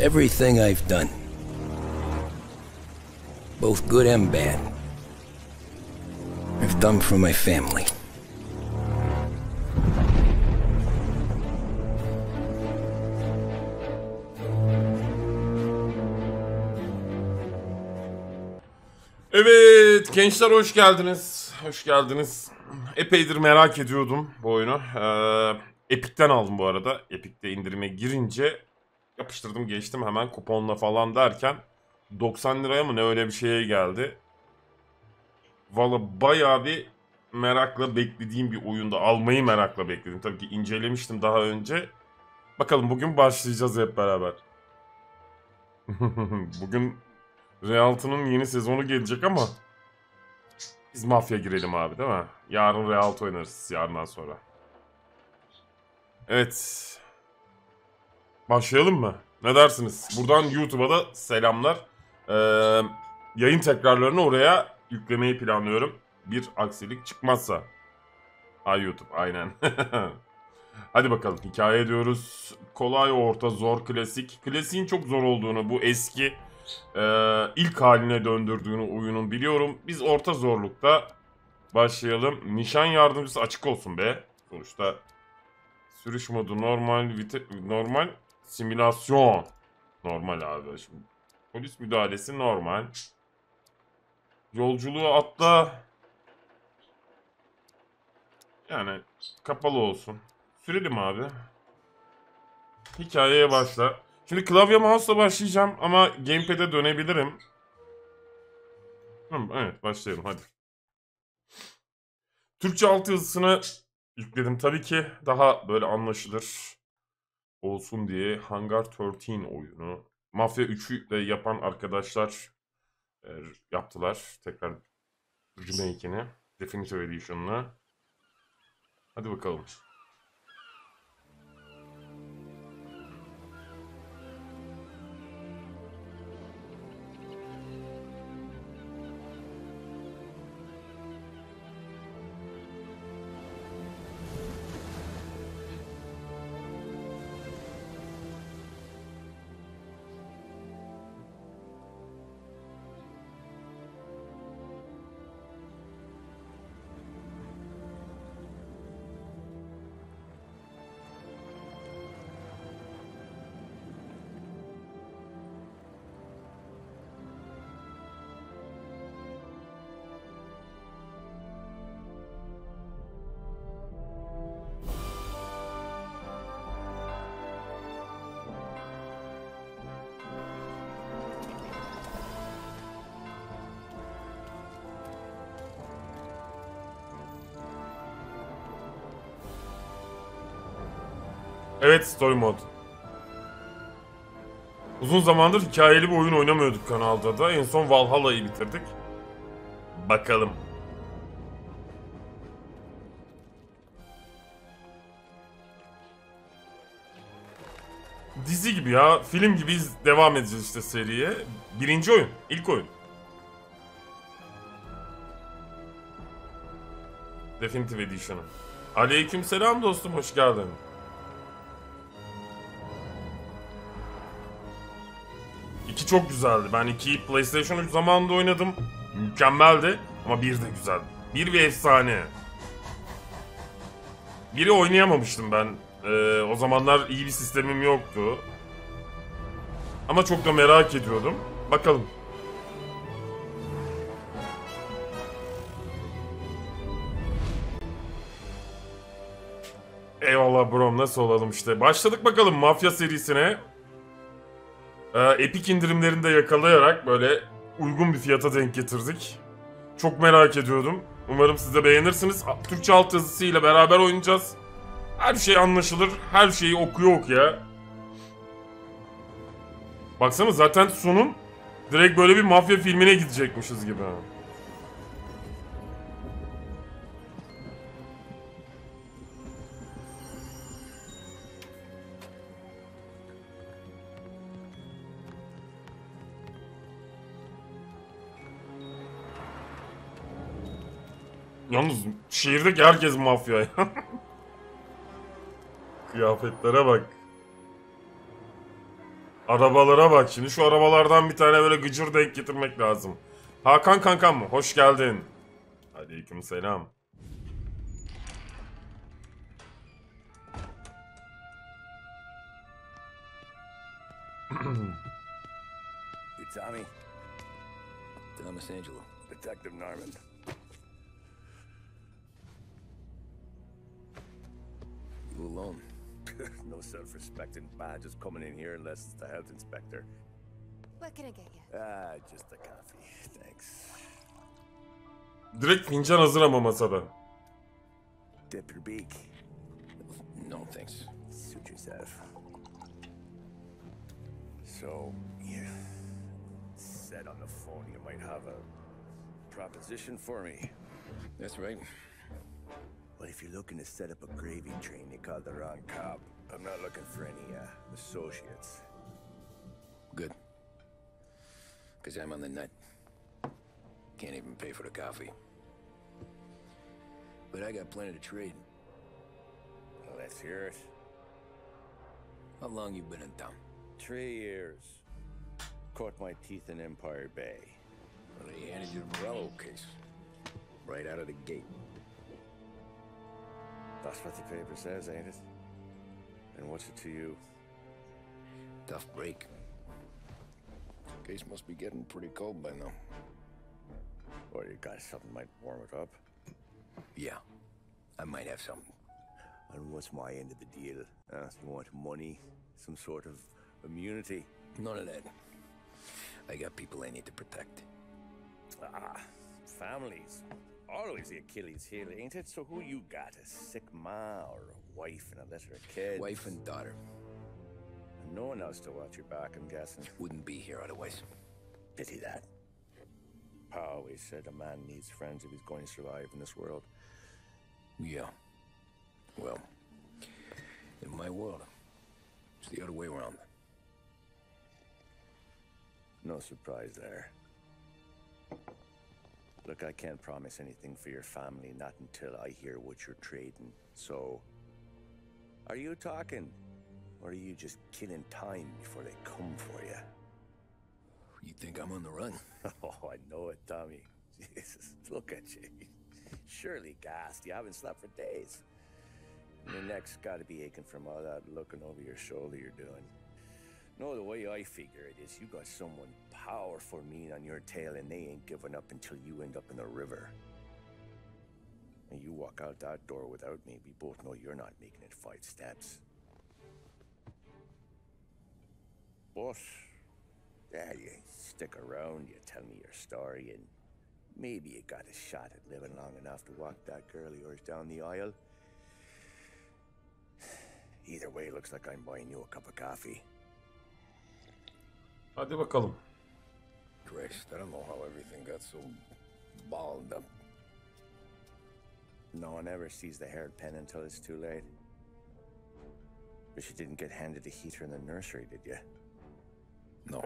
Everything I've done, both good and bad, I've done for my family. Evet gençler, hoş geldiniz. Hoş geldiniz. Epeydir merak ediyordum bu oyunu. Epic'ten aldım bu arada. Epic'te indirime girince yapıştırdım, geçtim hemen kuponla falan derken 90 liraya mı ne öyle bir şeye geldi. Valla bayağı bir merakla beklediğim bir oyunda, almayı merakla bekledim. Tabii ki incelemiştim daha önce. Bakalım bugün başlayacağız hep beraber. Bugün Realto'nun yeni sezonu gelecek ama biz Mafya girelim abi, değil mi? Yarın Realto oynarız, yarından sonra. Evet. Başlayalım mı? Ne dersiniz? Buradan YouTube'a da selamlar. Yayın tekrarlarını oraya yüklemeyi planlıyorum. Bir aksilik çıkmazsa. Ay YouTube, aynen. Hadi bakalım, hikaye diyoruz. Kolay, orta, zor, klasik. Klasiğin çok zor olduğunu, bu eski ilk haline döndürdüğünü oyunun biliyorum. Biz orta zorlukta başlayalım. Nişan yardımcısı açık olsun be. Sonuçta sürüş modu normal, normal, simülasyon normal abi. Şimdi polis müdahalesi normal. Yolculuğu atla. Yani kapalı olsun. Sürelim abi. Hikayeye başla. Şimdi klavye mouse'la başlayacağım ama gamepad'e dönebilirim. Evet, başlayalım hadi. Türkçe altyazısını yükledim tabii ki. Daha böyle anlaşılır olsun diye. Hangar 13 oyunu. Mafya 3'ü de yapan arkadaşlar yaptılar. Tekrar remake'ini. Definitive Edition'ını. Hadi bakalım. Evet, story mode. Uzun zamandır hikayeli bir oyun oynamıyorduk kanalda da. En son Valhalla'yı bitirdik. Bakalım. Dizi gibi ya, film gibi devam edeceğiz işte seriye. Birinci oyun, ilk oyun. Definitive Edition'ı. Aleykümselam dostum, hoş geldin. İki çok güzeldi. Ben 2'yi PlayStation 3 zamanında oynadım. Mükemmeldi. Ama 1 de güzeldi. 1 bir efsane. 1'i oynayamamıştım ben. O zamanlar iyi bir sistemim yoktu. Ama çok da merak ediyordum. Bakalım. Eyvallah brom, nasıl olalım işte. Başladık bakalım Mafya serisine. Epic indirimlerinde yakalayarak böyle uygun bir fiyata denk getirdik. Çok merak ediyordum. Umarım siz de beğenirsiniz. Türkçe altyazısıyla beraber oynayacağız. Her şey anlaşılır. Her şeyi okuya. Baksana, zaten sonun direkt böyle bir mafya filmine gidecekmişiz gibi. Yalnız şehirdeki herkes mafya ya. Kıyafetlere bak. Arabalara bak şimdi. Şu arabalardan bir tane böyle gıcır denk getirmek lazım. Hakan kankam mı? Hoş geldin. Aleykümselam. Tommy? Thomas Angelo. Detective Norman. You alone? No self-respecting badges coming in here unless it's the health inspector. What can I get you? Just a coffee. Thanks. Direkt fincan hazır ama masada. Dip your beak. No thanks. Suit yourself. So, you said on the phone you might have a proposition for me. That's right. Well, if you're looking to set up a gravy train, you called the wrong cop. I'm not looking for any associates. Good. Because I'm on the nut. Can't even pay for the coffee. But I got plenty to trade. Well, let's hear it. How long you been in town? 3 years. Caught my teeth in Empire Bay. Well, they handed you the Morello case. Right out of the gate. That's what the paper says, ain't it? And what's it to you? Tough break. Case must be getting pretty cold by now. Or you got something might warm it up? Yeah, I might have something. And what's my end of the deal? You want money? Some sort of immunity? None of that. I got people I need to protect. Families. Always the Achilles heel, ain't it? So who you got? A sick ma or a wife and a litter of kids? Wife and daughter. And no one else to watch your back, I'm guessing. Wouldn't be here otherwise. Pity that. Pa always said a man needs friends if he's going to survive in this world. Yeah. Well, in my world, it's the other way around. No surprise there. Look, I can't promise anything for your family, not until I hear what you're trading. So, are you talking? Or are you just killing time before they come for you? You think I'm on the run? Oh, I know it, Tommy. Jesus, look at you. Surely gassed. You haven't slept for days. And your neck's got to be aching from all that looking over your shoulder you're doing. No, the way I figure it is you got someone powerful mean on your tail and they ain't giving up until you end up in the river. And you walk out that door without me, we both know you're not making it 5 steps. But, yeah, you stick around, you tell me your story, and maybe you got a shot at living long enough to walk that girl of yours down the aisle. Either way, looks like I'm buying you a cup of coffee. Hadi bakalım. Christ, I don't know how everything got so balled up. No one ever sees the haired pen until it's too late. But you didn't get handed a heater in the nursery, did you? No.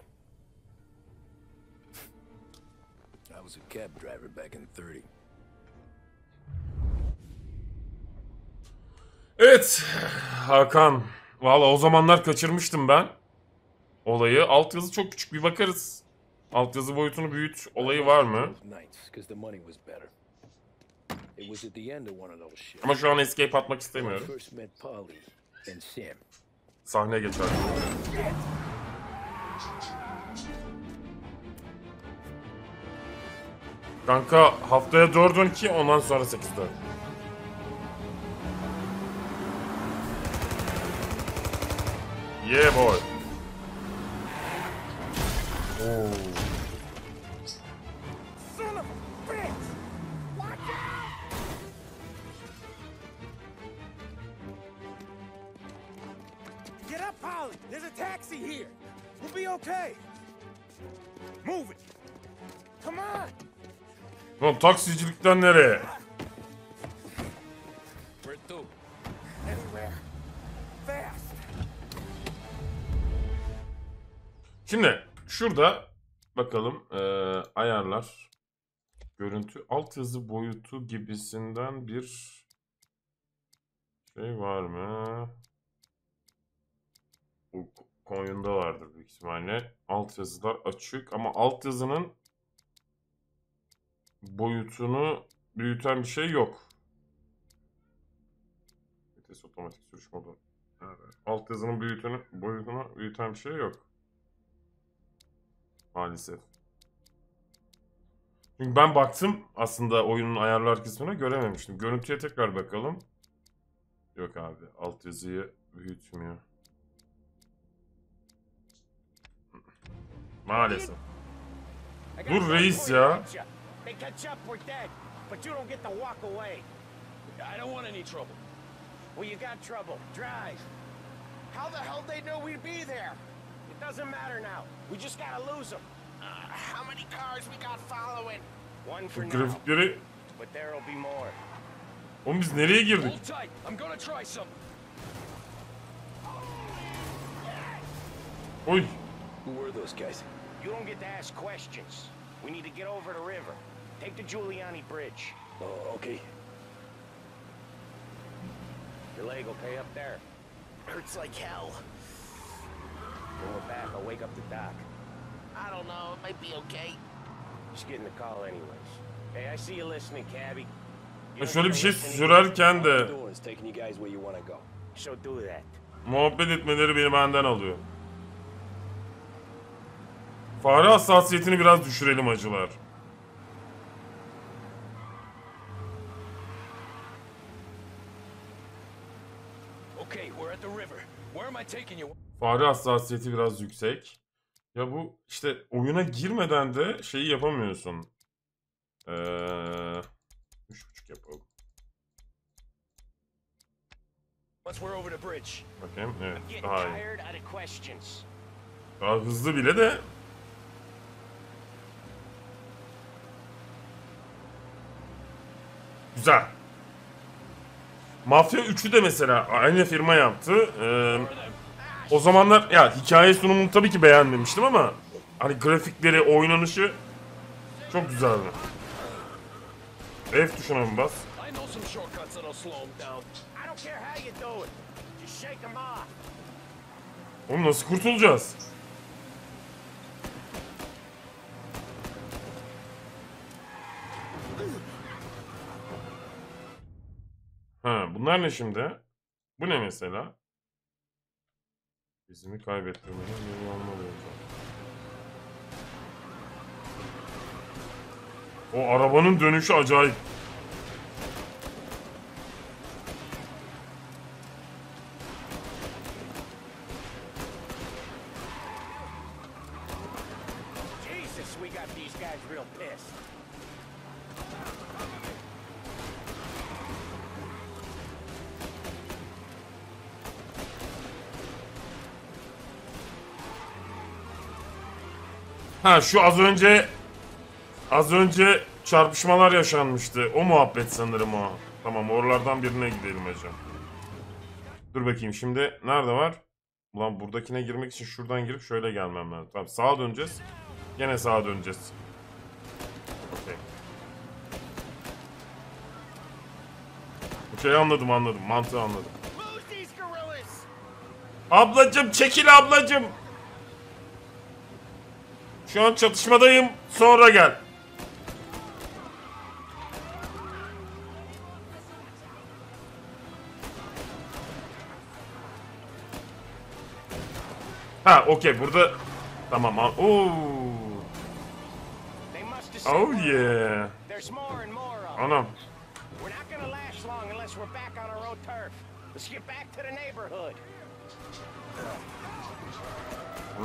I was a cab driver back in 30. Evet Hakan. Valla o zamanlar kaçırmıştım ben olayı. Altyazı çok küçük, bir bakarız. Altyazı boyutunu büyüt olayı var mı? Ama şu an escape atmak istemiyorum. Sahne geçer. Kanka haftaya 4-12, ondan sonra 8'de. Yeah boy. Oh. Son of a bitch! Watch out! Get up, Polly! There's a taxi here! We'll be okay! Move it! Come on! Oğlum taksicilikten nereye? Where to? Anywhere. Fast! Şimdi şurada bakalım ayarlar, görüntü, altyazı boyutu gibisinden bir şey var mı? Koyunda vardır büyük ihtimalle. Altyazılar açık ama altyazının boyutunu büyüten bir şey yok. Vites otomatik sürüş modu. Evet. Altyazının boyutunu büyüten bir şey yok. Maalesef. Çünkü ben baktım aslında oyunun ayarlar kısmına görememiştim. Görüntüye tekrar bakalım. Yok abi, altyazıyı büyütmüyor. Maalesef. Dur reis ya. Bu grafikleri... Oğlum biz nereye girdik? Oy. Who were those guys? You don't get to ask questions. We need to get over the river. Take the Giuliani Bridge. Oh, okay. Your leg will pay up there. Hurts like hell. When we're back, I'll wake up the doc. I don't know, it might be okay. Just getting the call anyways. Hey, I see you listening, cabby. Şöyle bir şey sürerken de muhabbet etmeleri beni benden alıyor. Fare hassasiyetini biraz düşürelim acılar. Fare hassasiyeti biraz yüksek. Ya bu işte oyuna girmeden de şeyi yapamıyorsun. 3.5 yapalım. Bakayım, evet, daha iyi. Daha hızlı bile de. Güzel. Mafya 3'ü de mesela aynı firma yaptı. O zamanlar ya hikaye sunumunu tabii ki beğenmemiştim ama hani grafikleri, oynanışı çok güzeldi. F tuşuna mı bas? Oğlum nasıl kurtulacağız? Ha, bunlar ne şimdi? Bu ne mesela? İzimi kaybettirmeden beni almalıyım. O arabanın dönüşü acayip. Ha şu az önce çarpışmalar yaşanmıştı. O muhabbet sanırım o. Tamam, oralardan birine gidelim hocam. Dur bakayım şimdi nerede var? Ulan buradakine girmek için şuradan girip şöyle gelmem lazım. Tamam, sağa döneceğiz. Gene sağa döneceğiz. Okay. Bu şeyi anladım. Mantığı anladım. Ablacım çekil ablacım. Şu an çatışmadayım. Sonra gel. Ha, okey. Burada tamam. Oo. Oh yeah. Anam.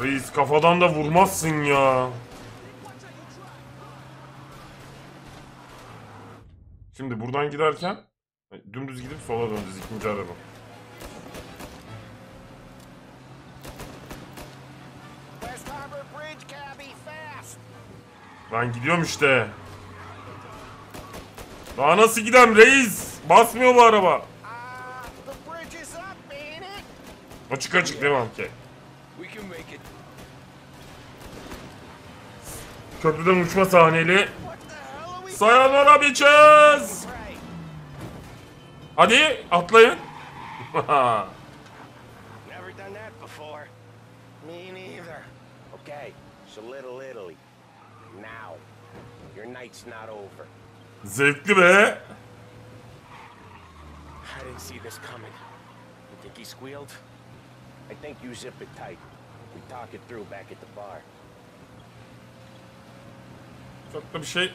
Reis kafadan da vurmazsın ya. Şimdi buradan giderken dümdüz gidip sola döneceğiz, ikinci araba. Ben gidiyorum işte. Daha nasıl gidem reis? Basmıyor bu araba. Açık devam ki. Köprüden uçma sahneli. Sayonara bitches. Hadi atlayın. Me neither. Okay, so Little Italy. Now. Your night's not over. Zevkli be. I didn't see this coming. You think he squealed? I think you zip it tight. We talk it through back at the bar. Çok da bir şey.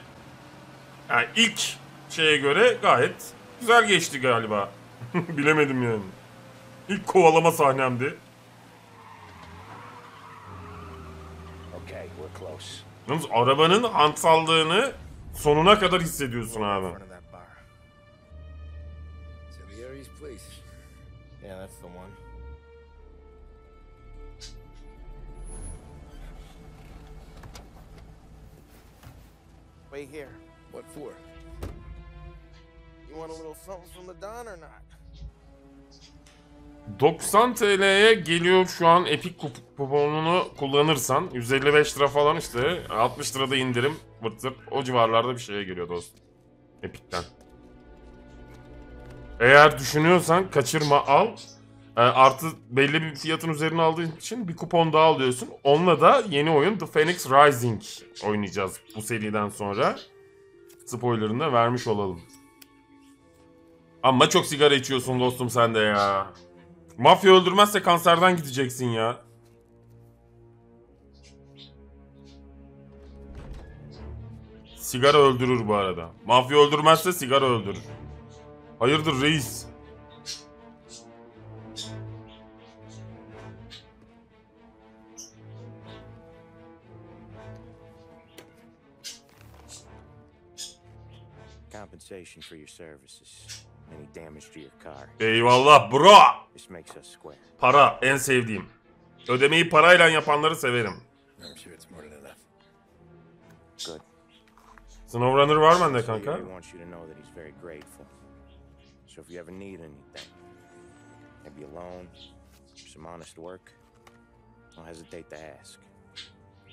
Yani ilk şeye göre gayet güzel geçti galiba. Bilemedim yani. İlk kovalama sahnemdi. Okay, we're close. Yalnız arabanın hantsallığını sonuna kadar hissediyorsun abi. Yeah, that's the one. Wait here. What for? You want a little something from the Don or not? 90 TL'ye geliyor şu an Epic kuponunu kullanırsan. 155 lira falan işte. 60 lirada indirim. Vırt zırt. O civarlarda bir şeye geliyor dostum. Epic'ten. Eğer düşünüyorsan kaçırma, al. Artı belli bir fiyatın üzerine aldığın için bir kupon daha alıyorsun. Onunla da yeni oyun The Phoenix Rising oynayacağız bu seriden sonra. Spoilerını da vermiş olalım. Ama çok sigara içiyorsun dostum sen de ya. Mafya öldürmezse kanserden gideceksin ya. Sigara öldürür bu arada. Mafya öldürmezse sigara öldürür. Hayırdır reis? Compensation for your services. Any damage to your car. Eyvallah bro. This makes us square. Para en sevdiğim. Ödemeyi parayla yapanları severim. I'm sure it's more than enough. Good. SnowRunner var bende kanka. He wants you to know that he's very grateful. So if you ever need anything, maybe a loan, some honest work, don't hesitate to ask.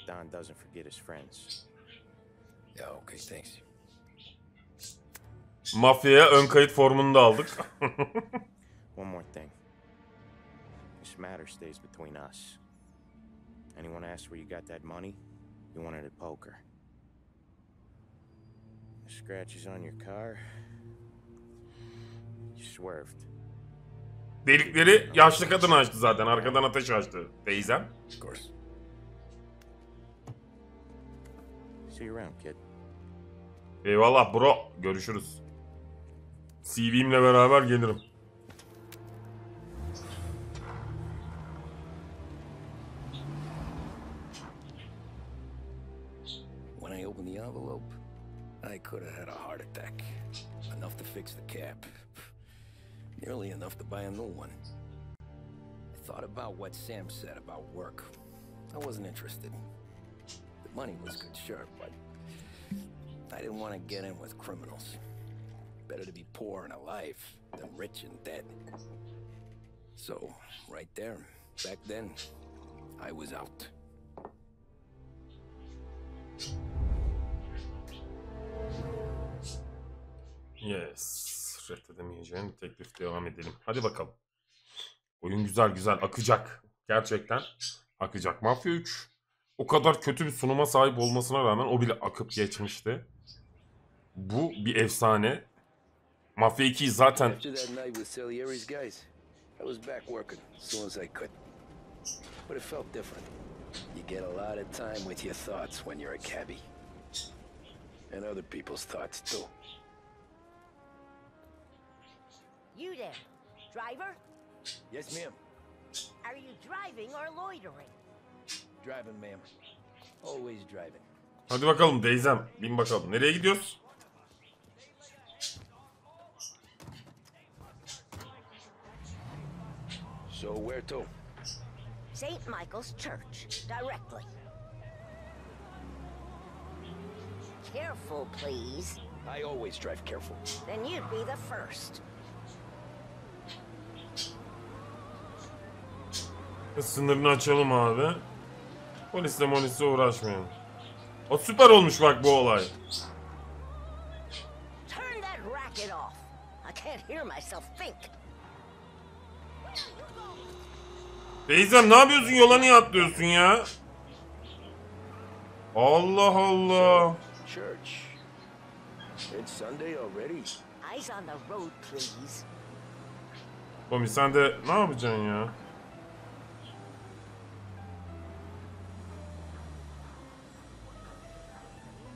Don doesn't forget his friends. Yeah, okay, thanks. Mafya'ya ön kayıt formunu da aldık. One more thing. This matter stays between us. Anyone asks where you got that money, you won it at poker. The scratches on your car, you swerved. Delikleri yaşlı kadın açtı zaten. Arkadan ateş açtı teyzem. Of course. See you around, kid. Eyvallah bro. Görüşürüz. CV'mle beraber gelirim. When I opened the envelope, I could have had a heart attack. Enough to fix the cap. Nearly enough to buy a new one. I thought about what Sam said about work. I wasn't interested. The money was good, sure, but I didn't want to get in with criminals. Better to be poor and alive than rich and dead. So, right there, back then, I was out. Yes. Reddedemeyeceğim bir teklif, devam edelim. Hadi bakalım. Oyun güzel güzel akacak. Gerçekten akacak. Mafya 3 o kadar kötü bir sunuma sahip olmasına rağmen o bile akıp geçmişti. Bu bir efsane. Mafya 2'yi zaten... After that night with Salieri's guys, I was back working as soon as I could. But it felt different. You get a lot of time with your thoughts when you're a cabbie. And other people's thoughts too. You there, driver? Yes, ma'am. Are you driving or loitering? Driving, ma'am. Always driving. Hadi bakalım teyzem. Bin bakalım. Nereye gidiyoruz? So where to? St. Michael's Church, directly. Careful, please. I always drive careful. Then you'd be the first. Sınırını açalım abi. Polisle uğraşmayalım. O süper olmuş bak bu olay. Turn that racket off. I can't hear myself think. Teyzem ne yapıyorsun? Yola niye atlıyorsun ya? Allah Allah. Church. It's Sunday already. Eyes on the road, please. Tommy sen de ne yapacaksın ya?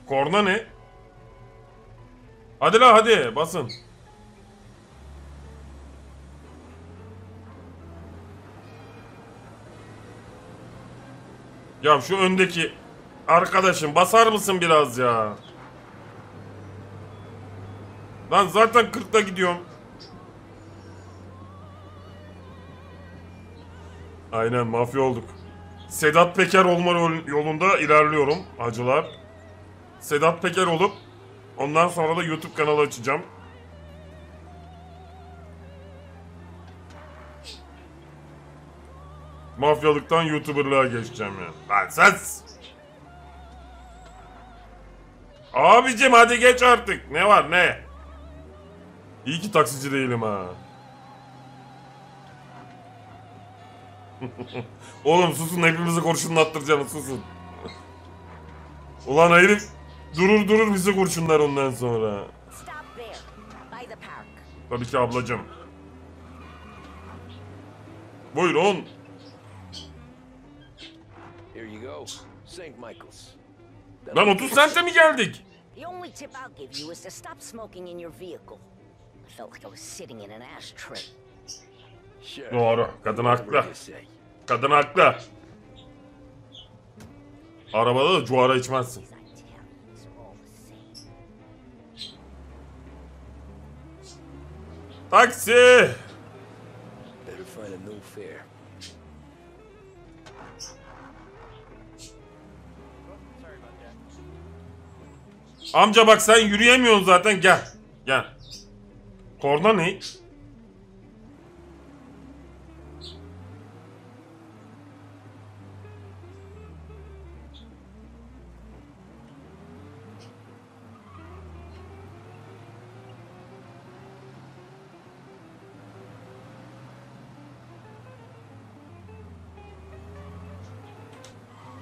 Korna ne? Hadi la hadi basın. Ya şu öndeki arkadaşım basar mısın biraz ya? Lan zaten 40'ta gidiyorum. Aynen mafya olduk. Sedat Peker olma yolunda ilerliyorum hacılar. Sedat Peker olup ondan sonra da YouTube kanalı açacağım. Mafyalıktan YouTuber'lığa geçeceğim ya. Lan ses! Abicim hadi geç artık. Ne var ne? İyi ki taksici değilim ha. Oğlum susun, hepimizi kurşunlattıracaksınız, susun. Ulan herif durur bizi kurşunlar ondan sonra. Tabii ki ablacım. Buyurun. Lan 30 sente mi geldik? The only tip I'll give you is to stop smoking in your vehicle. I felt like I was sitting in an ashtray. Doğru. Kadın haklı. Kadın haklı. Arabada da cuara içmezsin. Taksi! Amca bak sen yürüyemiyorsun zaten, gel. Gel. Korna ne?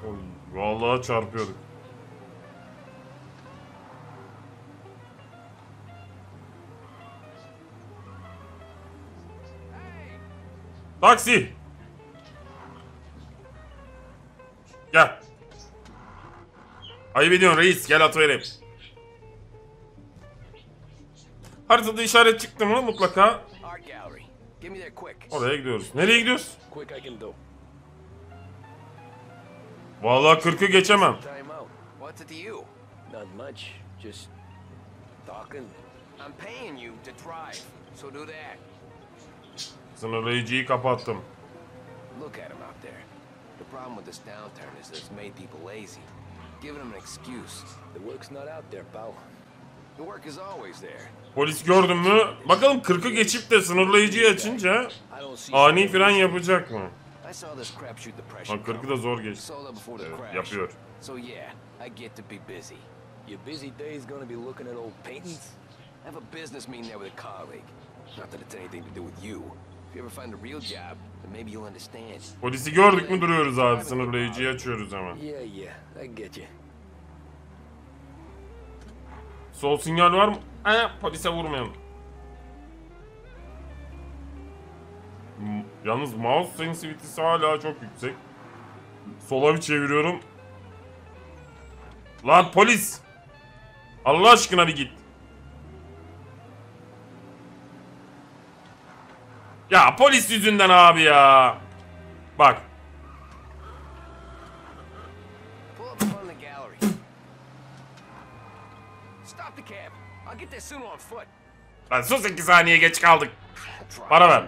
Oy, vallahi çarpıyorduk. Taksi. Gel. Ayıp ediyorsun reis, gel atıvereyim. Haritada işaret çıktı mı mutlaka? Oraya gidiyoruz. Nereye gidiyoruz? Vallahi 40'ı geçemem. Sınırlayıcıyı kapattım. Look at him out there. The problem with this downturn is that it's made people lazy. Giving them an excuse. The work's not out there, pal. The work is always there. Polis gördün mü? Bakalım 40'ı geçip de sınırlayıcıyı açınca ani fren yapacak mı? Bak 40'ı da zor geçti. Evet, yapıyor. So yeah, I get to be busy. Your busy day is gonna be looking at old paintings. I have a business meeting there with a colleague. Not that it's anything to do with you. If you ever find a real job, then maybe you'll understand. Polisi gördük mü duruyoruz abi, sınırlayıcıyı açıyoruz hemen. Yeah, I get you. Sol sinyal var mı? Polise vurmayalım. Yalnız mouse sensitivity'si hala çok yüksek. Sola bir çeviriyorum. Lan polis! Allah aşkına bir git. Ya polis yüzünden abi ya. Bak. Lan sus, 2 saniye geç kaldık. Para ver.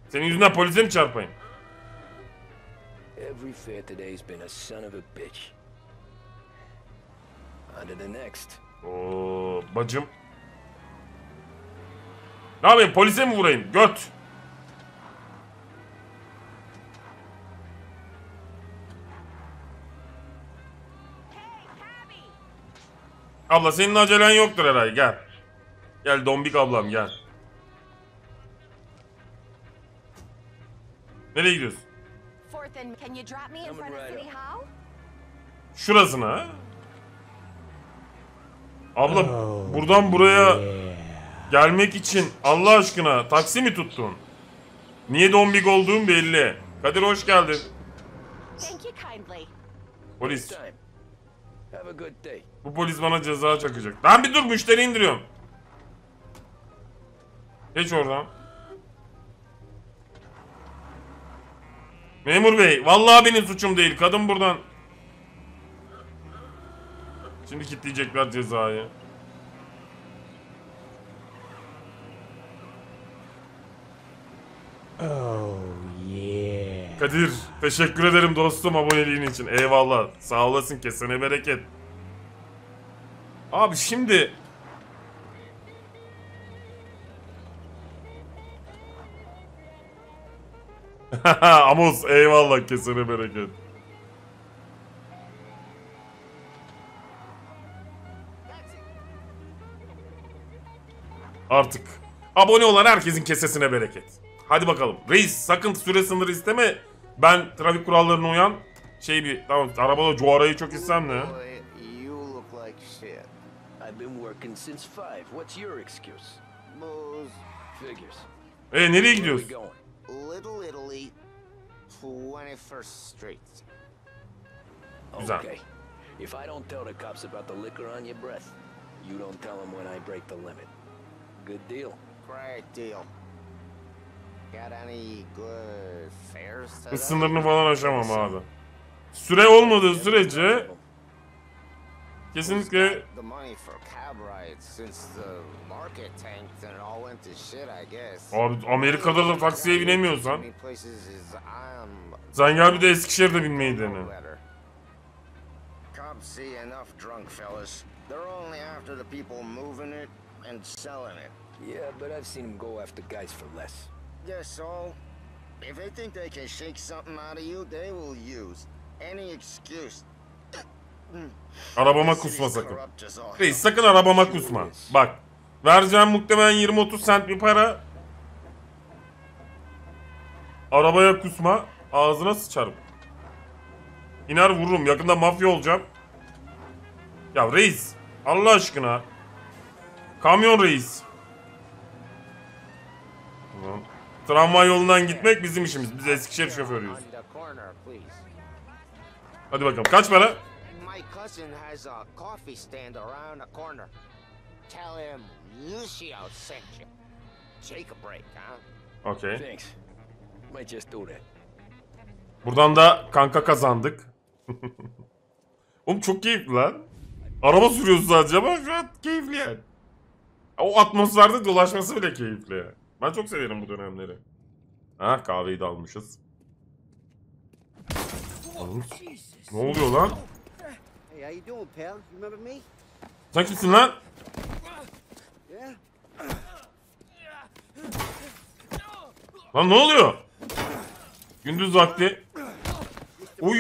Senin yüzünden polise mi çarpayım? Every fair today's been a son of a bitch. On to the next. Oo, bacım. Ne yapayım, polise mi vurayım? Göt. Abla senin acelen yoktur herhalde, gel. Gel dombik ablam, gel. Nereye Nereye gidiyorsun? Fourth and can you drop me in front of City Hall? Şurasına. Abla buradan buraya gelmek için Allah aşkına taksi mi tuttun? Niye dombik olduğum belli. Kadir hoş geldin. Thank you kindly. Polis. Have a good day. Bu polis bana ceza çakacak. Lan bir dur, müşteri indiriyorum. Geç oradan. Memur bey, vallahi benim suçum değil. Kadın buradan. Şimdi kilitleyecekler cezayı. Oh yeah. Kadir, teşekkür ederim dostum aboneliğin için. Eyvallah. Sağ olasın, kesene bereket. Abi şimdi... Amos, eyvallah, kesene bereket. Artık abone olan herkesin kesesine bereket. Hadi bakalım. Reis sakın süre sınırı isteme. Ben trafik kurallarına uyan. Tamam, arabada cuarayı çok istem ne? You look like shit. I've been working since 5. What's your excuse? Booze. Figures. Nereye Where are gidiyorsun? we going? Little Italy, 21st Street. Güzel. Okay. If I don't tell the cops about the liquor on your breath, you don't tell them when I break the limit. Good deal. Great deal. Got any good fares today? Hız sınırını falan aşamam abi. Süre olmadığı sürece kesinlikle The money for cab rides since the market tanked and it all went to shit, I guess. abi Amerika'da da taksiye binemiyorsan Many places is sen gel bir de Eskişehir'de binmeyi dene. Cops see enough drunk fellas. They're only after the people moving it and selling it. Yeah, but I've seen them go after guys for less. Yes, so if they think they can shake something out of you, they will use any excuse. Arabama kusma sakın. Reis sakın arabama kusma. Bak. Vereceğim muhtemelen 20-30 sent bir para. Arabaya kusma. Ağzına sıçarım. İner vururum. Yakında mafya olacağım. Ya reis. Allah aşkına. Kamyon reis. Tramvay yolundan gitmek bizim işimiz. Biz Eskişehir şoförüyüz. Hadi bakalım. Kaç para? My cousin has a coffee stand around the corner. Tell him Lucio sent you. Take a break, huh? Okay. Thanks. Might just do that. Buradan da kanka kazandık. Oğlum çok keyifli lan. Araba sürüyoruz sadece ama şu an keyifli yani. O atmosferde dolaşması bile keyifli. Ben çok severim bu dönemleri. Ha, kahveyi de almışız. Ne oluyor lan? Hey, how you doing, pal? You remember me? Sen kimsin lan? Yeah. Lan ne oluyor? Gündüz vakti. Uy.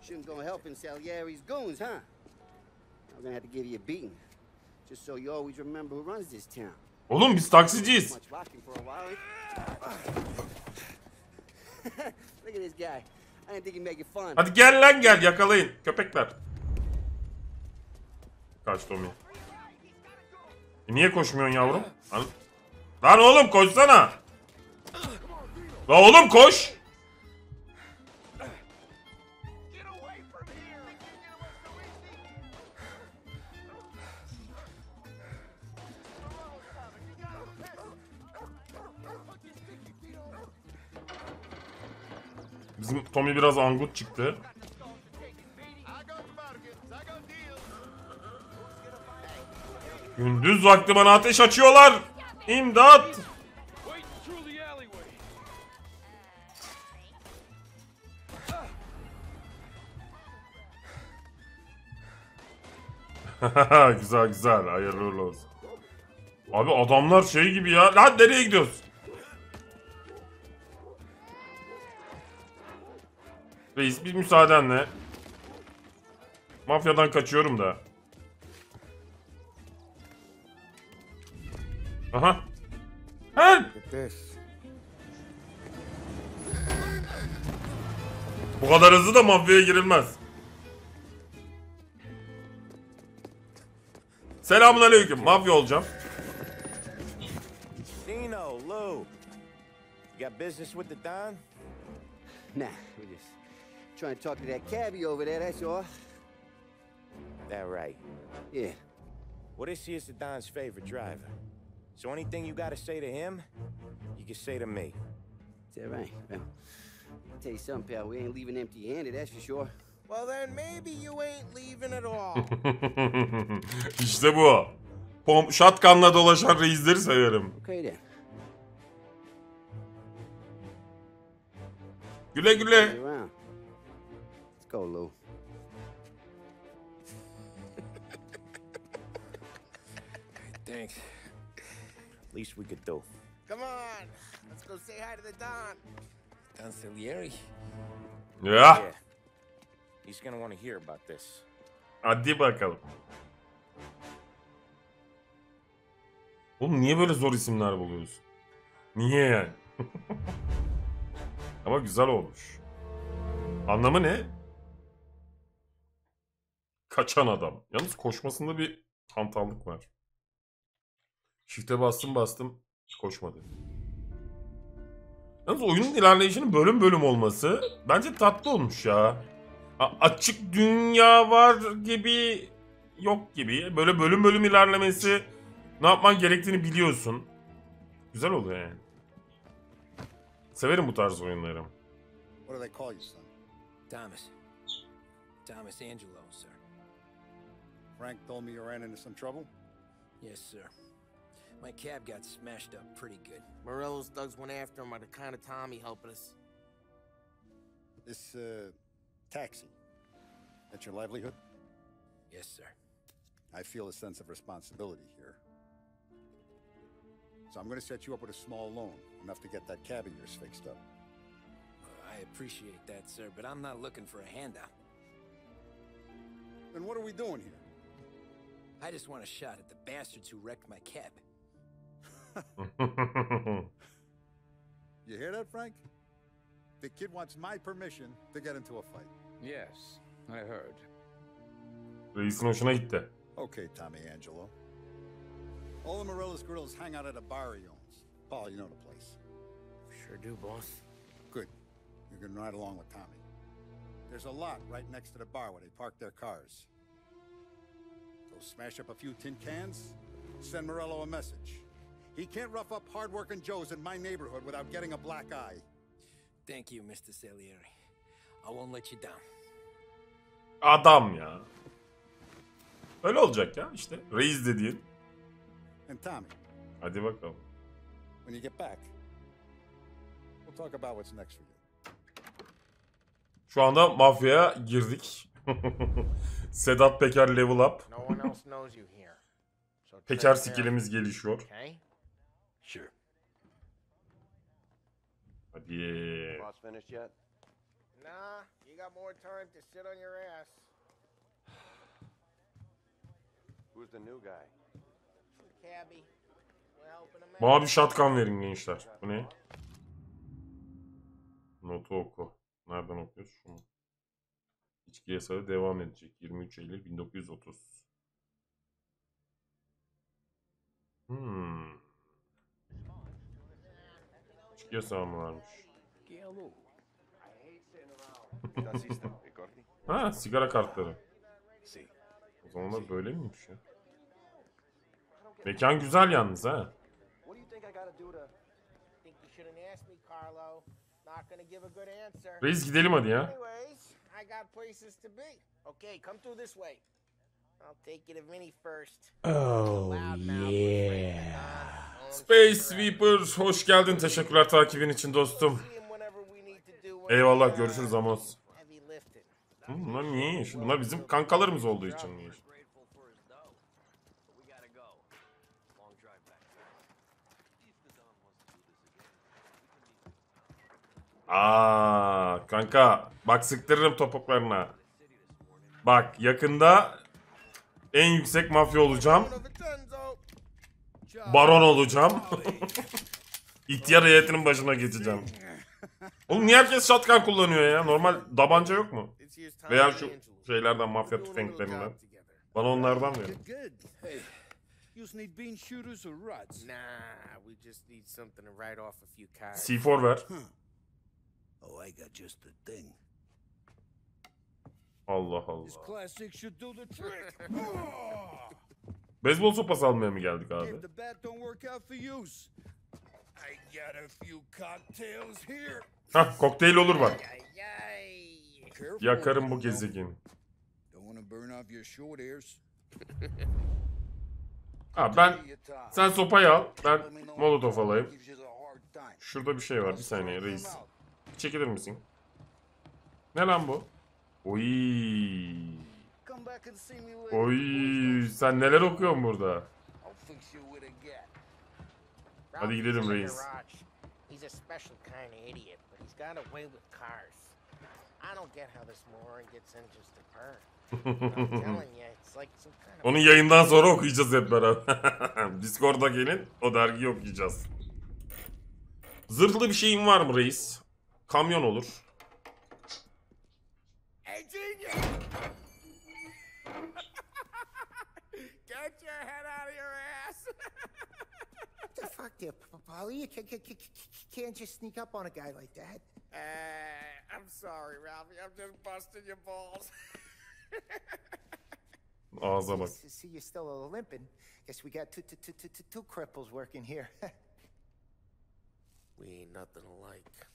Shouldn't go helping Salieri's goons, huh? I'm gonna have to give you a beating, just so you always remember who runs this town. Oğlum biz taksiciyiz. Much rocking for a while. Look at this guy. I didn't think he'd make it fun. Hadi gel lan gel, yakalayın köpekler. Kaç Tommy. Niye koşmuyorsun yavrum? Lan oğlum koşsana. Lan oğlum koş. Bizim Tommy biraz angut çıktı. Gündüz vakti bana ateş açıyorlar. İmdat. Güzel güzel, hayırlı olsun. Abi adamlar şey gibi ya. Lan nereye gidiyoruz? Reis bir müsaadenle. Mafyadan kaçıyorum da. Aha. Help! Bu kadar hızlı da mafyaya girilmez. Selamünaleyküm. Mafya olacağım. Dino, Lou. You got business with the Don? Nah, we're just trying to talk to that cabbie over there, that's all. That right. Yeah. Well, this here's the Don's favorite driver. So anything you gotta say to him, you can say to me. Is that right? Well, I'll tell you something, pal. We ain't leaving empty-handed, that's for sure. Well, then maybe you ain't leaving at all. İşte bu. Shotgun'la dolaşan reisleri severim. Okay, then. Güle güle. Stay around. Let's go, Lou. Thanks. Least we could do. Come on, let's go say hi to the Don. Don Salieri? Ya. Yeah. He's gonna want to hear about this. Hadi bakalım. Oğlum niye böyle zor isimler buluyorsun? Niye yani? Ama güzel olmuş. Anlamı ne? Kaçan adam. Yalnız koşmasında bir hantallık var. Shift'e bastım koşmadı. Yalnız oyunun ilerleyişinin bölüm bölüm olması bence tatlı olmuş ya. Açık dünya var gibi yok gibi. Böyle bölüm bölüm ilerlemesi, ne yapman gerektiğini biliyorsun. Güzel oluyor yani. Severim bu tarz oyunları. What do they call you, son? Thomas. Thomas Angelo, sir. Frank told me you ran into some trouble? Yes, sir. My cab got smashed up pretty good. Morello's thugs went after him by the kind of Tommy helping us. This, taxi, that's your livelihood? Yes, sir. I feel a sense of responsibility here. So I'm going to set you up with a small loan, enough to get that cab of yours fixed up. I appreciate that, sir, but I'm not looking for a handout. Then what are we doing here? I just want a shot at the bastards who wrecked my cab. You hear that, Frank? The kid wants my permission to get into a fight. Yes, I heard. Reisin hoşuna gitti. Okay, Tommy Angelo. All the Morello's girls hang out at a bar he owns. Paul, you know the place. Sure do, boss. Good. You're gonna ride along with Tommy. There's a lot right next to the bar where they park their cars. Go smash up a few tin cans, send Morello a message. He can't rough up hard-working Joes in my neighborhood without getting a black eye. Thank you, Mr. Salieri. I won't let you down. Adam ya. Öyle olacak ya işte. Reis dediğin. And Tommy, Hadi bakalım. when you get back, we'll talk about what's next for you. Şu anda mafyaya girdik. Sedat Peker level up. No one else knows you here. So Peker skillimiz gelişiyor. Okay? Sure. Hadi. Boss finished yet? Nah, you got more time to sit on your ass. Who's the new guy? Cabbie. We're helping him out. Bana bir shotgun verin gençler. Bu ne? Notu oku. Nereden okuyoruz? Şunu. İçki yasağı devam edecek. 23 Eylül 1930. İçki yasağı mı varmış? Ha, sigara kartları. O zamanlar böyle miymiş ya? Mekan güzel yalnız ha. Think you shouldn't ask me, Carlo. Not gonna give a good answer. Reis gidelim hadi ya. Anyways, I got places to be. Okay, come through this way. I'll take you to Vinny first. Oh yeah. Space Sweeper hoş geldin. Teşekkürler takibin için dostum. Eyvallah, görüşürüz Amos. Bunlar niye? Bunlar bizim kankalarımız olduğu için mi? Kanka bak sıktırırım topuklarına. Bak yakında en yüksek mafya olacağım. Baron olacağım. İhtiyar heyetinin başına geçeceğim. Oğlum niye herkes shotgun kullanıyor ya? Normal tabanca yok mu? Veya şu şeylerden, mafya tüfeklerinden. Bana onlardan verin. Hey, you need bean shooters or rods? Nah, we just need something to write off a few cards. C4 ver. Oh, I got just the thing. Allah Allah. This classic should do the trick. Beyzbol sopası almaya mı geldik abi? If the bat don't work out for use, I got a few cocktails here. Hah, kokteyl olur bak. Careful, Yakarım bu you know. gezegeni. Don't want to burn off your short hairs. Ha sen sopayı al, ben molotof alayım. Şurada bir şey var, bir saniye reis. Çekilir misin? Ne lan bu? Oy. Oy, sen neler okuyorsun burada? Hadi gidelim reis. He's a special kind of idiot, but he's got a way with cars. I don't get how this moron gets in just a bird. I'm telling you, it's like some kind of... Onun yayından sonra okuyacağız hep beraber. Discord'a gelin, o dergiyi okuyacağız. Zırhlı bir şeyin var mı reis? Kamyon olur. Hey, genius! Get your head out of your ass! What the fuck there, Polly? You can't just sneak up on a guy like that. I'm sorry, Ralphie. I'm just busting your balls. Ağza bak. See, you're still limping. Guess we got two cripples working here. We ain't nothing alike.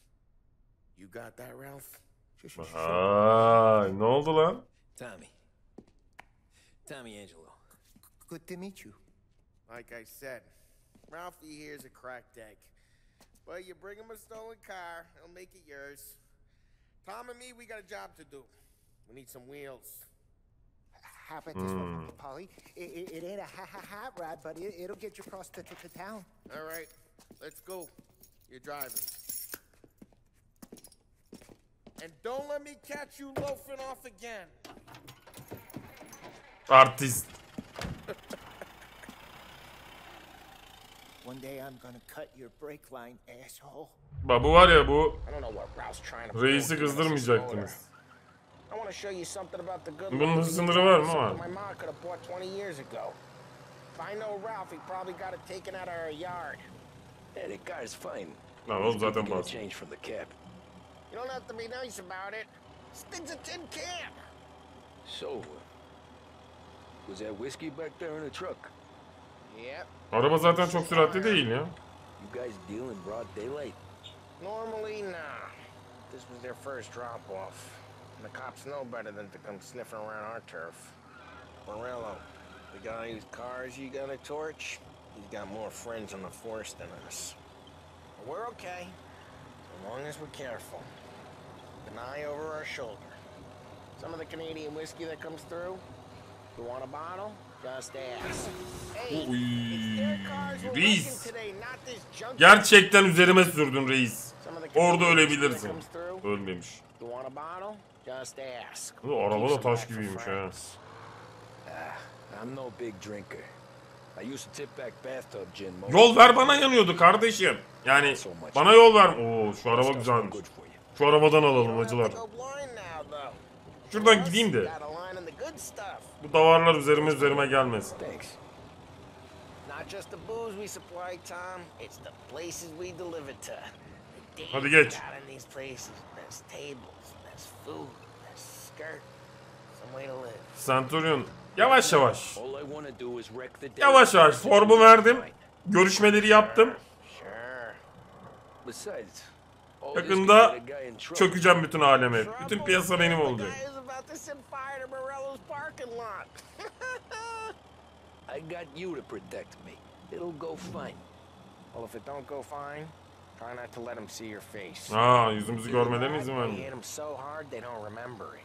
You got that, Ralph? Ay, ne oldu lan? Tommy Angelo. Good to meet you. Like I said, Ralphie here's a cracked egg. But you bring him a stolen car, he'll make it yours. Tom and me, we got a job to do. We need some wheels. How about this one, Polly? It ain't a hot rod, but it'll get you across to town. All right, let's go. You're driving. And don't let me catch you loafing off again. Artist. One day I'm gonna cut your brake line, asshole. Bu var ya bu. I don't know what Ralph's trying to Reisi kızdırmayacaktınız. I want to show you something about the good. Bunun sınırı var mı? My mom could have bought 20 years ago. If I know Ralph, he probably got it taken out of our yard. Yeah, that guy's fine. Lan oğlum zaten bas. Change from the cab. You don't have to be nice about it. This thing's a tin can. So, was that whiskey back there in the truck? Yep. Araba zaten çok süratli değil ya. You guys deal in broad daylight? Normally, nah. This was their first drop-off. And the cops know better than to come sniffing around our turf. Morello, the guy whose cars you got a torch, he's got more friends on the force than us. But we're okay, as long as we're careful. An eye over our shoulder. Some of the Canadian whiskey that comes through, you want a bottle? Just ask. Hey, it's their cars we're wrecking today, not this junk. Gerçekten üzerime sürdün reis. Orada ölebilirsin. Ölmemiş. You want a bottle? Just ask. Bu araba da taş gibiymiş ha. I'm no big drinker. I used to tip back bathtub gin. Yol ver bana yanıyordu kardeşim. Yani bana yol ver. Oo şu araba güzelmiş. Şu arabadan alalım acılar. Şuradan gideyim de. Bu davarlar üzerime gelmesin. Hadi geç. Centurion yavaş yavaş. Yavaş yavaş formu verdim. Görüşmeleri yaptım. Yakında çökeceğim bütün aleme. Bütün piyasa benim olacak. I got you to protect me. It'll go fine. Well, if it don't go fine, try not to let them see your face. Aa, yüzümüzü görmelerine izin vermiyor. Hit them so hard they don't remember it.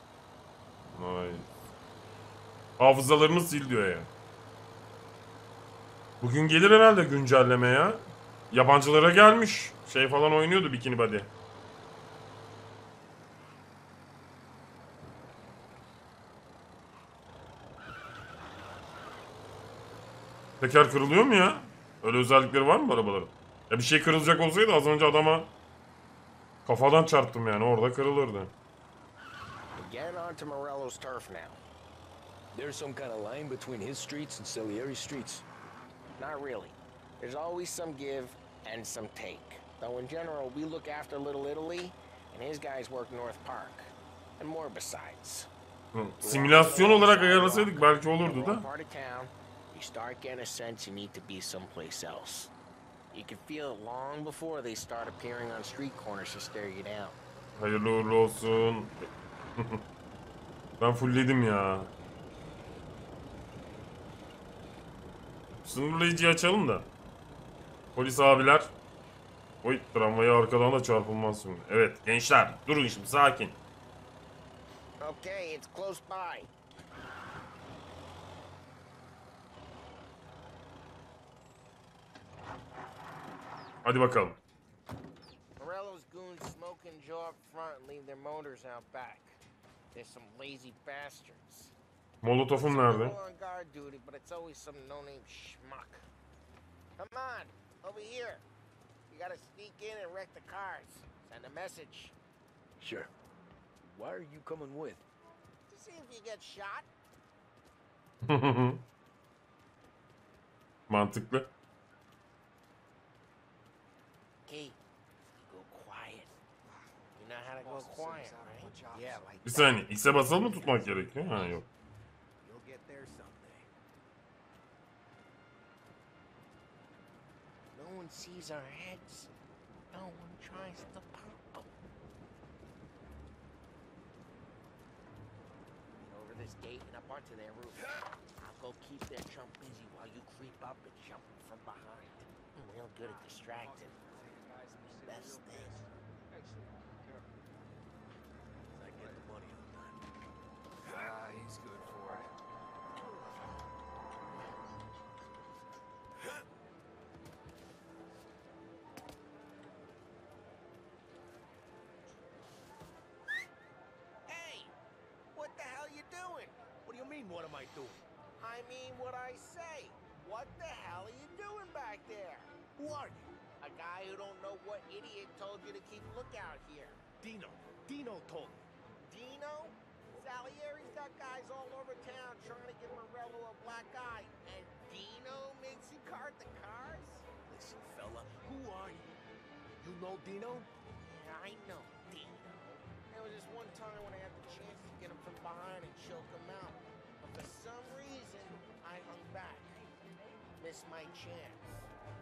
Ay. Hafızalarını sil diyor ya. Bugün gelir herhalde güncelleme ya. Yabancılara gelmiş. Şey falan oynuyordu Bikini Body. Teker kırılıyor mu ya? Öyle özellikleri var mı bu arabaların? Ya bir şey kırılacak olsaydı az önce adama Kafadan çarptım yani, orada kırılırdı. Get onto Morello's turf now. There's some kind of line between his streets and Salieri's streets? Not really. There's always some give and some take. Though in general, we look after Little Italy, and his guys work North Park. And more besides. Simülasyon olarak ayarlasaydık belki olurdu da. Part of town, you start getting a sense you need to be someplace else. You can feel it long before they start appearing on street corners to stare you down. Hayırlı uğurlu olsun. Ben fullledim ya. Sınırlayıcıyı açalım da. Polis abiler. Oy, tramvaya arkadan da çarpılmaz şimdi. Evet gençler, durun şimdi, sakin. Okay, it's close by. Hadi bakalım. Morello's goons smoke and Joe up front and leave their motors out back. They're some lazy bastards. Molotof'um nerede? On guard duty, but it's always some no-name schmuck. Come on, over here. You gotta sneak in and wreck the cars. Send a message. Sure. Why are you coming with? To see if you get shot. Mantıklı. Key, go quiet. You know how to go quiet, right? Yeah, like Bir saniye, X'e basılı mı tutmak gerekiyor? Ha yok. You'll get there someday. no one sees our heads. No one tries to pop them. Over this gate and up onto their roof. I'll go keep their chump busy while you creep up and jump from behind. I'm real good at distracting. Best thing. I get the money on time. Ah, he's good for it. Hey! What the hell you doing? What do you mean, what am I doing? I mean what I say. What the hell are you doing back there? Who are you? A guy who don't know what idiot told you to keep lookout here. Dino. Dino told me. Dino? Salieri's got guys all over town trying to give Morello a black eye. And Dino makes you cart the cars? Listen, fella, who are you? You know Dino? Yeah, I know Dino. There was this one time when I had the chance to get him from behind and choke him out. But for some reason, I hung back. Missed my chance.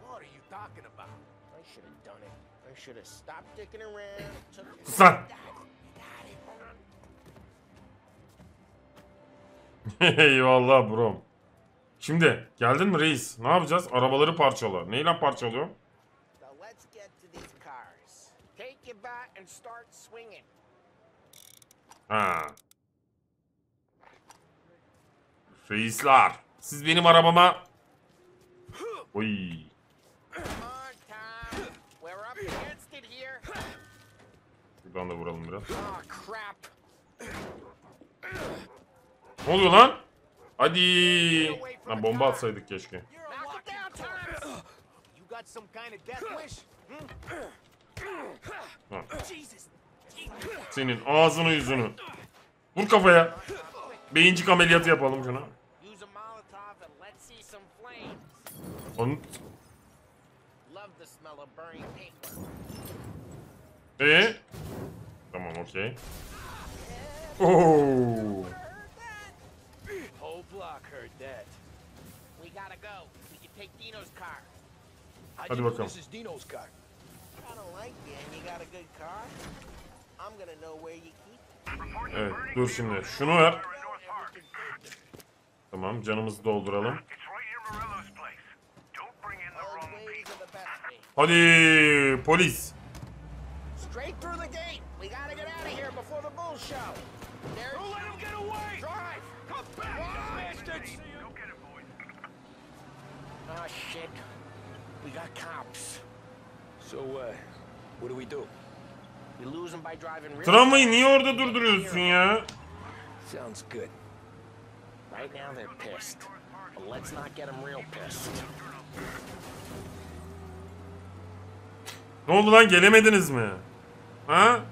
What are you talking about? I should have done it. I should have stopped dicking around and took it. Sen. Eyvallah bro. Şimdi geldin mi reis? Ne yapacağız? Arabaları parçala. Neyle parçalıyor? So let's get to these cars. Take your bat and start swinging. Ha. Reisler, siz benim arabama... Oy. Come on, Tom. We're up against it here. Buradan da vuralım biraz. Oh, crap. Ne oluyor lan? Hadi. Lan bomba atsaydık keşke. Knock it down, Tom. You got some kind of death wish? Ha. Jesus. Senin ağzını yüzünü. Vur kafaya. Beyincik ameliyatı yapalım şuna. Use a Molotov and let's see some flames. Onu... Love the smell of burning paper. Tamam, okey. Oo. Whole block heard that. We gotta go. We can take Dino's car. How'd Hadi you know bakalım. this is Dino's car? I don't like you and you got a good car. I'm gonna know where you keep it. Evet, dur şimdi. Şunu ver. Tamam, canımızı dolduralım. Hadi polis. Straight through the gate. We gotta get out of here before the bull show. Don't let him get away. Drive. Come back, bastards. Go get him, boys. Oh shit. We got cops. So, what do we do? We lose them by driving real Tramvayı niye orada durduruyorsun ya? Sounds good. Right now they're pissed. But let's not get them real pissed. Ne oldu lan, gelemediniz mi? Ha?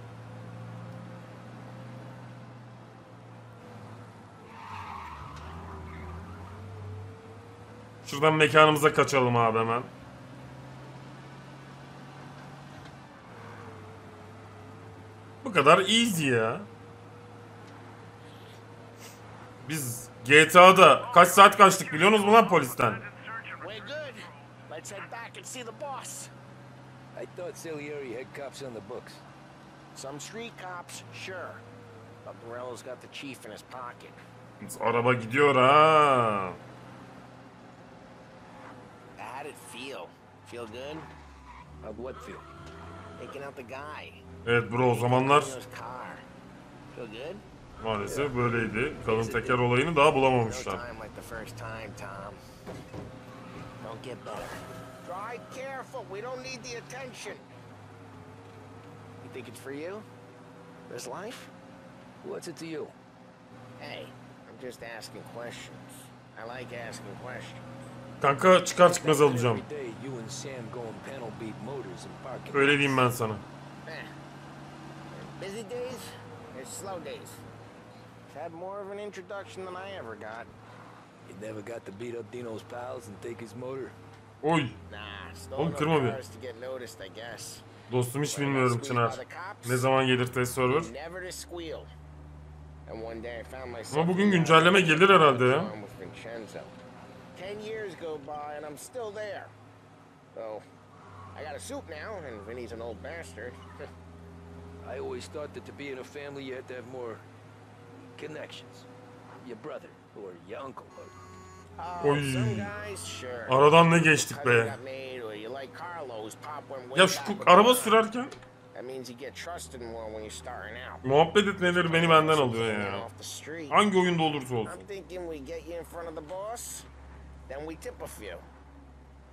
Şuradan mekanımıza kaçalım abi hemen. Bu kadar easy ya. Biz GTA'da kaç saat kaçtık biliyor musunuz lan polisten? We're good. Let's head back and see the boss. I thought Salieri had cops on the books. Some street cops, sure. But Morello's got the chief in his pocket. Araba gidiyor ha. How'd it feel? Feel good? How'd what feel? Taking out the guy. Evet bro, o zamanlar Feel good? maalesef böyleydi. Kalın teker olayını daha bulamamışlar. No time like the first time, Tom. Don't get better. Drive careful. We don't need the attention. You think it's for you? This life? What's it to you? Hey, I'm just asking questions. I like asking questions. Kanka çıkar çıkmaz alacağım. Every day you and Sam go and panel beat motors and parking. Öyle diyeyim ben sana. Busy days, there's slow days. I've had more of an introduction than I ever got. You never got to beat up Dino's pals and take his motor? Oy. Nah, Oğlum stolen kırma bir. cars to get noticed, I guess. Dostum hiç bilmiyorum Çınar. Ne zaman gelir test server? Never to squeal. And one day I found myself. Ama bugün güncelleme gelir herhalde ya. 10 years go by and I'm still there. So, I got a suit now, and Vinny's an old bastard. I always thought that to be in a family you had to have more connections. Your brother or your uncle. Oy. Some guys, sure. Aradan ne geçtik be. Ya şu araba sürerken That means you get trusted more when you're starting out. muhabbet etmeleri beni benden alıyor ya. Hangi oyunda olursa olsun. I'm thinking we get you in front of the boss, then we tip a few.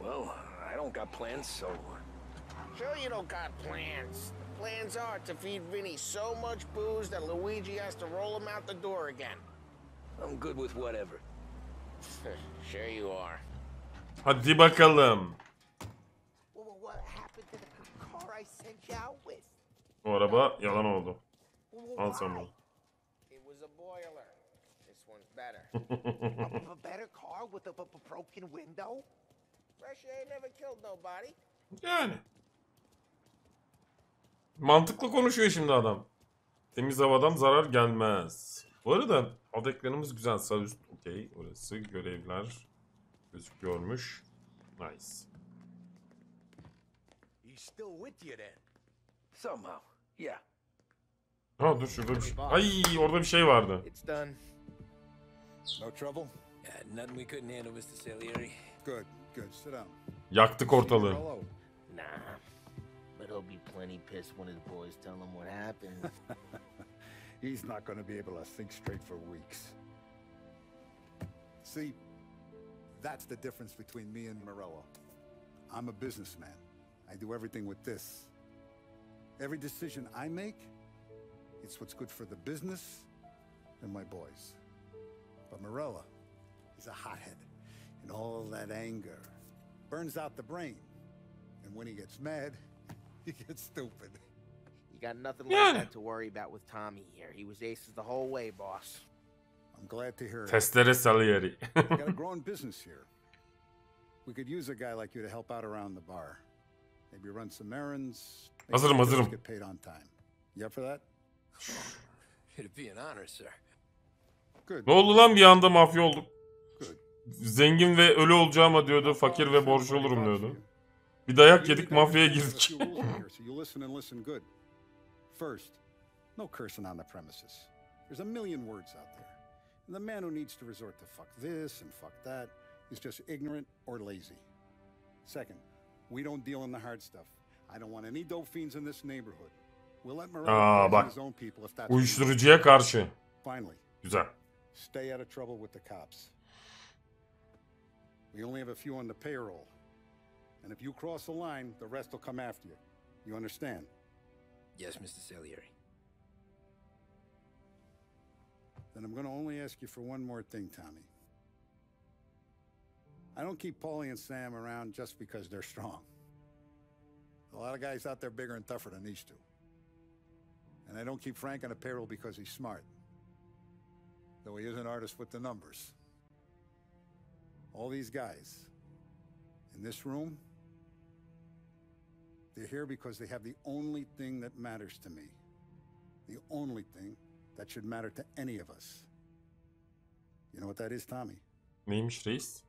Well, I don't got plans, so... Sure you don't got plans. The plans are to feed Vinny so much booze that Luigi has to roll him out the door again. I'm good with whatever. Sure you are. Hadi bakalım. What happened to the car I sent you out with? O araba yalan oldu. Al sen bunu. It was a boiler. This one's better. A better car with a broken window? Fresh air never killed nobody. Yani. Mantıklı konuşuyor şimdi adam. Temiz havadan zarar gelmez. Bu arada ad ekranımız güzel. Sağ üst okey. Orası görevler gözüküyormuş. Nice. He's still with you then? Somehow, yeah. Ha dur şurada bir şey. Ay orada bir şey vardı. It's done. No trouble? Yeah, nothing we couldn't handle, Mr. Salieri. Good, good. Sit down. Yaktık ortalığı. Nah, but he'll be plenty pissed when his boys tell him what happened. He's not going to be able to think straight for weeks. See, that's the difference between me and Morello. I'm a businessman. I do everything with this. Every decision I make, it's what's good for the business and my boys. But Morello, he's a hothead. And all that anger burns out the brain. And when he gets mad, he gets stupid. You got nothing like that to worry about with Tommy here. He was aces the whole way, boss. I'm glad to hear it. Testere Salieri. We got a growing business here. We could use a guy like you to help out around the bar. Maybe run some errands. Hazırım. Get paid on time. You up for that? It'd be an honor, sir. Good. Ne oldu lan bir anda mafya olduk. Zengin ve ölü olacağıma diyordu. Fakir ve borçlu olurum diyordu. Bir dayak yedik mafyaya girdik. You listen and listen good. First, no cursing on the premises. There's a million words out there. And the man who needs to resort to fuck this and fuck that is just ignorant or lazy. Second, we don't deal in the hard stuff. I don't want any dope fiends in this neighborhood. We'll let Morello bak. his own people if that's Uyuşturucuya karşı. Finally. Güzel. Stay out of trouble with the cops. We only have a few on the payroll. And if you cross the line, the rest will come after you. You understand? Yes, Mr. Salieri. Then I'm going to only ask you for one more thing, Tommy. I don't keep Paulie and Sam around just because they're strong. A lot of guys out there bigger and tougher than these two. And I don't keep Frank on a payroll because he's smart. Though he is an artist with the numbers. All these guys in this room, they're here because they have the only thing that matters to me. The only thing that should matter to any of us. You know what that is, Tommy? Neymiş reis?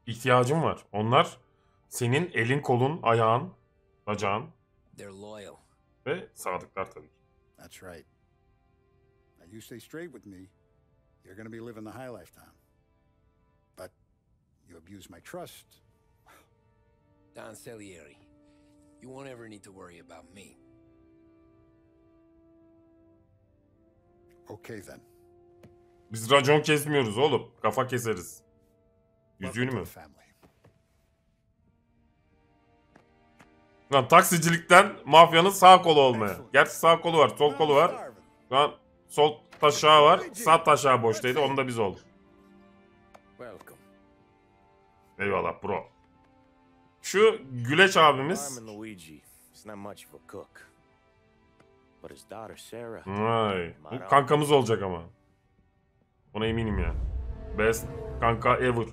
İhtiyacım var. Onlar senin elin, kolun, ayağın, bacağın. They're loyal. Ve sadıklar tabii. That's right. Now you stay straight with me, you're gonna be living the high life, Tom. But you abuse my trust. Don Salieri, you won't ever need to worry about me. Okay then. Biz racon kesmiyoruz oğlum. Kafa keseriz. Yüzüğünü mü? Lan taksicilikten mafyanın sağ kolu olmaya. Gerçi sağ kolu var, sol kolu var. Lan sol taşağı var, sağ taşağı boştaydı. Onu da biz olduk. Eyvallah bro. Şu Güleç abimiz. Vay. Bu kankamız olacak ama. Ona eminim ya. Best kanka ever.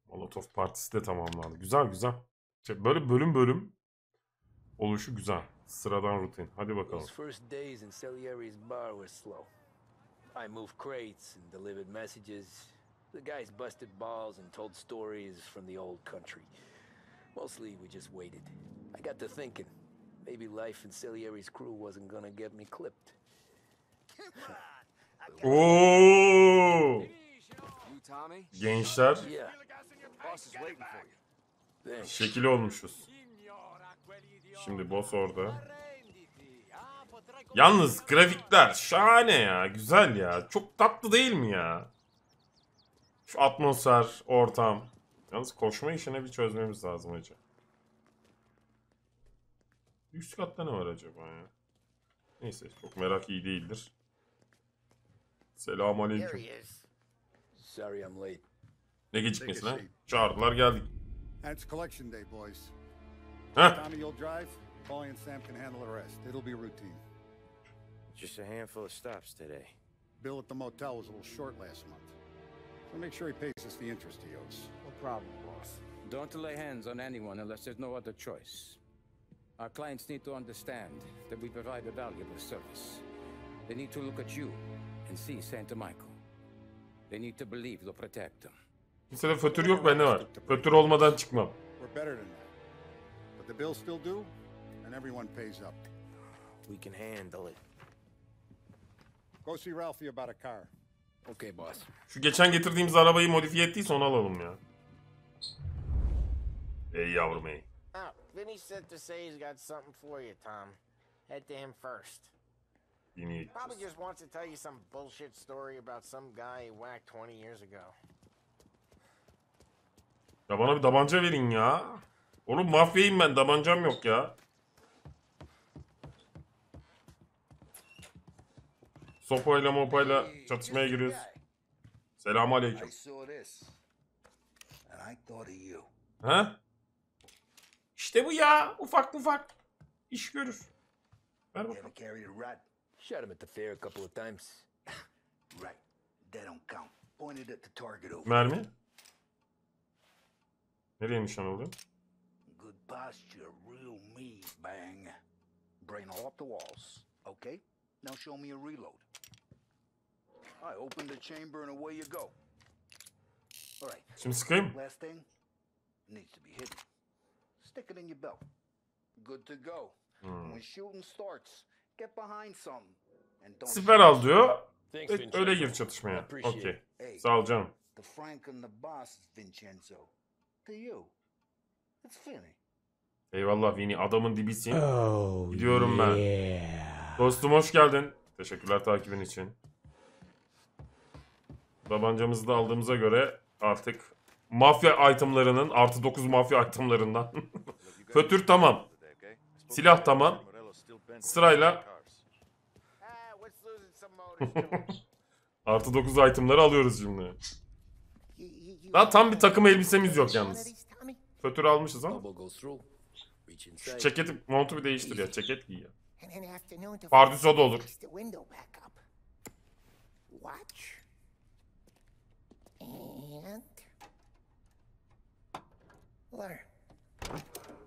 Molotov partisi de tamamlandı. Güzel güzel. Böyle bölüm bölüm oluşu güzel. Sıradan rutin. Hadi bakalım. First days in Salieri's bar were slow. I moved crates and delivered messages. The guys busted balls and told stories from the old country. Mostly we just waited. I got to thinking, maybe life in Salieri's crew wasn't gonna get me clipped. Oo! Gençler. Şekil olmuşuz. Şimdi boss orada. Yalnız grafikler şahane ya. Güzel ya. Çok tatlı değil mi ya? Şu atmosfer, ortam. Yalnız koşma işine bir çözmemiz lazım hacı. Üst katta ne var acaba ya? Neyse çok merak iyi değildir. Selamünaleyküm. Sorry I'm late. Ne gecikmesi lan? Çağırdılar geldik. And it's collection day, boys. Huh? Tommy, you'll drive. Paulie and Sam can handle the rest. It'll be routine. Just a handful of stops today. Bill at the motel was a little short last month. So make sure he pays us the interest he owes. No problem, boss. Don't lay hands on anyone unless there's no other choice. Our clients need to understand that we provide a valuable service. They need to look at you and see Santa Michael. They need to believe you'll protect them. Kimsede fötür yok, bende var. Fötür olmadan çıkmam. We're better than that. But the bills still due, and everyone pays up. We can handle it. Go see Ralphie about a car. Okay, boss. Şu geçen getirdiğimiz arabayı modifiye ettiyse onu alalım ya. Ey yavrum ey. Vinny said to say he's got something for you, Tom. Head to him first. Probably just wants to tell you some bullshit story about some guy he whacked 20 years ago. Ya bana bir tabanca verin ya. Oğlum mafyayım ben, tabancam yok ya. Sopayla mopayla çatışmaya giriyoruz. Selamünaleyküm. Ha? İşte bu ya. Ufak ufak iş görür. Ver bakalım. Shot him at the fair a couple of times. Right. That don't count. Pointed at the target over. Mermi. Nereye nişan oluyor? Good posture, real mean, bang. Brain all up the walls. Okay? Now show me a reload. I open the chamber and away you go. All right. Şimdi sıkayım. Last thing needs to be hidden. Stick it in your belt. Good to go. When shooting starts, get behind some. And don't Siper al diyor. Öyle gir çatışmaya. Okey. Sağ ol canım. The Frank and the boss, Vincenzo. To you. It's Vinny. Eyvallah Vini, adamın dibisin. Gidiyorum ben. Dostum hoş geldin. Teşekkürler takibin için. Tabancamızı da aldığımıza göre artık mafya itemlarının artı 9 mafya itemlarından. Fötür tamam. Silah tamam. Sırayla artı 9 itemları alıyoruz şimdi. Daha tam bir takım elbisemiz yok yalnız. Fötür almışız ama. Şu ceketi, montu bir değiştir ya. Ceket giy ya. And in afternoon to Pardüsü da olur. fix the window back up. Watch. And learn.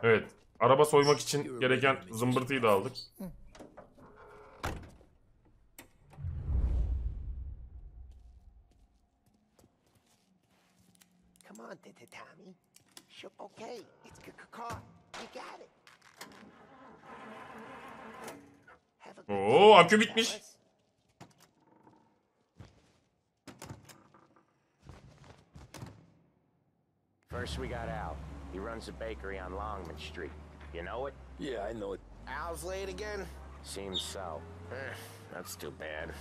Evet. Araba soymak için gereken zımbırtıyı da aldık. Come on, Tommy. Okay, it's car. You got it. Have a good Oo, akü bitmiş. fellas. First we got Al. He runs a bakery on Longman Street. You know it? Yeah, I know it. Al's late again? Seems so. That's too bad.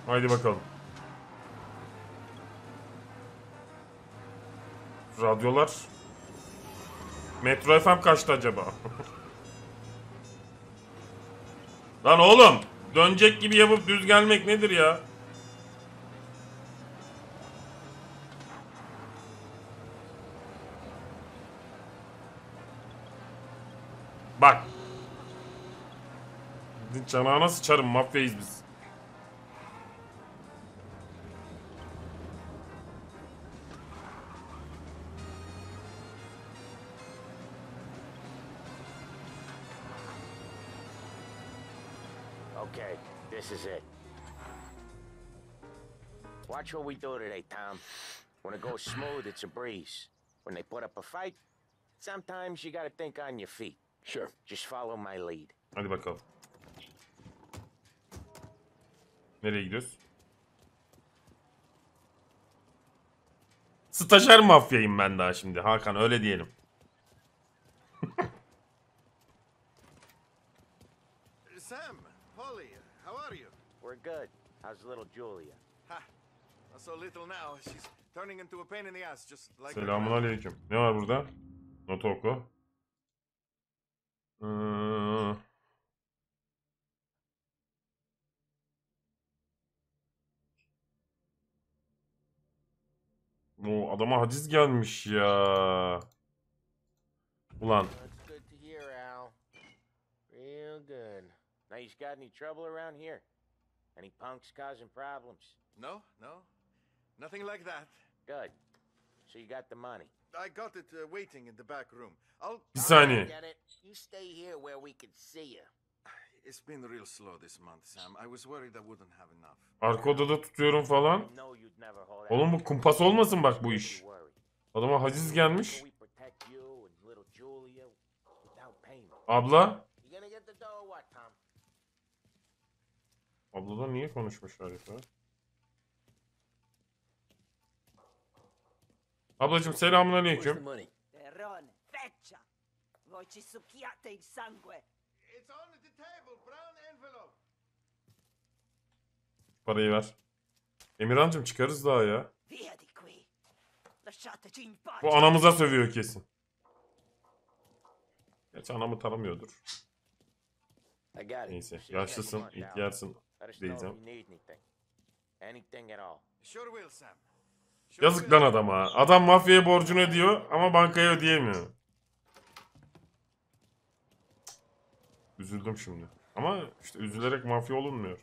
Haydi bakalım. Radyolar. Metro FM kaçtı acaba? Lan oğlum! Dönecek gibi yapıp düz gelmek nedir ya? Bak. Çanağına sıçarım, mafyayız biz. Okay, this is it. Watch what we do today, Tom. When it goes smooth, it's a breeze. When they put up a fight, sometimes you gotta think on your feet. Sure. Just follow my lead. Hadi bakalım. Nereye gidiyoruz? Stajyer mafyayım ben daha şimdi. Hakan öyle diyelim. Sam, Polly, how are you? We're good. How's little Julia? Ha, not so little now. She's turning into a pain in the ass, just like. Selamun aleyküm. Ne var burada? Notu oku. O adama haciz gelmiş ya. Ulan. That's good to hear, Al. Real good. Now, you got any trouble around here? Any punks causing problems? No, no, nothing like that. Good. So you got the money. I got it waiting in the back room. Bir saniye. Get it? You stay here where we can see you. It's been real slow this month, Sam. I was worried I wouldn't have enough. Arka odada tutuyorum falan. Oğlum bu kumpas olmasın bak bu iş. Adama haciz gelmiş. Abla. Abladan niye konuşmuş herif ya? Ablacım selamünaleyküm. Parayı ver. Emirhancığım çıkarız daha ya. Bu anamıza sövüyor kesin. Gerçi anamı tanımıyordur. Neyse yaşlısın, ihtiyarsın diyeceğim. Yazık lan adama. Adam mafyaya borcunu ödüyor ama bankaya ödeyemiyor. Üzüldüm şimdi. Ama işte üzülerek mafya olunmuyor.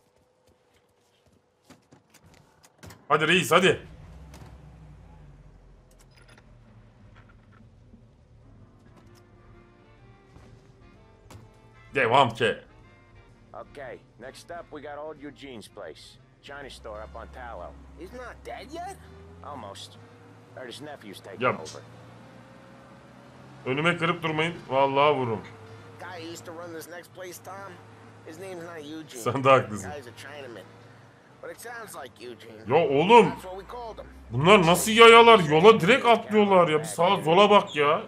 Hadi reis hadi. Devam ki. Okay, next up we got old Eugene's place. China store up on Tallow. He's not dead yet? Almost. Heard his nephew's taking Yap. over. Önüme kırıp durmayın. Vallahi vururum. Guy who used to run this next place, Tom? His name's not Eugene. Sen de haklısın. Guy's a Chinaman. But it sounds like Eugene. Ya oğlum. That's what we called him. Bunlar nasıl yayalar? Yola direkt atlıyorlar ya. Bir sağa sola bak ya.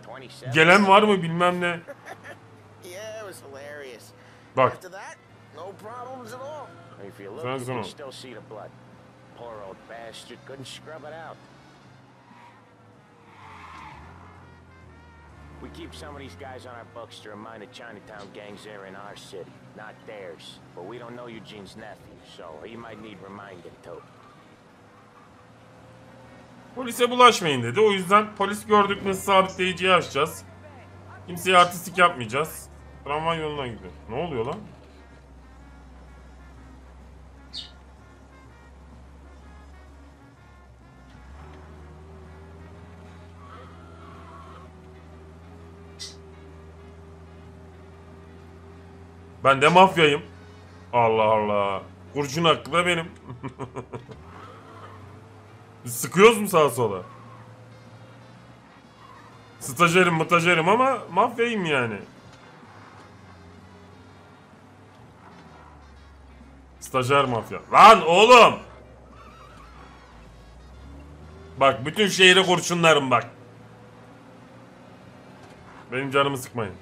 Gelen var mı bilmem ne. Yeah, it was hilarious. Bak. After that, no problems at all. If you look, you can still see the blood. Poor old bastard couldn't scrub it out. We keep some of these guys on our books to remind the Chinatown gangs they're in our city, not theirs. But we don't know Eugene's nephew, so he might need reminding too. Polise bulaşmayın dedi. O yüzden polis gördük mü sabitleyiciyi açacağız. Kimseye artistik yapmayacağız. Tramvay yoluna gidiyor. Ne oluyor lan? Ben de mafyayım. Allah Allah. Kurşun hakkı da benim. Biz sıkıyoruz mu sağa sola? Stajyerim ama mafyayım yani. Stajyer mafya. Lan oğlum! Bak bütün şehre kurşunlarım bak. Benim canımı sıkmayın.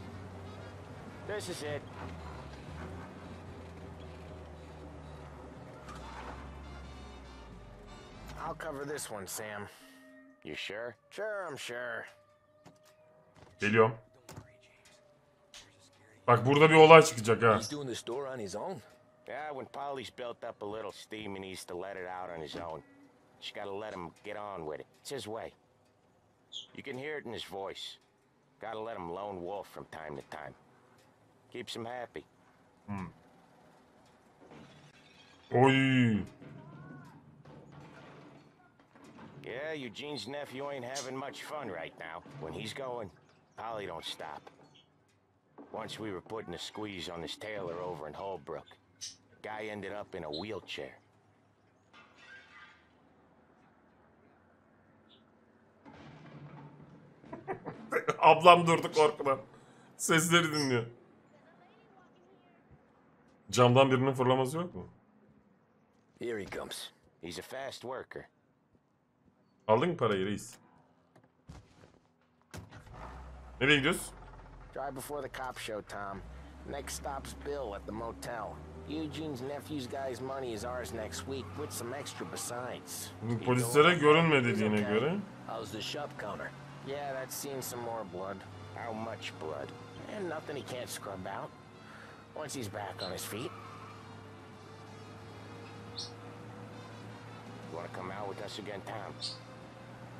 This is it. I'll cover this one, Sam. You sure? Sure, I'm sure. Geliyorum. Bak burada bir olay çıkacak ha. He's doing the store on his own? Yeah, when Polly's built up a little steam, he needs to let it out on his own. Just gotta let him get on with it. It's his way. You can hear it in his voice. Gotta let him lone wolf from time to time. Keeps him happy. Oy. Yeah, Eugene's nephew ain't having much fun right now. When he's going, Polly don't stop. Once we were putting a squeeze on this tailor over in Holbrook. Guy ended up in a wheelchair. Ablam durdu korkudan. Sesleri dinliyor. Camdan birinin fırlaması yok mu? Here he comes. He's a fast worker. Aldın mı parayı reis? Nereye gidiyoruz? Drive before the cop show, Tom. Next stop's Bill at the motel. Eugene's nephew's guy's money is ours next week with some extra besides. Polislere görünme dediğine göre. How's the shop counter? Yeah, that's seen some more blood. How much blood? And nothing he can't scrub out. Once he's back on his feet. You want to come out with us again, Tom?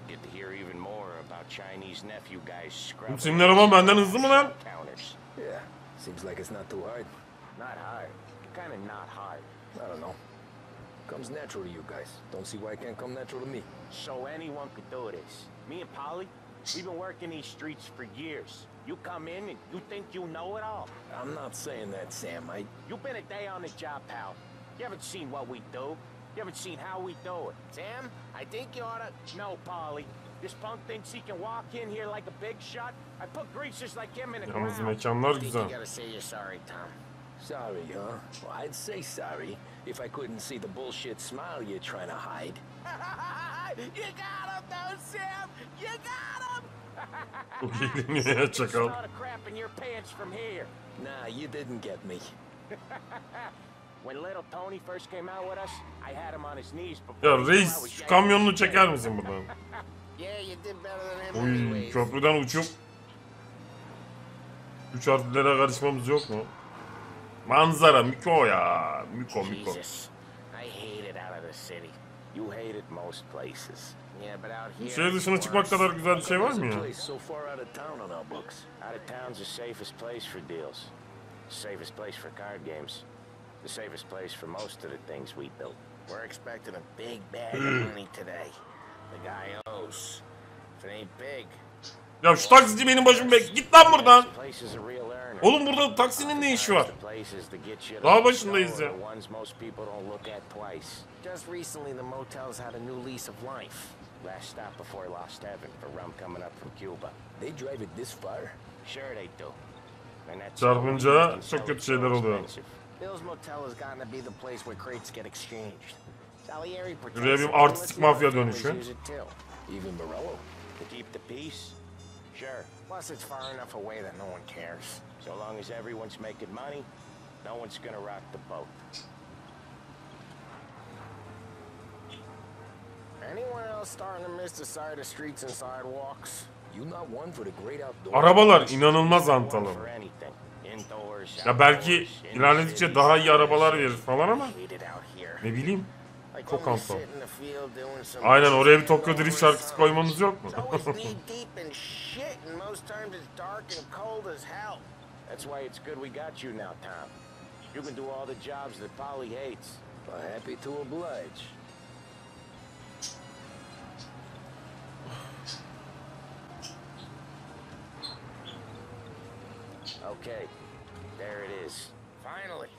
Get to hear even more about Chinese nephew guys scrubbing. Senin araban benden hızlı mı lan? Counters. Yeah, seems like it's not too hard. Not hard. Kind of not hard. I don't know. Comes natural to you guys. Don't see why it can't come natural to me. So anyone could do this. Me and Polly, we've been working these streets for years. You come in and you think you know it all. I'm not saying that, Sam. You've been a day on the job, pal. You haven't seen what we do. You haven't seen how we do it. Sam, I think you oughta... No, Polly. This punk thinks he can walk in here like a big shot. I put greasers like him in the Yalnız ground. mekanlar I think güzel. you gotta say you're sorry, Tom. Sorry, huh? Well, I'd say sorry if I couldn't see the bullshit smile you're trying to hide. You got him, though, Sam! You got him! Çok iyi dinliyor ya çakal. Start a crap in your pants from here. Nah, you didn't get me. When little Tony first came out with us, I had him on his knees before. Ya reis şu kamyonunu çeker misin buradan? Yeah, you did better than him Uy anyways. köprüden uçup 3 harflere karışmamız yok mu? Manzara Miko ya. Miko. Jesus, I hate it out of the city. You hate it most places. Yeah, but out here. Şehir dışına çıkmak kadar güzel bir şey var mı ya? So far out of town on our books. Out of town's the safest place for deals. The safest place for card games. The safest place for most of the things we built. We're expecting a big bag of money today. The guy owes. If it ain't big. Ya şu taksici benim başımı bek. Git lan buradan. This place is a real earner. Oğlum burada taksinin ne işi var? Daha başındayız ya. Just recently the motels had a new lease of life. Last stop before Lost Heaven for rum coming up from Cuba. They drive it this far? Sure they do. Çarpınca çok kötü şeyler oluyor. Bill's Motel has gotten to be the place where crates get exchanged. Salieri Buraya bir artistik mafya dönüşü. Even Morello. To keep the peace? Sure. Plus it's far enough away that no one cares. So long as everyone's making money, no one's gonna rock the boat. Anyone else starting to miss the side of streets and sidewalks? Arabalar inanılmaz antalım. Ya belki ilerledikçe daha iyi arabalar verir falan ama ne bileyim. Çok antal. Aynen, oraya bir Tokyo Drift şarkısı koymamız yok mu? That's why it's good we got you now, Tom. You can do all the jobs that Polly hates. Happy to oblige. Okay, there it is. Finally.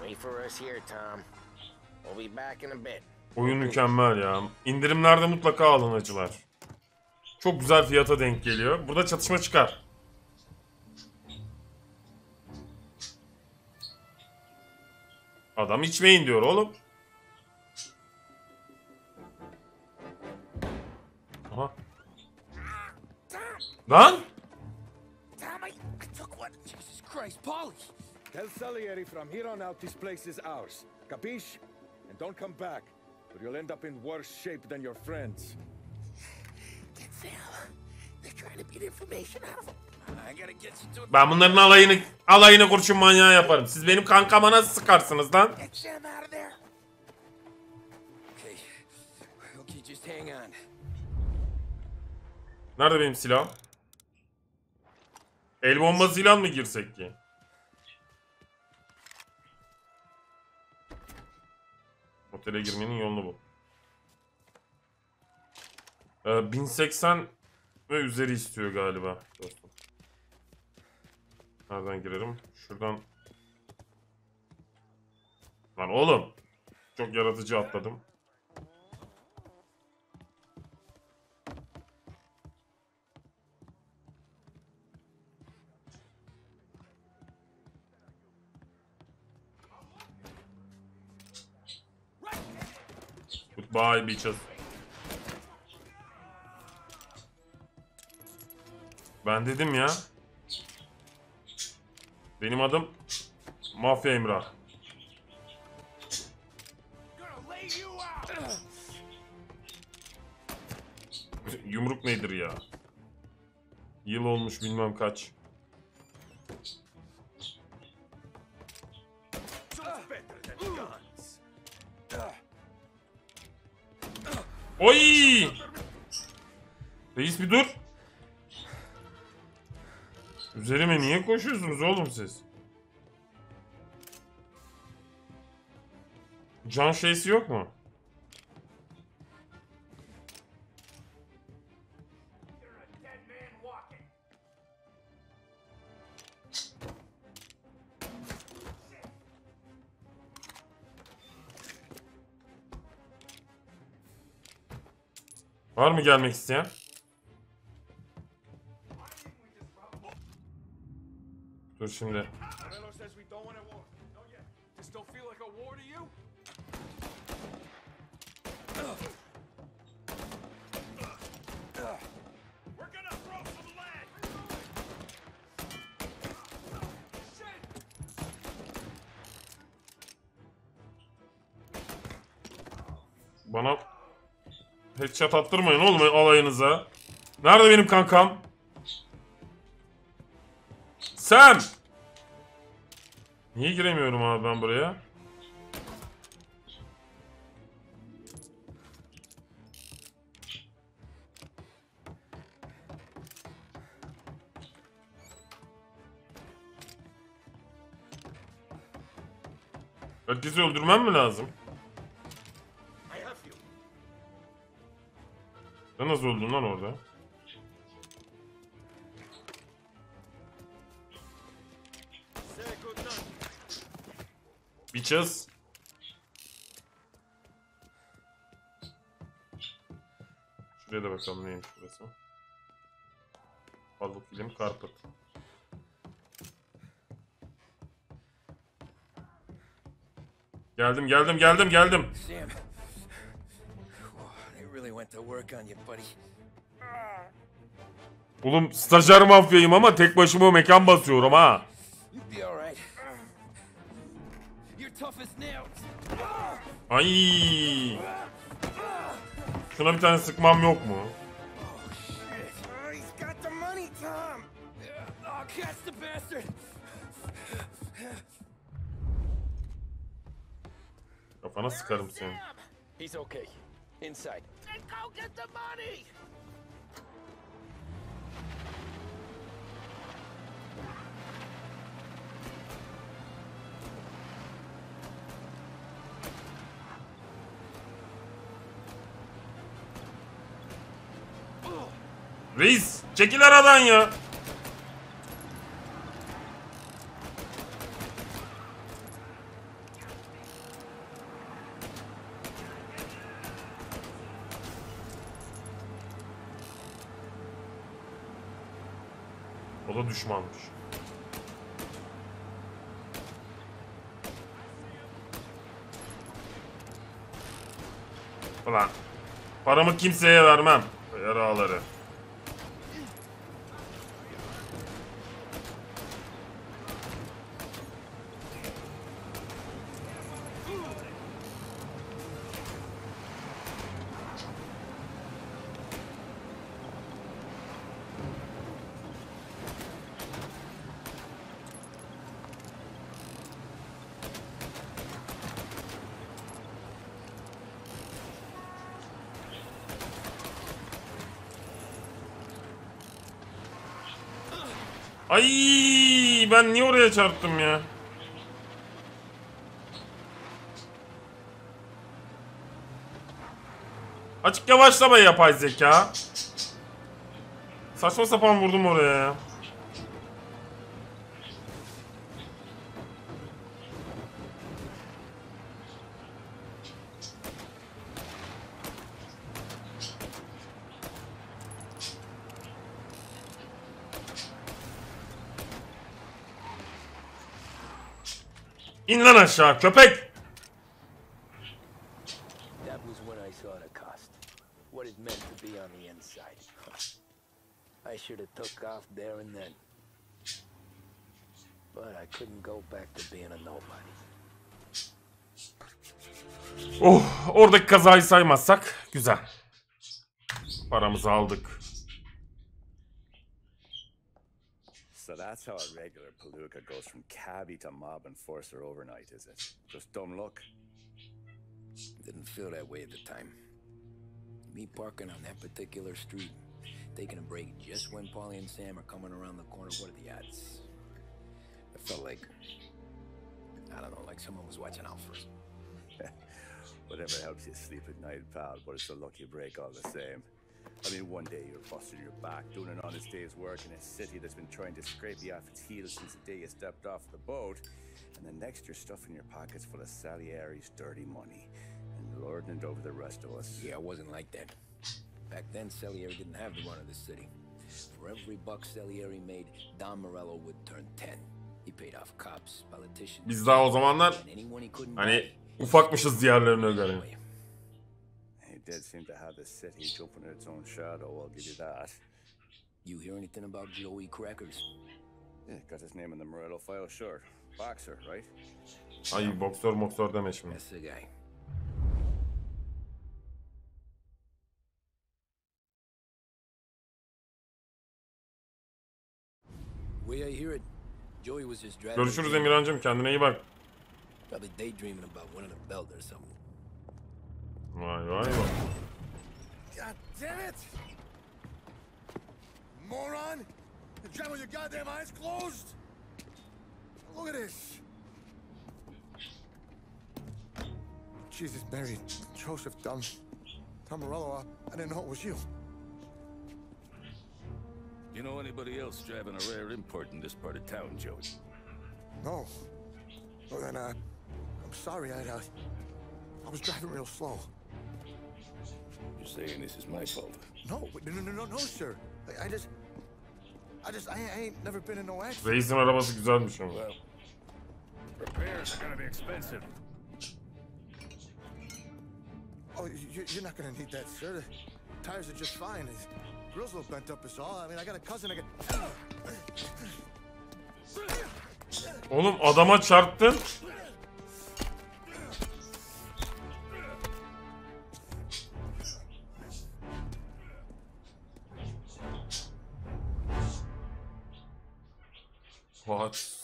Wait for us here, Tom. We'll be back in a bit. Oyun mükemmel ya. İndirimlerde mutlaka alın acılar. Çok güzel fiyata denk geliyor. Burada çatışma çıkar. Adam içmeyin diyor oğlum. Aha. Lan! Tom, I took one. Jesus Christ, Polly. Tell Salieri from here on out this place is ours. Capiche? And don't come back, or you'll end up in worse shape than your friends. They're trying to beat information out of him. I gotta get you to... Ben bunların alayını kurşun manyağı yaparım. Siz benim kankama nasıl sıkarsınız lan? Get Sam out of there. Okay, just hang on. Nerede benim silahım? El bombasıyla mı girsek ki? Otele girmenin yolunu bul. 1080 ve üzeri istiyor galiba dostum. Nereden girerim? Şuradan. Lan oğlum. Çok yaratıcı atladım. Goodbye bitches. Ben dedim ya. Benim adım Mafya Emrah. Yumruk nedir ya? Yıl olmuş bilmem kaç. Oy! Reis bir dur. Üzerime niye koşuyorsunuz oğlum siz? Can şeysi yok mu? Var mı gelmek isteyen? Dur şimdi. Bana headshot attırmayın oğlum alayınıza. Nerede benim kankam? Sen! Niye giremiyorum abi ben buraya? Herkesi öldürmem mi lazım? Sen nasıl öldün lan orada? Bitches. Şuraya da bakalım neymiş burası. Fazla film carpet. Geldim. Sam. They really went to work on you, buddy. Oğlum stajyer mafyayım ama tek başıma mekan basıyorum ha. You'll be all right. You're Ay. Şuna bir tane sıkmam yok mu? Kafana sıkarım seni. He's okay. Inside. Then go get the money! Reis çekil aradan ya. O da düşmanmış. Ulan paramı kimseye vermem. Yaraları. Ay ben niye oraya çarptım ya? Açık yavaşlama yapay zeka. Saçma sapan vurdum oraya ya. İn lan aşağı köpek. That was when I saw the cost. What it meant to be on the inside. I should have took off there and then. But I couldn't go back to being a nobody. Oh, oradaki kazayı saymazsak güzel. Paramızı aldık. So that's how a regular palooka goes from cabbie to mob enforcer overnight, is it? Just dumb luck? Didn't feel that way at the time. Me parking on that particular street, taking a break just when Paulie and Sam are coming around the corner. What are the odds? I felt like, I don't know, like someone was watching out for us. Whatever helps you sleep at night, pal, but it's a lucky break all the same. I mean, one day you're busting your back, doing an honest day's work in a city that's been trying to scrape you off its heels since the day you stepped off the boat, and then next you're stuffing your pockets full of Salieri's dirty money and lording it over the rest of us. Yeah, I wasn't like that. Back then, Salieri didn't have the run of the city. For every buck Salieri made, Don Morello would turn 10. He paid off cops, politicians. Biz daha o zamanlar hani ufakmışız diğerlerine göre. He did seem to have the city jumping in its own shadow, I'll give you that. You hear anything about Joey Crackers? Yeah, got his name in the Morello file, sure. Boxer, right? Ay boksör deme şimdi. That's the guy. Way I hear it, Joey was just driving. Görüşürüz Emirhancığım, kendine iyi bak. Probably daydreaming about winning a belt or something. Vay vay vay. God damn it! Moron! You drive with your goddamn eyes closed? Look at this! Jesus, Mary, Joseph, Tom Morello, I didn't know it was you. You know anybody else driving a rare import in this part of town, Joey? No. Well, then, I'm sorry, I was driving real slow. You're saying this is my fault? No, no, sir. I ain't never been in no accident. Reis'in arabası güzelmiş ama. Well, repairs are gonna be expensive. Oh, you're not gonna need that, sir. The tires are just fine. The grill's a little bent up is all. I mean, I got a cousin I can... Oğlum adama çarptın. What?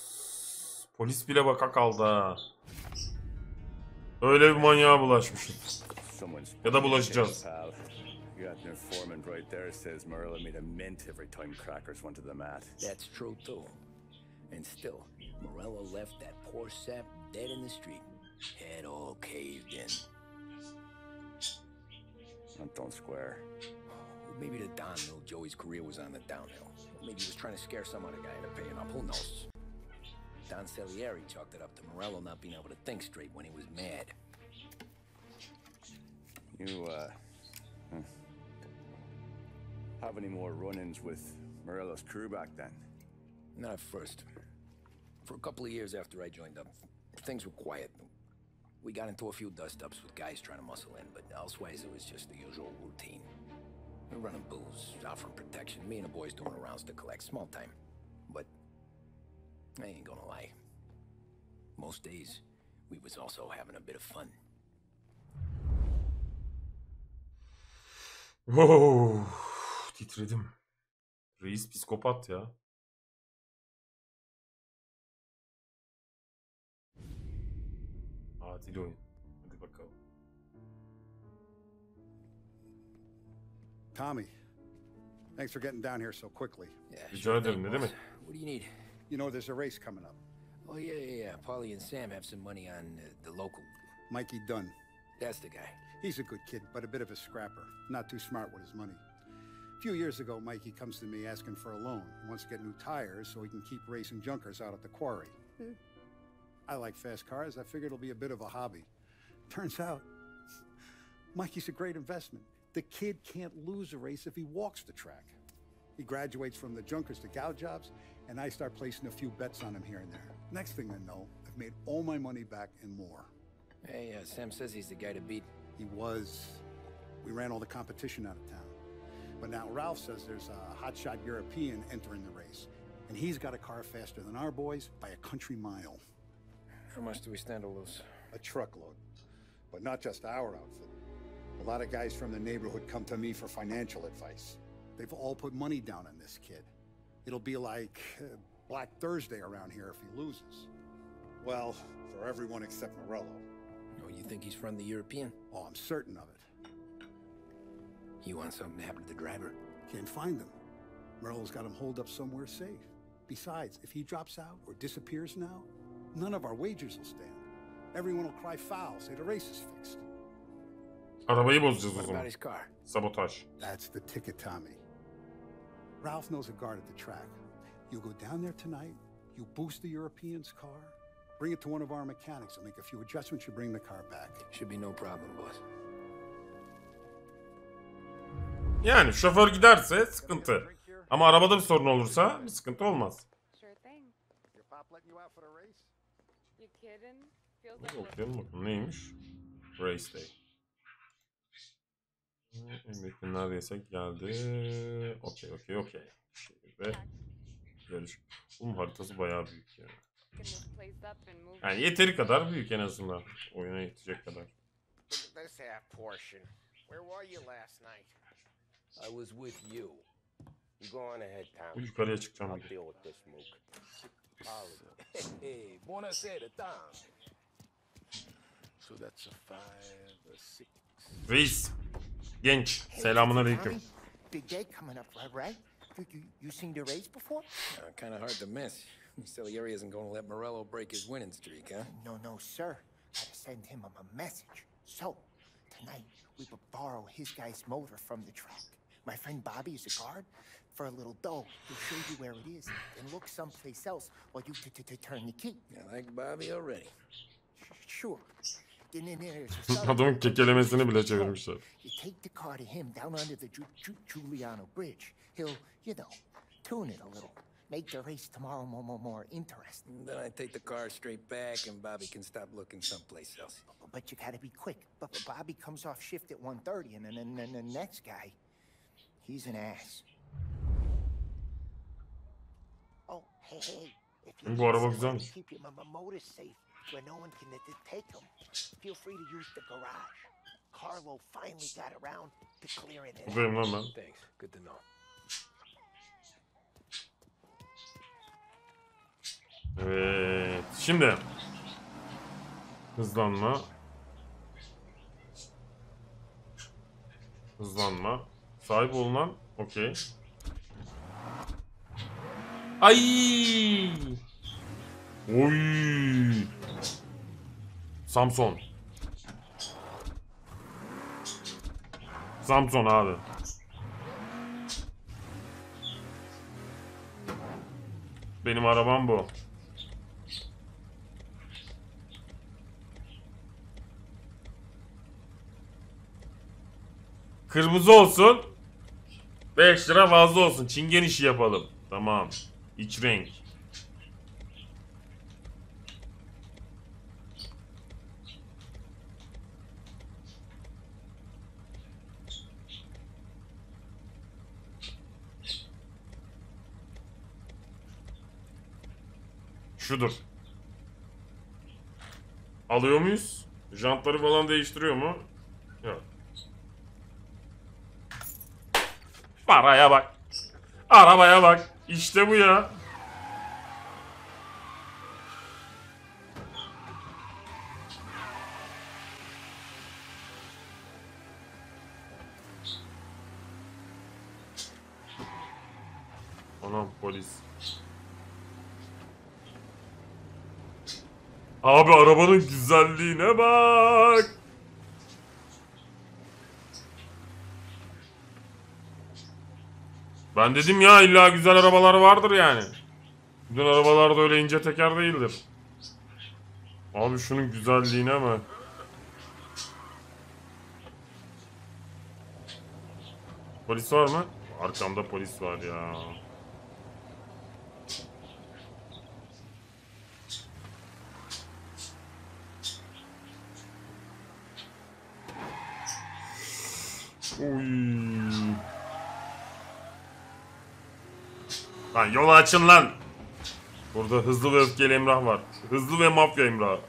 Polis bile baka kaldı ha. Öyle bir manyağa bulaşmışız. Ya da bulaşacağız. Got an informant right there says Marilla made a mint every time crackers went to the mat. That's true too. And still, Morello left that poor sap dead in the street. Head all caved in. That don't square. Maybe the Don knew Joey's career was on the downhill. Maybe he was trying to scare some other guy into paying up. Who knows? Don Salieri chalked it up to Morello not being able to think straight when he was mad. You, have any more run-ins with Morello's crew back then? Not at first. For a couple of years after I joined up, things were quiet. We got into a few dust-ups with guys trying to muscle in, but elsewise it was just the usual routine. We're running booze, offering protection, me and the boys doing rounds to collect, small time. But I ain't gonna lie. Most days, we was also having a bit of fun. Wow, titredim. Reis psikopat ya. Adil oyun. Hadi bakalım. Tommy, thanks for getting down here so quickly. Rica ederim, ne demek? What do you need? You know there's a race coming up. Oh, yeah. Paulie and Sam have some money on the local. Mikey Dunn. That's the guy. He's a good kid, but a bit of a scrapper. Not too smart with his money. A few years ago, Mikey comes to me asking for a loan. He wants to get new tires so he can keep racing junkers out at the quarry. I like fast cars. I figured it'll be a bit of a hobby. Turns out, Mikey's a great investment. The kid can't lose a race if he walks the track. He graduates from the junkers to gal jobs, and I start placing a few bets on him here and there. Next thing I know, I've made all my money back and more. Hey, Sam says he's the guy to beat. He was. We ran all the competition out of town. But now Ralph says there's a hotshot European entering the race. And he's got a car faster than our boys by a country mile. How much do we stand to lose? A truckload. But not just our outfit. A lot of guys from the neighborhood come to me for financial advice. They've all put money down on this kid. It'll be like Black Thursday around here if he loses. Well, for everyone except Morello. Oh, you think he's from the European? Oh, I'm certain of it. You want something to happen to the driver? Can't find him. Morello's got him holed up somewhere safe. Besides, if he drops out or disappears now, none of our wagers will stand. Everyone will cry foul, say the race is fixed. Arabayı bozacağız o What zaman. about his car? Sabotaj. That's the ticket, Tommy. Ralph knows a guard at the track. You go down there tonight, you boost the European's car, bring it to one of our mechanics and make a few adjustments, you bring the car back. Should be no problem, boss. Yani şoför giderse sıkıntı. Ama arabada bir sorun olursa bir sıkıntı olmaz. Sure thing. Your pop letting you out for the race? You kidding? Feels like Okuyalım bakalım neymiş? Race Day. Emekli neredeyse geldi. Okey. Ve yarış. Bunun haritası bayağı büyük ya. Yani yeteri kadar büyük en azından. Oyuna yetecek kadar. Look at this half portion. Where were you last night? I was with you. You go on ahead, Tom. Bu yukarıya çıkacağım. I'll deal with this mook. Hey, buonasera, Tom. So that's a 5, a 6. Reis. Genç. Selamünaleyküm. Big day coming up, right? You seen the race before? Kind of hard to miss. Salieri isn't going to let Morello break his winning streak, huh? No, sir. Gotta send him a message. So, tonight, we would borrow his guy's motor from the track. My friend Bobby is a guard. For a little dough, he'll show you where it is and look someplace else while you turn the key. I like Bobby already. Sure. Adamın kekelemesini bile çevirmişler. You take the car to him down under the Giuliano Bridge. He'll, tune it a little. Make the race tomorrow more interesting. Then I take the car straight back and Bobby can stop looking someplace else. But you gotta be quick. But Bobby comes off shift at 1:30 and then the next guy, he's an ass. Oh, hey. Bu araba güzelmiş. Keep your motor safe where no one can take them. Feel free to use the garage. Carlo finally got around to clearing it. Buradayım lan ben. Thanks. Good to know. Evet. Şimdi. Hızlanma. Hızlanma. Sahip olunan. Okey. Ay. Oy. Samson. Samson abi. Benim arabam bu. Kırmızı olsun. 5 lira fazla olsun. Çingen işi yapalım. Tamam. İç renk. Şudur. Alıyor muyuz? Jantları falan değiştiriyor mu? Yok. Paraya bak. Arabaya bak. İşte bu ya. Anam polis. Abi arabanın güzelliğine bak. Ben dedim ya illa güzel arabalar vardır yani. Bütün arabalar da öyle ince teker değildir. Abi şunun güzelliğine bak. Polis var mı? Arkamda polis var ya. Uy. Lan yolu açın lan. Burada hızlı ve öfkeli Emrah var. Hızlı ve mafya Emrah.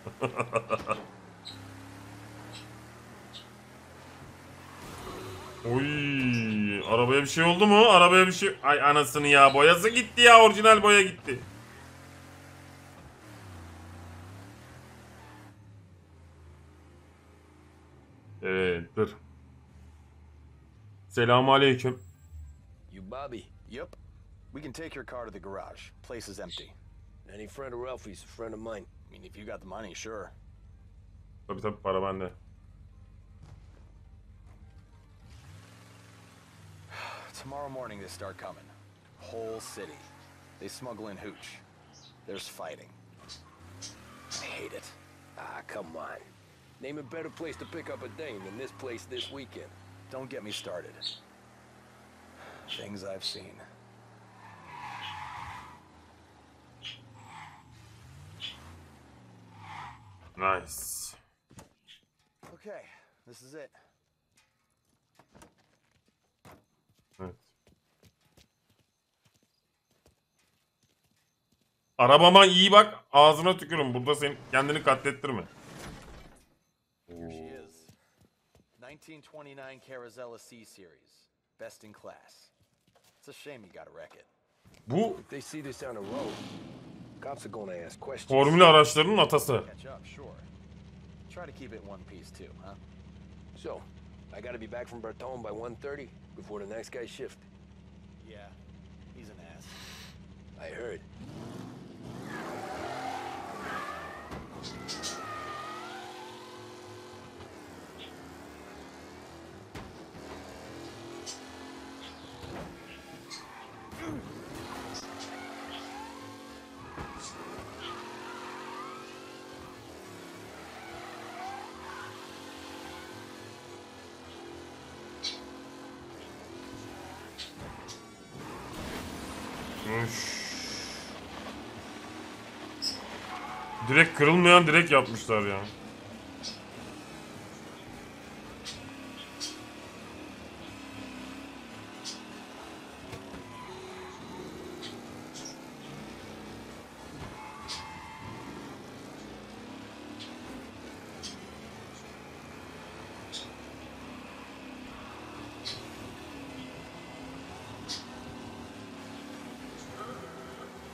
Oy, arabaya bir şey oldu mu? Arabaya bir şey... Ay anasını ya, boyası gitti ya, orijinal boya gitti. Evet, dur. Selamünaleyküm. You Bobby? Yep. We can take your car to the garage. Place is empty. Any friend of Ralphie's a friend of mine. I mean, if you got the money, sure. Tabii para bende. Tomorrow morning they start coming. Whole city. They smuggle in hooch. There's fighting. I hate it. Ah, come on. Name a better place to pick up a dame than this place this weekend. Don't get me started. Things I've seen. Nice. Okay, this is it. Evet. Arabama iyi bak, ağzına tükürüm. Burada sen kendini katlettirme. Here she is. 1929 Carazella C series. Best in class. It's a shame you gotta wreck it. Bu If they see this on the road, cops are gonna ask questions. formül araçlarının atası. Catch up, sure. Try to keep it one piece too, huh? So, I gotta be back from Bertone by 1:30 before the next guy's shift. Yeah, he's an ass. I heard. Direkt kırılmayan direkt yapmışlar ya.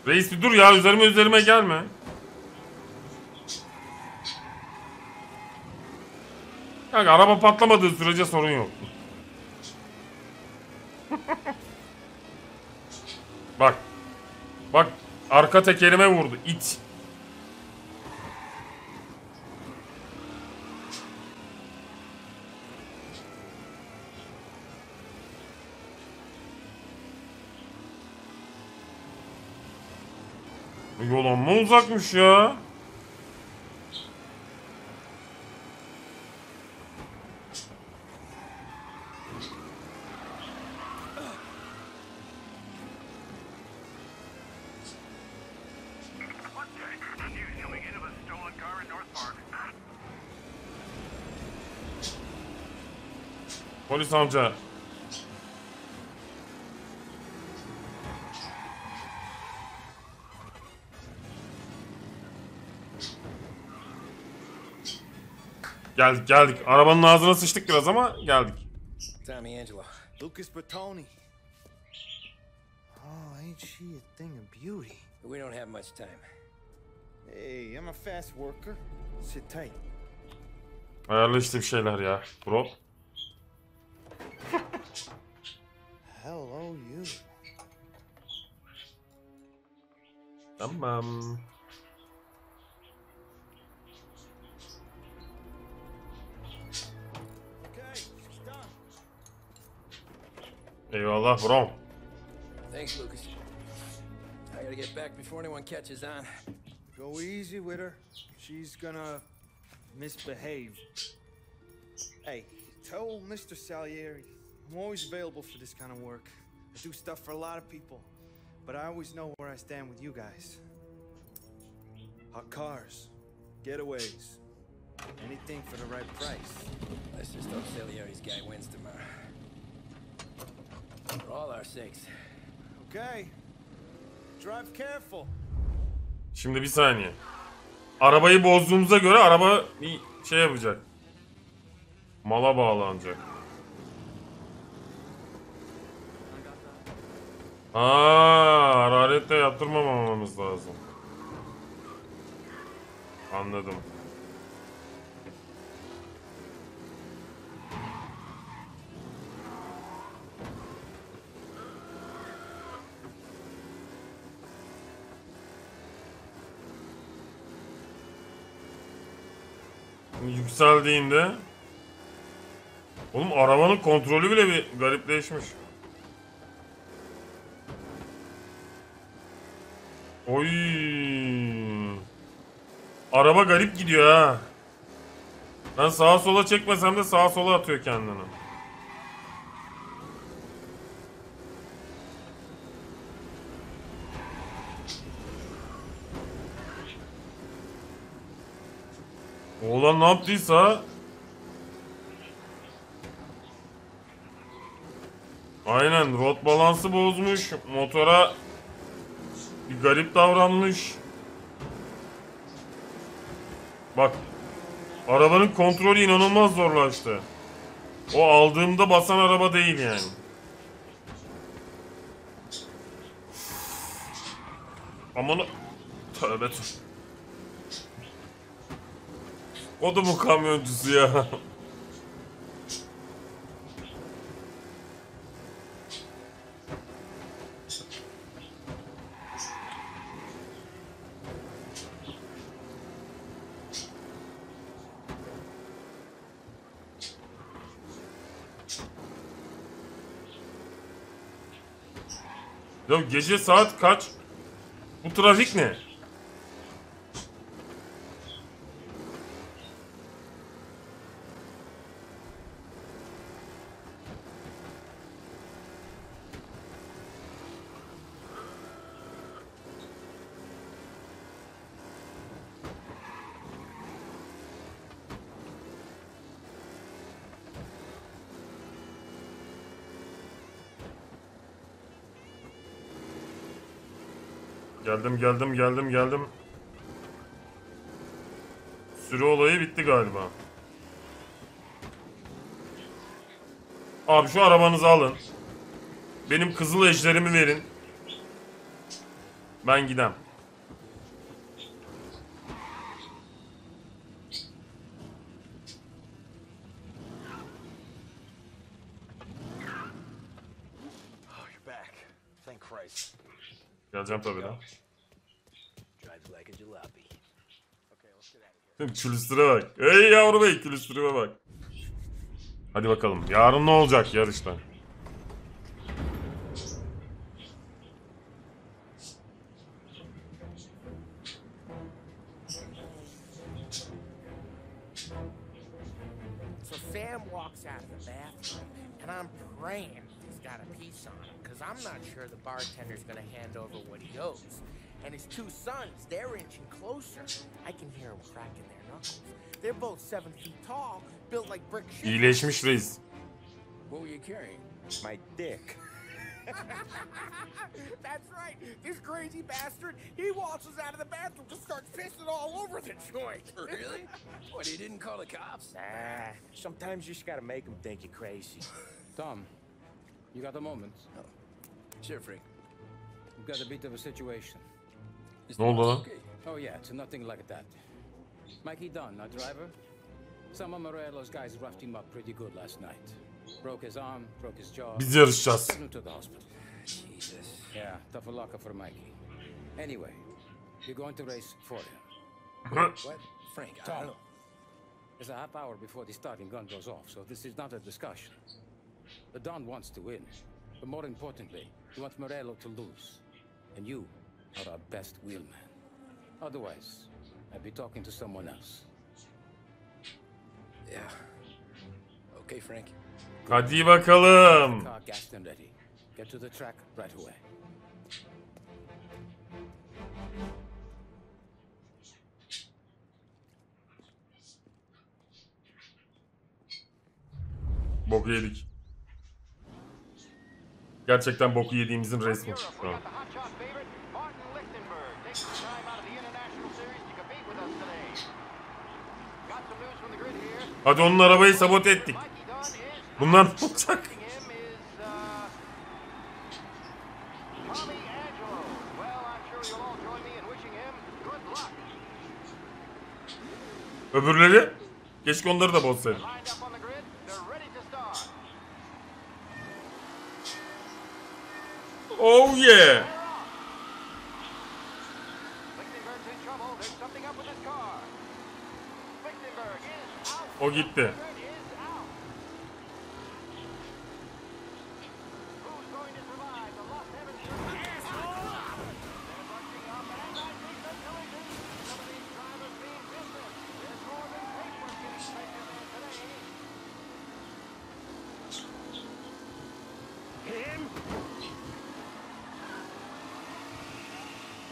Reis bir dur ya, üzerime gelme. Kanka araba patlamadığı sürece sorun yok. Bak. Bak arka tekerime vurdu it. Yol amma uzakmış ya. Polis amca. Geldik. Arabanın ağzına sıçtık biraz ama geldik. Tommy Angelo. Lucas Bertoni. Oh, ain't she a thing of beauty? We don't have much time. Hey, I'm a fast worker. Sit tight. Ayarla işte bir şeyler ya. Bro. Hello, you. Tamam. Eyvallah bro. Thanks, Lucas. I gotta get back before anyone catches on. Go easy with her. She's gonna misbehave. Hey, tell Mr. Salieri I'm always available for this kind of work. I do stuff for a lot of people, but I always know where I stand with you guys. Hot cars, getaways, anything for the right price. Let's just hope Salieri's guy wins tomorrow. For all our sakes. Okay. Drive careful. Şimdi bir saniye. Arabayı bozduğumuza göre araba bir şey yapacak. Mala bağlanacak. Hararetle yaptırmamamamız lazım. Anladım. Yükseldiğinde oğlum arabanın kontrolü bile bir garipleşmiş. Oy. Araba garip gidiyor ha. Ben sağa sola çekmesem de sağa sola atıyor kendini. Oğlan ne yaptıysa aynen rot balansı bozmuş, motora bir garip davranmış. Bak arabanın kontrolü inanılmaz zorlaştı. O aldığımda basan araba değil yani. Aman tövbe tövbe. O da bu kamyoncusu ya. Ya gece saat kaç? Bu trafik ne? Geldim. Sürü olayı bitti galiba. Abi şu arabanızı alın. Benim kızıl ejderimi verin. Ben gidem. Oh, you're back. Thank Christ. Geleceğim tabii lan. Drives like a jalopy. Okay, let's get out of here. Külüstüre bak. Ey yavru bey, külüstüre bak. Hadi bakalım. Yarın ne olacak yarışta? So Sam walks out of the bathroom, and I'm praying he's got a piece on him, because I'm not sure the bartender's gonna hand over what he owes. And his two sons, they're inching closer. I can hear them cracking their knuckles. They're both 7 feet tall, built like brick shit. İyileşmiş reis. What were you carrying? My dick. That's right. This crazy bastard, he waltzes out of the bathroom and starts pissing all over the joint. Really? What, he didn't call the cops? Nah, sometimes you just gotta make them think you're crazy. Tom, you got a moment? Oh. Sure, Frank. We've got a bit of a situation. Ne oldu lan? Oh yeah, it's nothing like that. Mikey Dunn, our driver. Some of Morello's guys roughed him up pretty good last night. Broke his arm, broke his jaw. Biz yarışacağız. Took him to the hospital. Jesus. Yeah, tough luck for Mikey. Anyway, you're going to race for him. What? Frank, I Tom, don't know. there's a half hour before the starting gun goes off, so this is not a discussion. The Don wants to win, but more importantly, he wants Morello to lose. And you are our best wheelman. Otherwise, I'd be talking to someone else. Yeah. Okay, Frank. Hadi bakalım. Car gassed and ready. Get to the track right away. Boku yedik. Gerçekten boku yediğimizin resmi şu an. Hadi onun arabayı sabote ettik. Bunlar ne olacak? Öbürleri? Keşke onları da bozsaydım. Oh yeah! O gitti.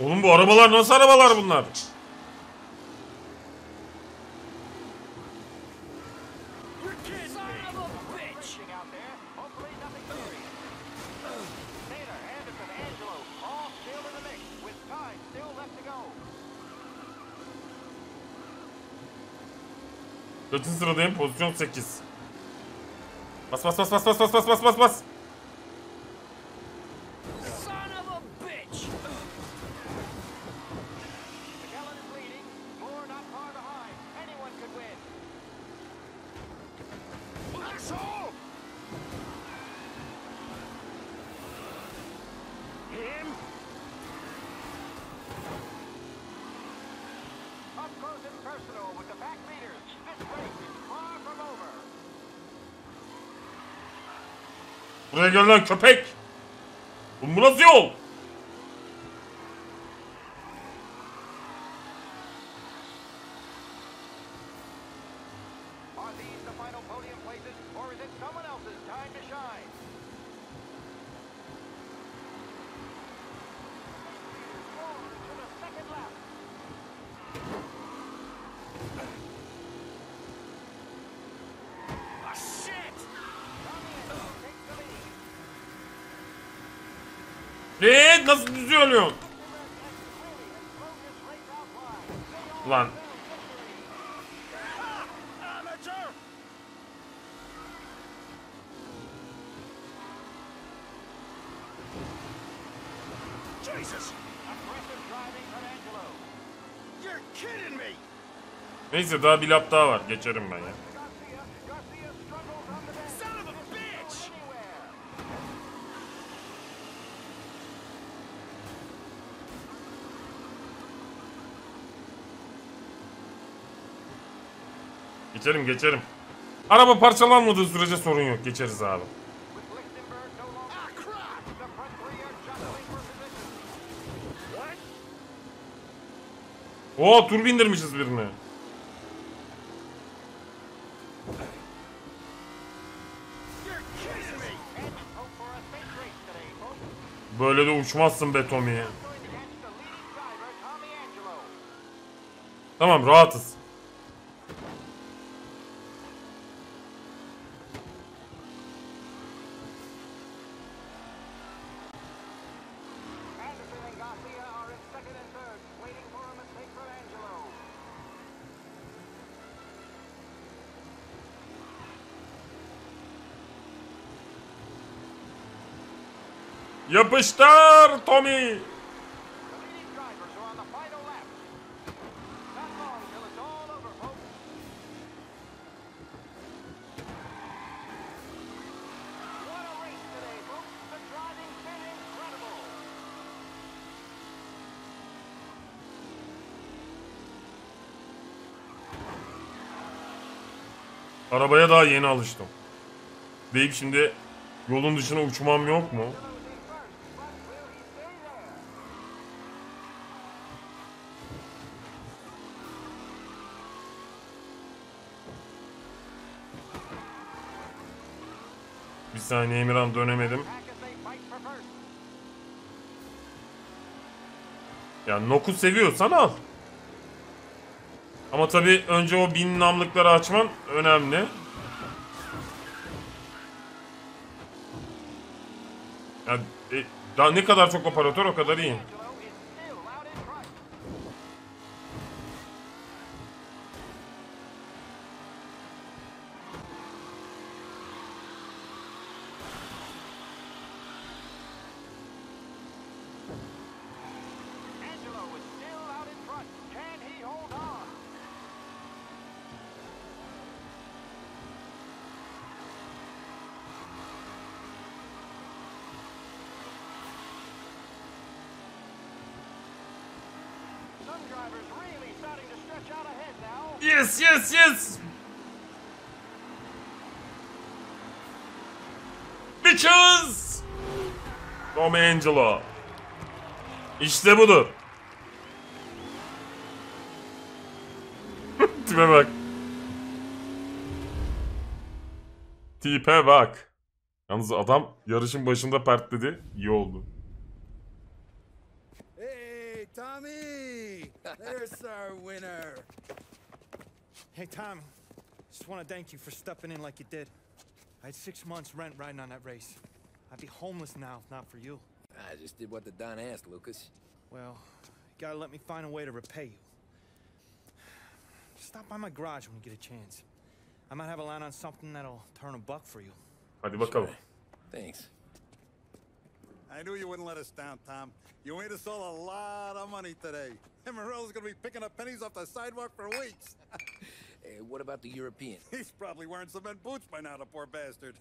Oğlum bu arabalar nasıl arabalar bunlar? Kaçıncı sıradayım? Pozisyon 8. Bas bas bas bas bas bas bas bas bas bas. Buraya gel lan köpek. Bu nasıl yol? Nasıl düzüyorsun? Lan. Neyse daha bir lap daha var. Geçerim ben ya. Geçerim. Araba parçalanmadığı sürece sorun yok. Geçeriz abi. Oo, tur bindirmişiz birini. Böyle de uçmazsın be Tommy. Tamam, rahatız. Yapıştır Tommy. Arabaya daha yeni alıştım. Deyip şimdi yolun dışına uçmam yok mu? Bir saniye Emirhan, dönemedim. Ya Nok'u seviyorsan al. Ama tabii önce o 1000 namlıkları açman önemli. Ya, daha ne kadar çok operatör o kadar iyi. Yes. Bitches. Tom Angelo. İşte budur. Tipe bak. Tipe bak. Yalnız adam yarışın başında pertledi. İyi oldu. Hey, Tommy! There's our winner. Hey, Tommy. Just want to thank you for stepping in like you did. I had 6 months rent riding on that race. I'd be homeless now if not for you. I just did what the Don asked, Lucas. Well, you gotta let me find a way to repay you. Stop by my garage when you get a chance. I might have a line on something that'll turn a buck for you. Hadi bakalım. Sure. Thanks. I knew you wouldn't let us down, Tom. You made us all a lot of money today. And Morello's gonna be picking up pennies off the sidewalk for weeks. Hey, what about the European? He's probably wearing cement boots by now, the poor bastard.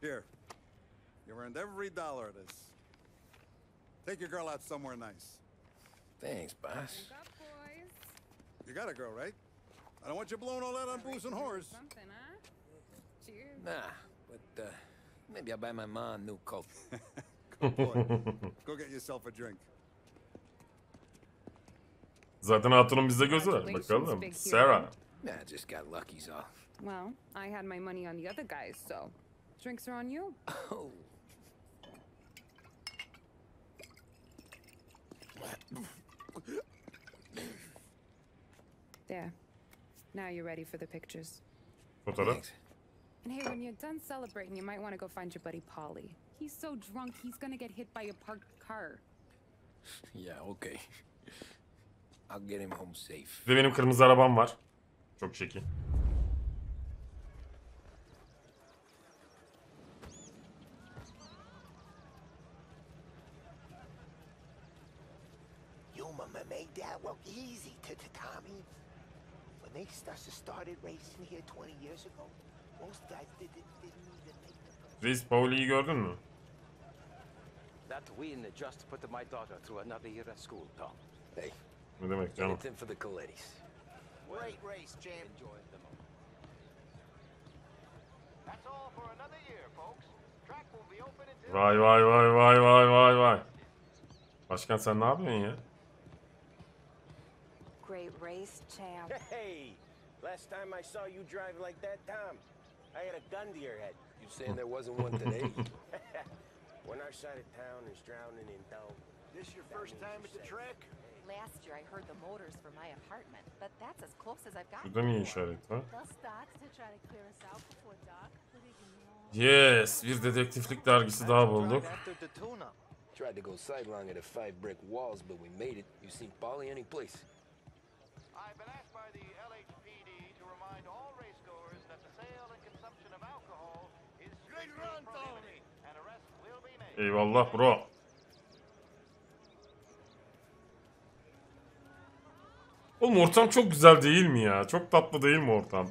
Here, you earned every dollar of this. Take your girl out somewhere nice. Thanks, boss. You got a girl, right? I don't want you blowing all that on booze and whores. Cheers. Nah, but maybe I'll buy my mom a new coat. Good boy. Go get yourself a drink. Zaten hatunun bizde gözü var. Bakalım. Sarah. Nah, just got lucky's all. Well, I had my money on the other guys, so drinks are on you. Oh. There. Now you're ready for the pictures. Fotoğraf. And hey, when you're done celebrating, you might want to go find your buddy Polly. He's so drunk, he's gonna get hit by a parked car. Yeah, okay. I'll get him home safe. Bir de benim kırmızı arabam var. Çok şekil. You Mama made that look easy to Tommy. When they started racing here 20 years ago, most guys didn't even make the... Reis Pauli'yi gördün mü? That win just put my daughter through another year at school, Tom. Hey. Ne demek canım? Anything for the Colettis. Great race, champ. Enjoy the moment. That's all for another year, folks. Track will be open until... Vay vay vay vay vay vay vay. Başkan sen ne yapıyorsun ya? Great race, champ. Hey! Last time I saw you drive like that, Tom, I had a gun to your head. You saying there wasn't one today? When our side of town is drowning in dough. This your first time at the track? Last year I heard the motors for my apartment, but that's as close as I've gotten. Burada niye işaret var? They'll start to try to clear us out before dark. Yes, bir dedektiflik dergisi daha bulduk. Tried to go sidelong at the 5 brick walls, but we made it. You seen Polly any place? I've been asked by the LHPD to remind all racegoers that the sale and consumption of alcohol is prohibited, and arrests will be made. Eyvallah bro. Oğlum ortam çok güzel değil mi ya? Çok tatlı değil mi ortam?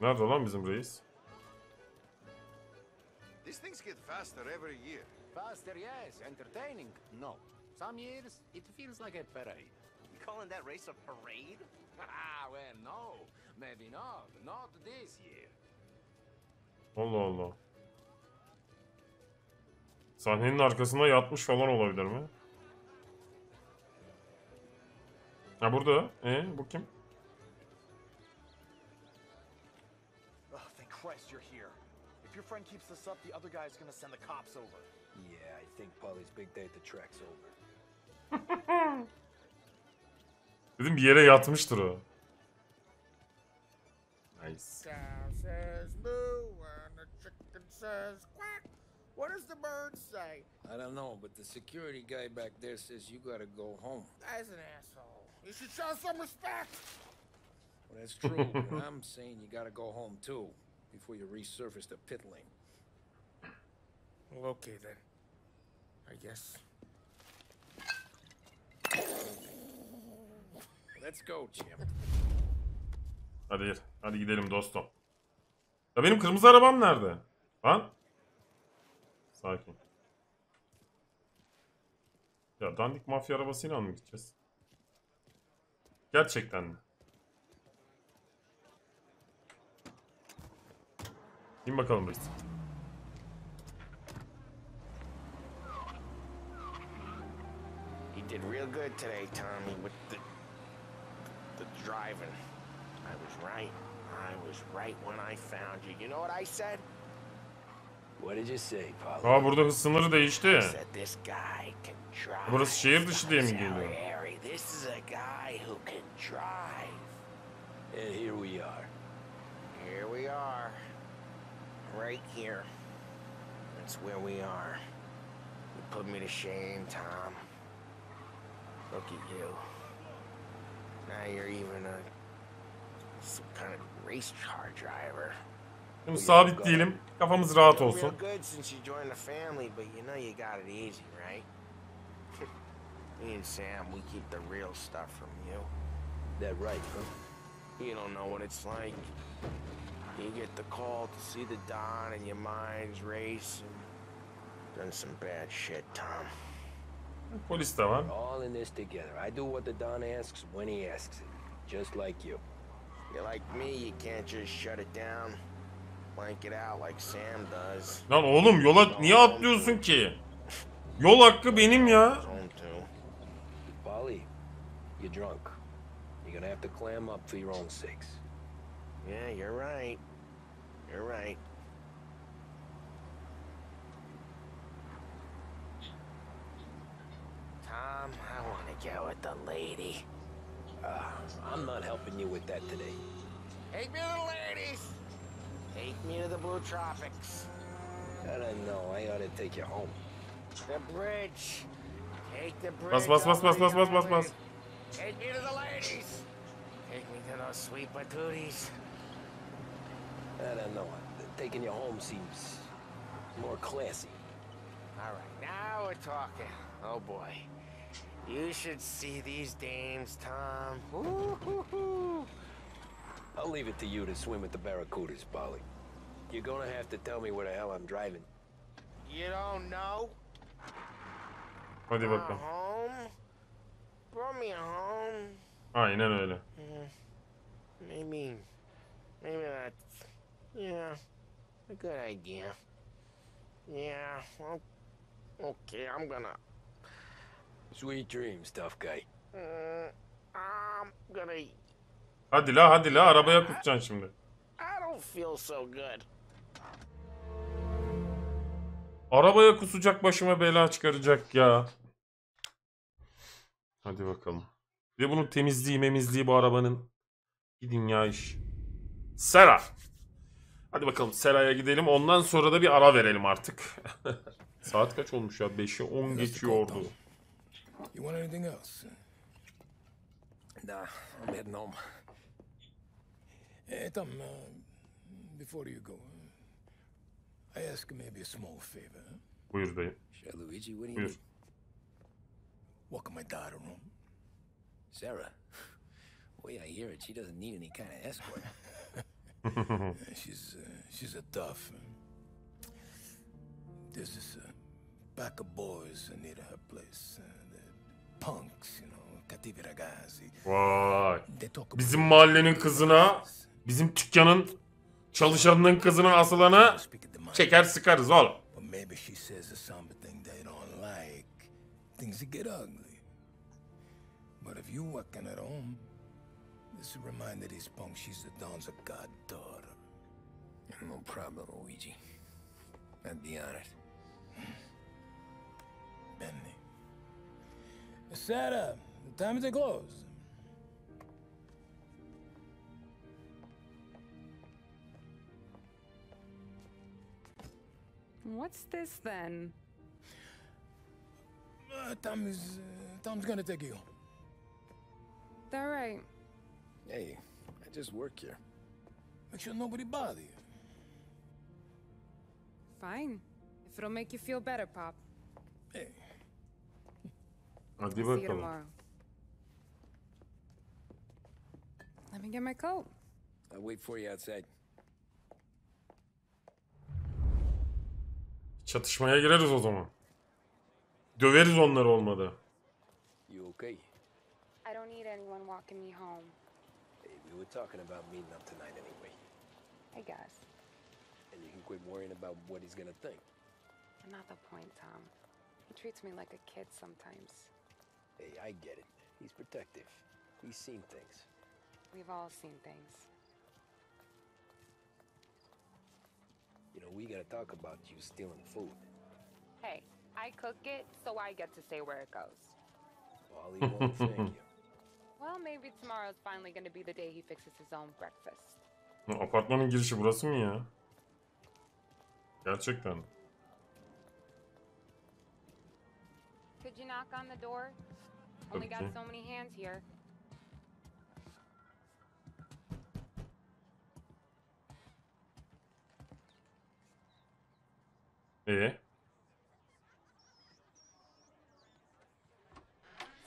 Nerede lan bizim reis? These things get faster every year. Faster, yes. Entertaining, no. Some years, it feels like a parade. You calling that race a parade? Well, no. Maybe not. Not this year. Allah Allah. Sahnenin arkasında yatmış falan olabilir mi? Ha burada. Bu kim? Oh, thank Christ you're here. If your friend keeps this up, the other guy's gonna send the cops over. Yeah, I think Polly's big day at the track's over. Dedim bir yere yatmıştır o. Nice. Cow says moo and the chicken says quack. What does the bird say? I don't know, but the security guy back there says you gotta go home. Guy's an asshole. You should show some respect. Well, that's true, but I'm saying you gotta go home too, before you resurface the pit lane. Well, okay then. I guess. Let's go, champ. Hadi gidelim dostum. Ya benim kırmızı arabam nerede? Lan? Sakin. Ya dandik mafya arabasıyla mı gideceğiz? Gerçekten mi? İn bakalım reis. You did real good today, Tommy, with the driving. I was right. I was right when I found you. You know what I said? What did you say, Polly? Aa burada hız sınırı değişti. This guy can drive. Burası şehir dışı diye mi geliyor? Harry, this is a guy who can drive. And here we are. Here we are. Right here. That's where we are. You put me to shame, Tom. Look at you. Now you're even some kind of race car driver. Şimdi sabit değilim. Kafamız rahat olsun. Real good since you joined the family, but you know you got it easy, right? Me and Sam, we keep the real stuff from you. That right, huh? You don't know what it's like. You get the call to see the Don and your minds race and done some bad shit, Tom. Polis de var. All in this together. I do what the Don asks when he asks it. Just like you. You're like me, you can't just shut it down. Blank it out like Sam does. Lan oğlum yola niye atlıyorsun ki? Yol hakkı benim ya. Polly, you're drunk. You're gonna have to clam up for your own sakes. Yeah, you're right. You're right. Tom, I want to go with the lady. I'm not helping you with that today. Take me to the ladies. Take me to the Blue Tropics. I don't know. I ought to take you home. The bridge. Take the bridge. Bas. Take me to the ladies. Take me to those sweet patooties. I don't know. Taking you home seems more classy. All right, now we're talking. Oh boy. You should see these dames, Tom. Woo-hoo-hoo. I'll leave it to you to swim with the barracudas, Polly. You're gonna have to tell me where the hell I'm driving. You don't know? Hadi bakalım. Home? Brought me home. Aynen öyle. Maybe that's, a good idea. Yeah, well, okay, I'm gonna... Sweet dreams, tough guy. I'm gonna... Hadi la arabaya tutacaksın şimdi. I don't feel so good. Arabaya kusacak, başıma bela çıkaracak ya. Hadi bakalım. Ve bunun temizliği bu arabanın. Gidin ya iş. Sera. Hadi bakalım Sera'ya gidelim. Ondan sonra da bir ara verelim artık. Saat kaç olmuş ya? 5'i 10 geçiyordu. You want anything else? Nah, I'm heading home. Hey, Tom, before you go, I ask maybe a small favor. Buyur dayı. Luigi, what do you Buyur. need? Welcome my daughter home. Sarah? Well, I hear it. She doesn't need any kind of escort. She's a tough. There's this pack of boys near her place. Punks, you know, cattivi ragazzi. Vay. Bizim mahallenin kızına, bizim dükkanın çalışanının kızına asılana çeker sıkarız oğlum. But maybe she says something they don't like. Things get ugly. But if you working at home, this will remind these punks she's the Don's goddaughter. No problem, Luigi. I'd be honored. Benny. Sarah, time to close. What's this then? Tom's gonna take you. All right. Hey, I just work here. Make sure nobody bother you. Fine. If it'll make you feel better, Pop. Hey. Hadi See you bakalım. tomorrow. Let me get my coat. I'll wait for you outside. Çatışmaya gireriz o zaman. Döveriz onları olmadı. You okay? I don't need anyone walking me home. Hey, we were talking about meeting up tonight anyway. I guess. And you can quit worrying about what he's gonna think. Not the point, Tom. He treats me like a kid sometimes. Hey, I get it. He's protective. He's seen things. We've all seen things. You know, we gotta talk about you stealing food. Hey, I cook it, so I get to say where it goes. Wally won't thank you. Well, maybe tomorrow's finally going to be the day he fixes his own breakfast. Apartmanın girişi burası mı ya? Gerçekten. Could you knock on the door? Only got so many hands here.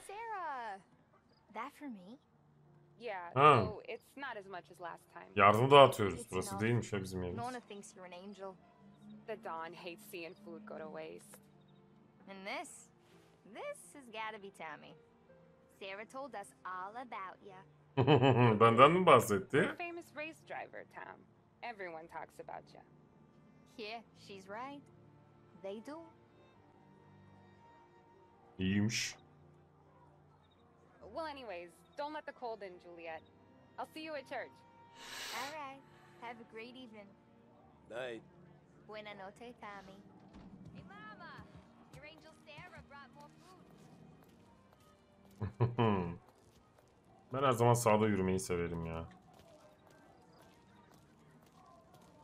Sarah, that for me? Yeah, Ha. so it's not as much as last time. Yardım dağıtıyoruz. Burası değilmiş ya bizim yerimiz. Nona thinks you're an angel. The Don hates seeing food go to waste. And this has gotta be Tommy. Sarah told us all about you. Benden mi bahsetti? You're a famous race driver, Tom. Everyone talks about you. Yeah, she's right. They do. İyiymiş. Well, anyways, don't let the cold in, Juliet. I'll see you at church. All right. Have a great evening. Night. Buena noche, Tommy. Hey, Mama! Your angel Sarah brought more food. Ben her zaman sağda yürümeyi severim ya.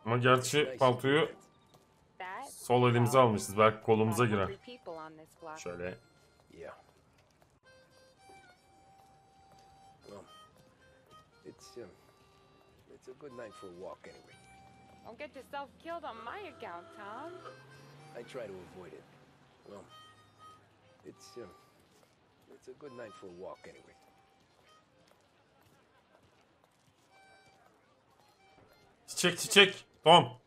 Ama gerçi paltoyu sol elimize almışız. Belki kolumuza girer. Şöyle. Yeah. Well, it's a good night for a walk anyway. Don't get yourself killed on my account, Tom. I try to avoid it. Well, it's a good night for a walk anyway. Çiçek. Tom.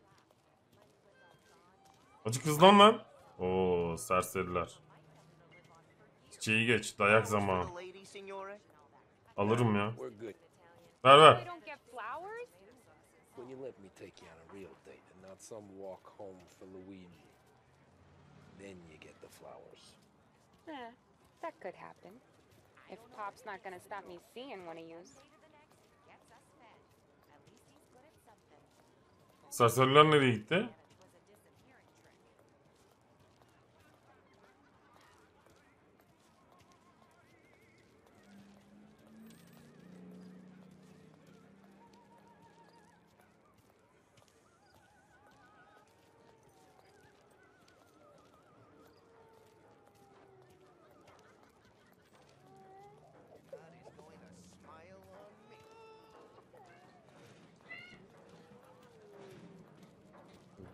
Acı kızdan lan. Oo, serseriler. Çiçeği geç. Dayak zamanı. Alırım ya. Ver. When you let me take you on a real date and not some walk home for Luigi, then you get the flowers. That could happen. If Pop's not gonna stop me seeing one of yous. Serseriler nereye gitti?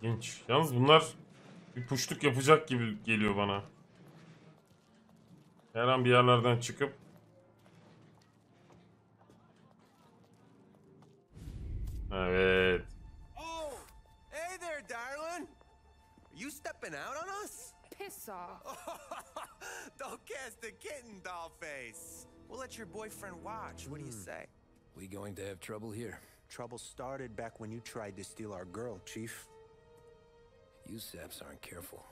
İlginç. Yalnız bunlar bir puşluk yapacak gibi geliyor bana. Her an bir yerlerden çıkıp. Evet. Oh, hey there, darling. Are you stepping out on us? Piss off. Don't cast the kitten, doll face. We'll let your boyfriend watch. What do you say? We going to have trouble here? Trouble started back when you tried to steal our girl, Chief. You saps aren't careful.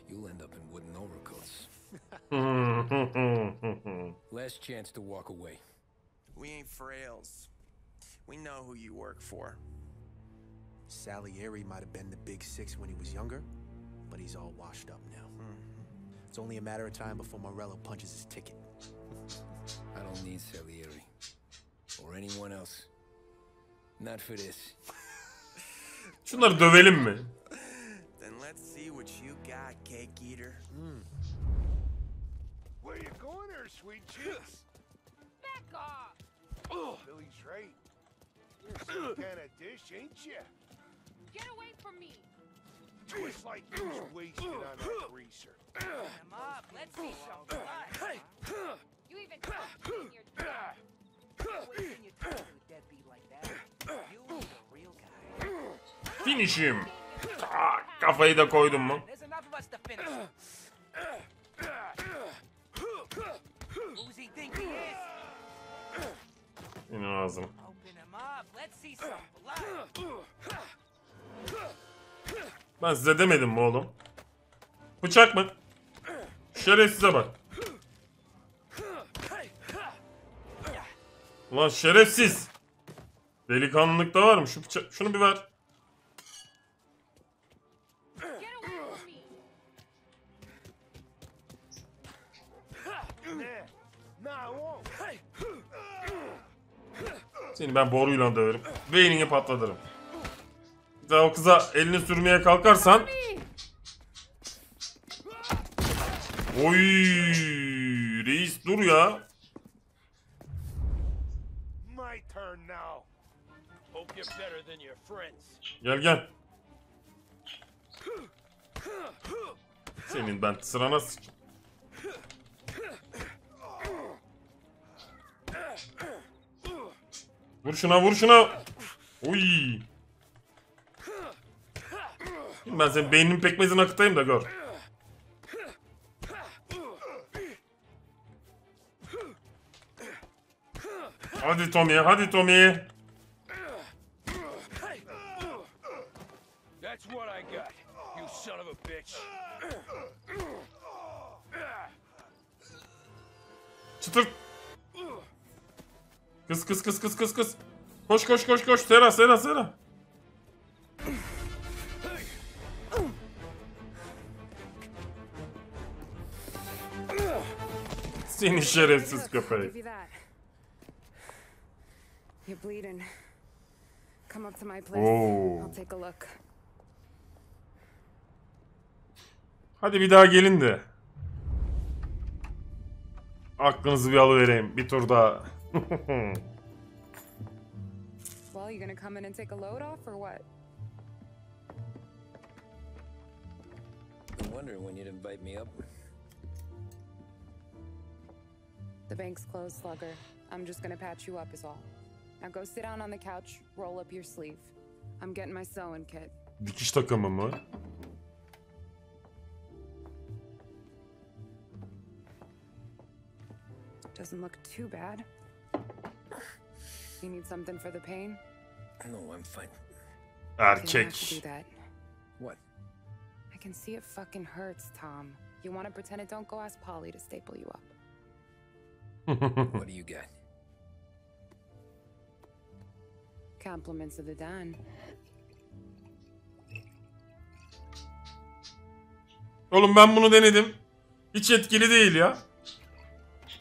You'll end up in wooden overcoats. Last chance to walk away. We ain't frails. We know who you work for. Salieri might have been the big six when he was younger, but he's all washed up now. It's only a matter of time before Morello punches his ticket. I don't need Salieri. Or anyone else. Not for this. Şunları dövelim mi? Then let's see what you got, cake eater. Where you going there, sweet cheeks? Back off! Billy's right. You're some kind of dish, ain't you? Get away from me! Twist like you was wasted on that greaser. Come up, let's see some blood. You even touched me in your dad. Wasting your time with a deadbeat like that. You need a real guy. Finish him. Kafayı da koydum mu? There's enough of us to finish. Who's he think he is? Yine ağzına. Open him up. Let's see some blood. Ben size demedim mi oğlum? Bıçak mı? Şerefsize bak. Ulan şerefsiz. Delikanlılık da var mı? Şu bıçak, şunu bir ver. Seni ben boruyla döverim. Beynini patlatırım. Bir daha o kıza elini sürmeye kalkarsan. Oy, reis dur ya. Gel. Senin ben sırana sıçayım. Vur şuna. Oy. Ben senin beyninin pekmezini akıtayım da gör. Hadi Tommy. That's what I got, you son of a bitch. Çıtır. Kız. Koş. Sera. Seni şerefsiz köpek. You're bleeding. Come up to my place. I'll take a look. Hadi bir daha gelin de. Aklınızı bir alıvereyim. Bir tur daha. Well, you gonna come in and take a load off or what? Been wondering when you'd invite me up. The bank's closed, Slugger. I'm just gonna patch you up is all. Now go sit down on the couch, roll up your sleeve. I'm getting my sewing kit. Dikiş takımı mı? Doesn't look too bad. You need something for the pain? No, I'm fine. Erkek. What? I can see it fucking hurts, Tom. You want to pretend it? Don't go ask Polly to staple you up. What do you got? Compliments of the Don. Oğlum ben bunu denedim. Hiç etkili değil ya.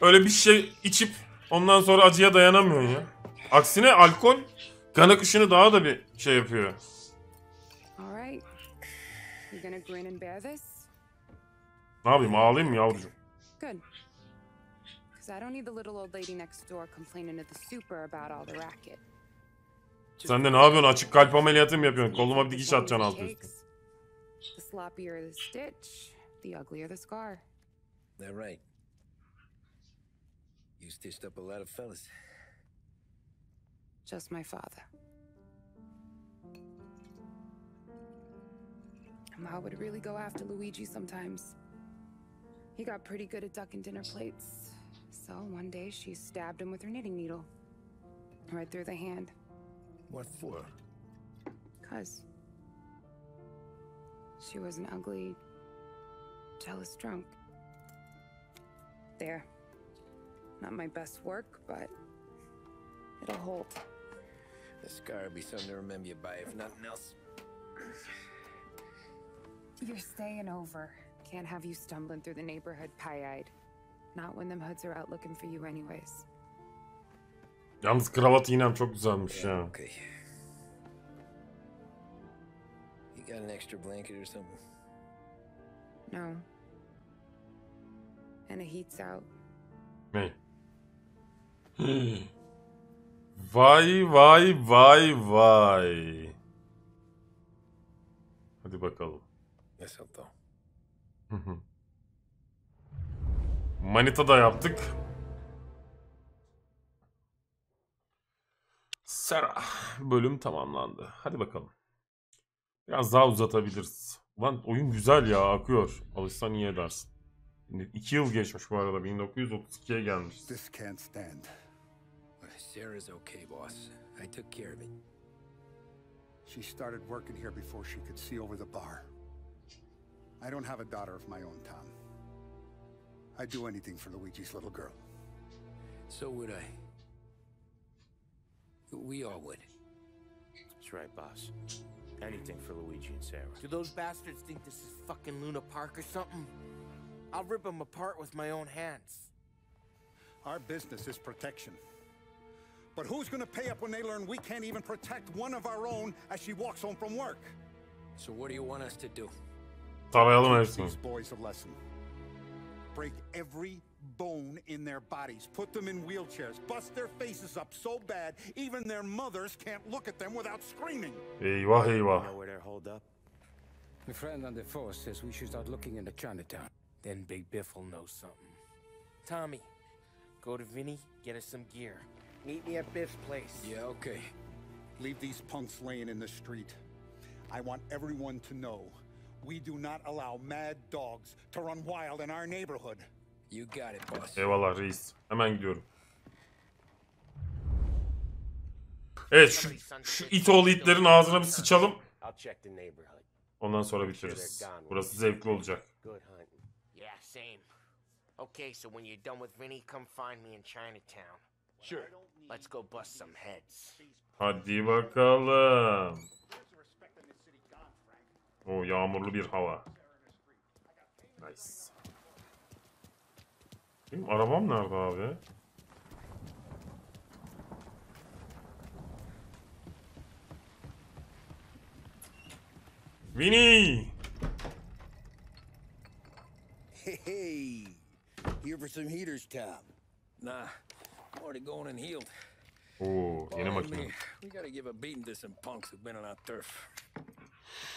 Öyle bir şey içip ondan sonra acıya dayanamıyorsun ya. Aksine alkol kan akışını daha da bir şey yapıyor. Alright. You gonna grin and bear this? Ne yapayım, ağlayayım mı yavrucuğum? Good. Because I don't need the little old lady next door complaining to the super about all the racket. Sen de ne yapıyorsun? Açık kalp ameliyatı mı yapıyorsun? Koluma bir dikiş atacaksın altı üstü. The sloppier the stitch, the uglier the scar. That right. You stitched up a lot of fellas. Just my father. Ma would really go after Luigi sometimes. He got pretty good at ducking dinner plates. So one day she stabbed him with her knitting needle. Right through the hand. What for? 'Cause she was an ugly, jealous drunk. There. Not my best work, but it'll hold. The scar will be something to remember you by, if nothing else. You're staying over. Can't have you stumbling through the neighborhood pie-eyed. Not when them hoods are out looking for you anyways. Yalnız kravat iğnem çok güzelmiş ya. Okay. You got an extra blanket or something? No. And the heat's out. Ne? Vay vay vay vay. Hadi bakalım. Mistletoe. Manita da yaptık. Bölüm tamamlandı. Hadi bakalım. Biraz daha uzatabiliriz. Ulan oyun güzel ya, akıyor. Alışsan iyi edersin. 2 yıl geçmiş bu arada. 1932'ye gelmiş. This can't stand. Sarah's okay, boss. I took care of it. She started working here before she could see over the bar. I don't have a daughter of my own, Tom. I'd do anything for Luigi's little girl. So would I. We all would. That's right, boss. Anything for Luigi and Sarah. Do those bastards think this is fucking Luna Park or something? I'll rip them apart with my own hands. Our business is protection. But who's gonna pay up when they learn we can't even protect one of our own as she walks home from work? So what do you want us to do? Tarayalım hepsini. These boys a lesson. Break every bone in their bodies. Put them in wheelchairs. Bust their faces up so bad even their mothers can't look at them without screaming. Eyvah eyvah. You know where they're holed up? My friend on the force says we should start looking into Chinatown. Then Big Biff will know something. Tommy, go to Vinny, get us some gear. Meet me at Biff's place. Yeah, okay. Leave these punks laying in the street. I want everyone to know we do not allow mad dogs to run wild in our neighborhood. You got it, boss. Eyvallah reis. Hemen gidiyorum. Evet şu it oğlu itlerin ağzına bir sıçalım. I'll check the neighborhood. Ondan sonra bitiririz. Burası zevkli olacak. Good hunting. Yeah, same. Okay, so when you're done with Vinny, come find me in Chinatown. Sure. Let's go bust some heads. Hadi bakalım. O yağmurlu bir hava. Nice. Benim arabam nerede abi? Vinny! Hey, here for some heaters, Tom? Nah, I'm already going and healed. Oo, yeni Follow makine. me. We gotta give a beating to some punks who've been on our turf. I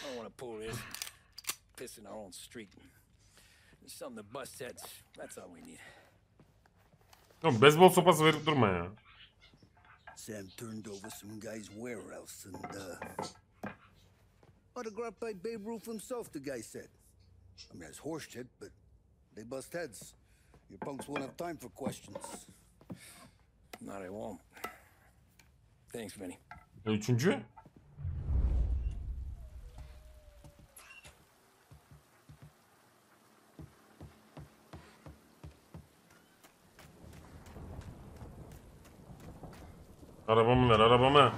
don't want to pull this. piss in our own street. Something to bust heads. That's all we need. Oğlum beyzbol sopası verip durma ya. Sam turned over some guy's warehouse and autographed by Babe Ruth himself, the guy said. I mean, it's horse shit, but they bust heads. Your punks won't have time for questions. Not I won't. Thanks, Vinny. Üçüncü? Arabamı ver, arabamı.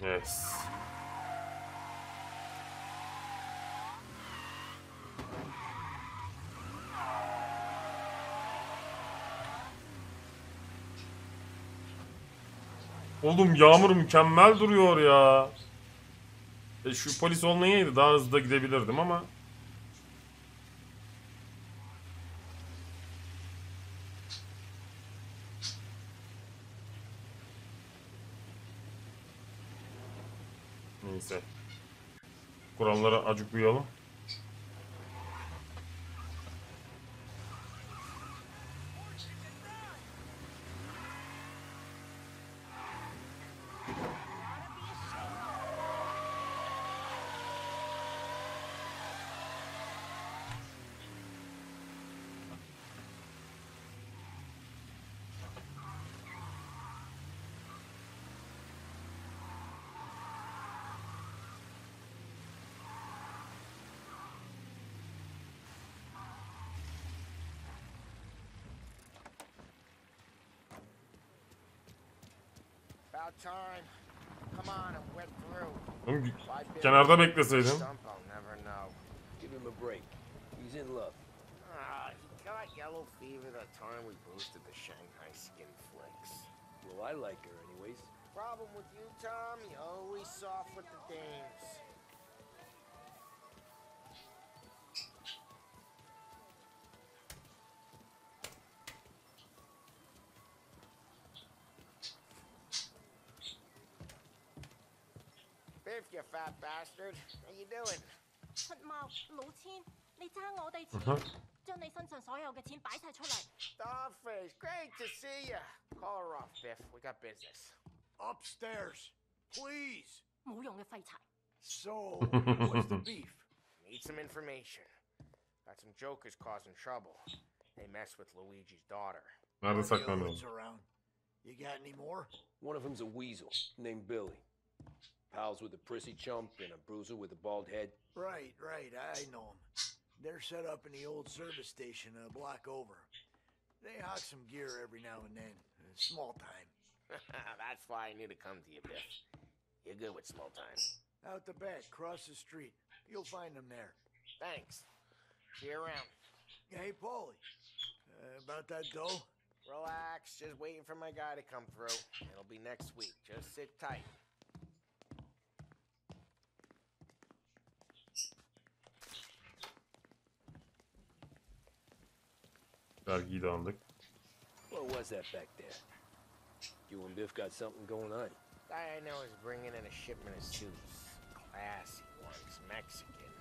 Yes. Oğlum yağmur mükemmel duruyor ya. Şu polis olmayaydı daha hızlı da gidebilirdim ama. Neyse. Kurallara acık uyalım. About time. Come on and wet through. Oğlum, kenarda bekleseydim. I'll never know. Give him a break. He's in love. He got yellow fever that time we boosted the Shanghai skin flicks. Well, I like her anyways. Problem with you, Tom, you always soft with the dames. Biff, you fat bastard. How you doing? 出貓老千，你爭我哋錢，將你身上所有嘅錢擺晒出嚟。Starface, great to see you. Call her off, Biff. We got business. Upstairs, please. 冇用嘅廢柴。So, what's the beef? Need some information. Got some jokers causing trouble. They mess with Luigi's daughter. Nerede saklanıyor? Around. You got any more? One of them's a weasel named Billy. Pals with a prissy chump and a bruiser with a bald head. Right, I know them. They're set up in the old service station a block over. They hawk some gear every now and then. Small time. That's why I knew to come to you, Biff. You're good with small time. Out the back, across the street. You'll find them there. Thanks. See you around. Hey, Paulie. About that dough? Relax. Just waiting for my guy to come through. It'll be next week. Just sit tight. Vergiyi de aldık. What was that back there? You and Biff got something going on. Guy I know is bringing in a shipment of suits. Classy ones, Mexican.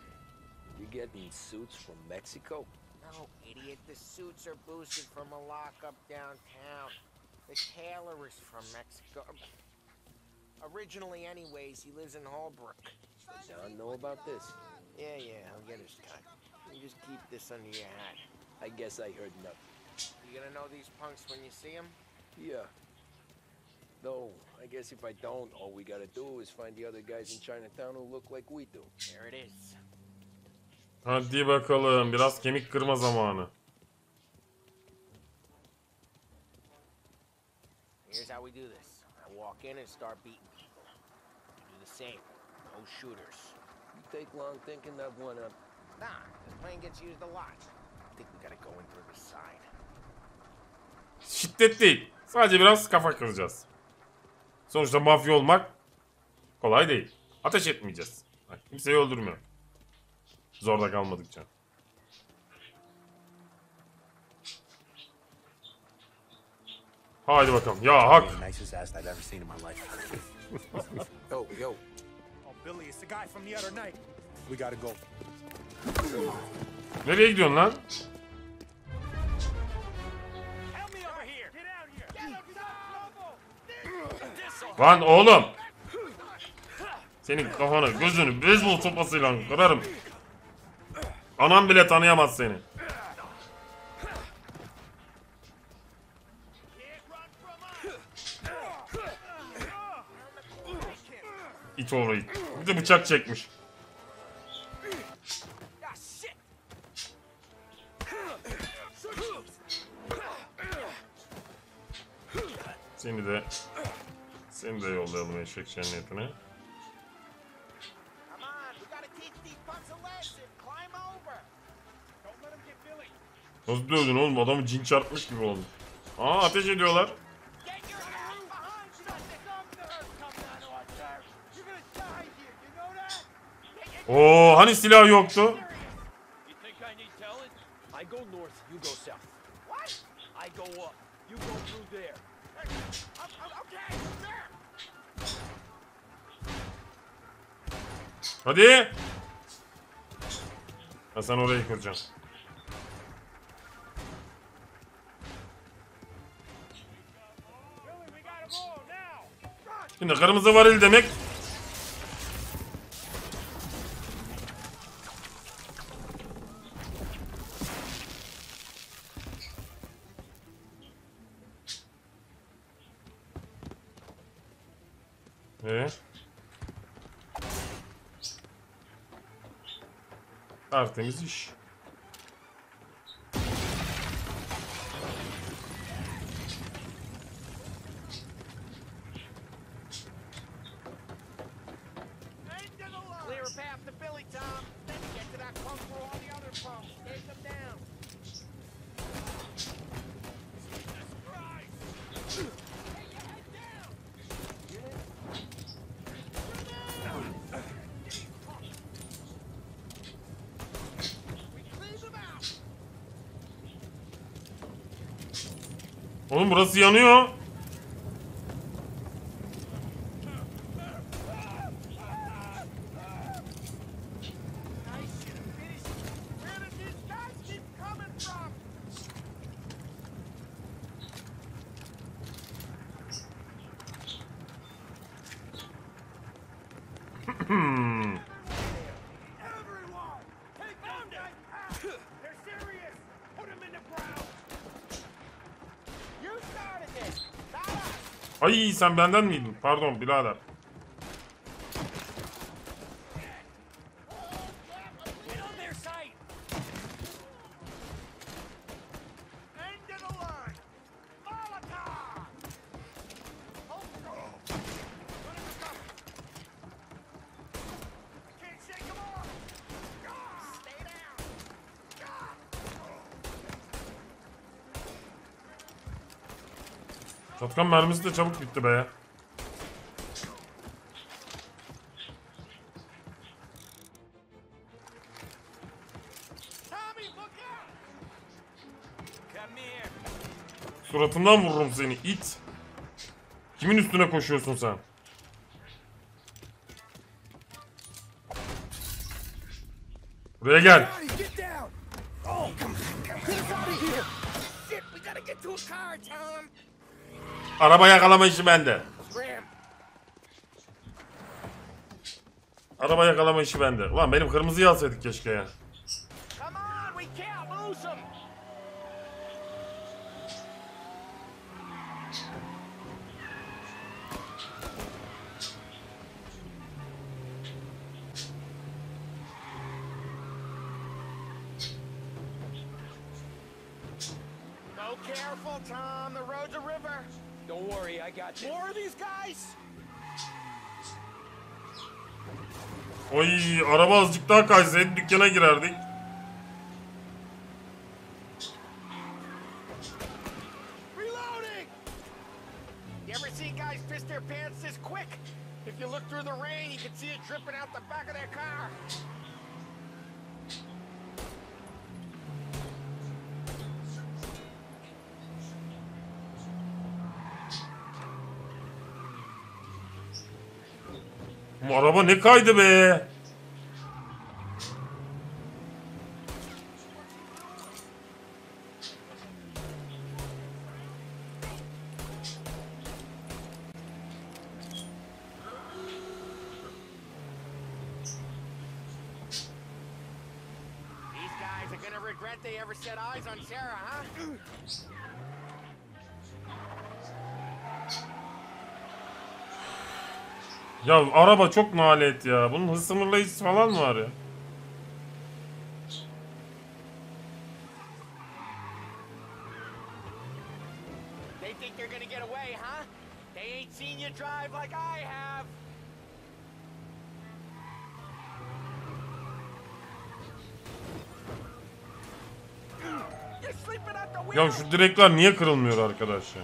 You getting suits from Mexico? No, idiot. The suits are boosted from a lockup downtown. The tailor is from Mexico. Originally, anyways, he lives in Holbrook. John know about this? Yeah, he'll get his cut. You just keep this under your hat. I guess I heard nothing. You gonna know these punks when you see them? Yeah. Though, I guess if I don't, all we gotta do is find the other guys in Chinatown who look like we do. There it is. Hadi bakalım. Biraz kemik kırma zamanı. Here's how we do this. I walk in and start beating people. You do the same. No shooters. You take long thinking that one up. Nah, this plane gets used a lot. I think we gotta go in through the side. Şiddet değil. Sadece biraz kafa kıracağız. Sonuçta mafya olmak kolay değil. Ateş etmeyeceğiz. Kimseyi öldürmüyor. Zorda kalmadıkça. Haydi bakalım. Ya hak. Nicest ass I've ever seen in my life. Yo, yo. Oh, Billy, it's the guy from the other night. We gotta go. Nereye gidiyorsun lan? Lan oğlum. Senin kafanı, gözünü beyzbol sopasıyla kırarım. Anam bile tanıyamaz seni. İt orayı. Bir de bıçak çekmiş. Seni de yollayalım eşek cennetine. Nasıl dövdün oğlum? Adamı cin çarpmış gibi oldu. Aa, ateş ediyorlar. Oo, hani silah yoktu? Hadi. Ha, sen orayı kıracaksın. Şimdi kırmızı varil demek. Tertemiz iş. Oğlum burası yanıyor. Ay, sen benden miydin? Pardon birader. Şatkan mermisi de çabuk bitti be. Suratından vururum seni it. Kimin üstüne koşuyorsun sen? Buraya gel. Araba yakalama işi bende. Araba yakalama işi bende. Ulan benim kırmızıyı alsaydık keşke ya. Careful, Tom. The road's a river. Don't worry, I got you. More of these guys? Oy, araba azıcık daha kaysaydı dükkana girerdik. Reloading! You ever see guys piss their pants this quick? If you look through the rain, you can see it dripping out the back of their car. Bu araba ne kaydı be? They ever set eyes on Sarah, huh? Ya araba çok nalet ya. Bunun hız sınırlayıcısı falan mı var ya? They think they're gonna get away, huh? They ain't seen you drive like I have. Ya şu direkler niye kırılmıyor arkadaş ya?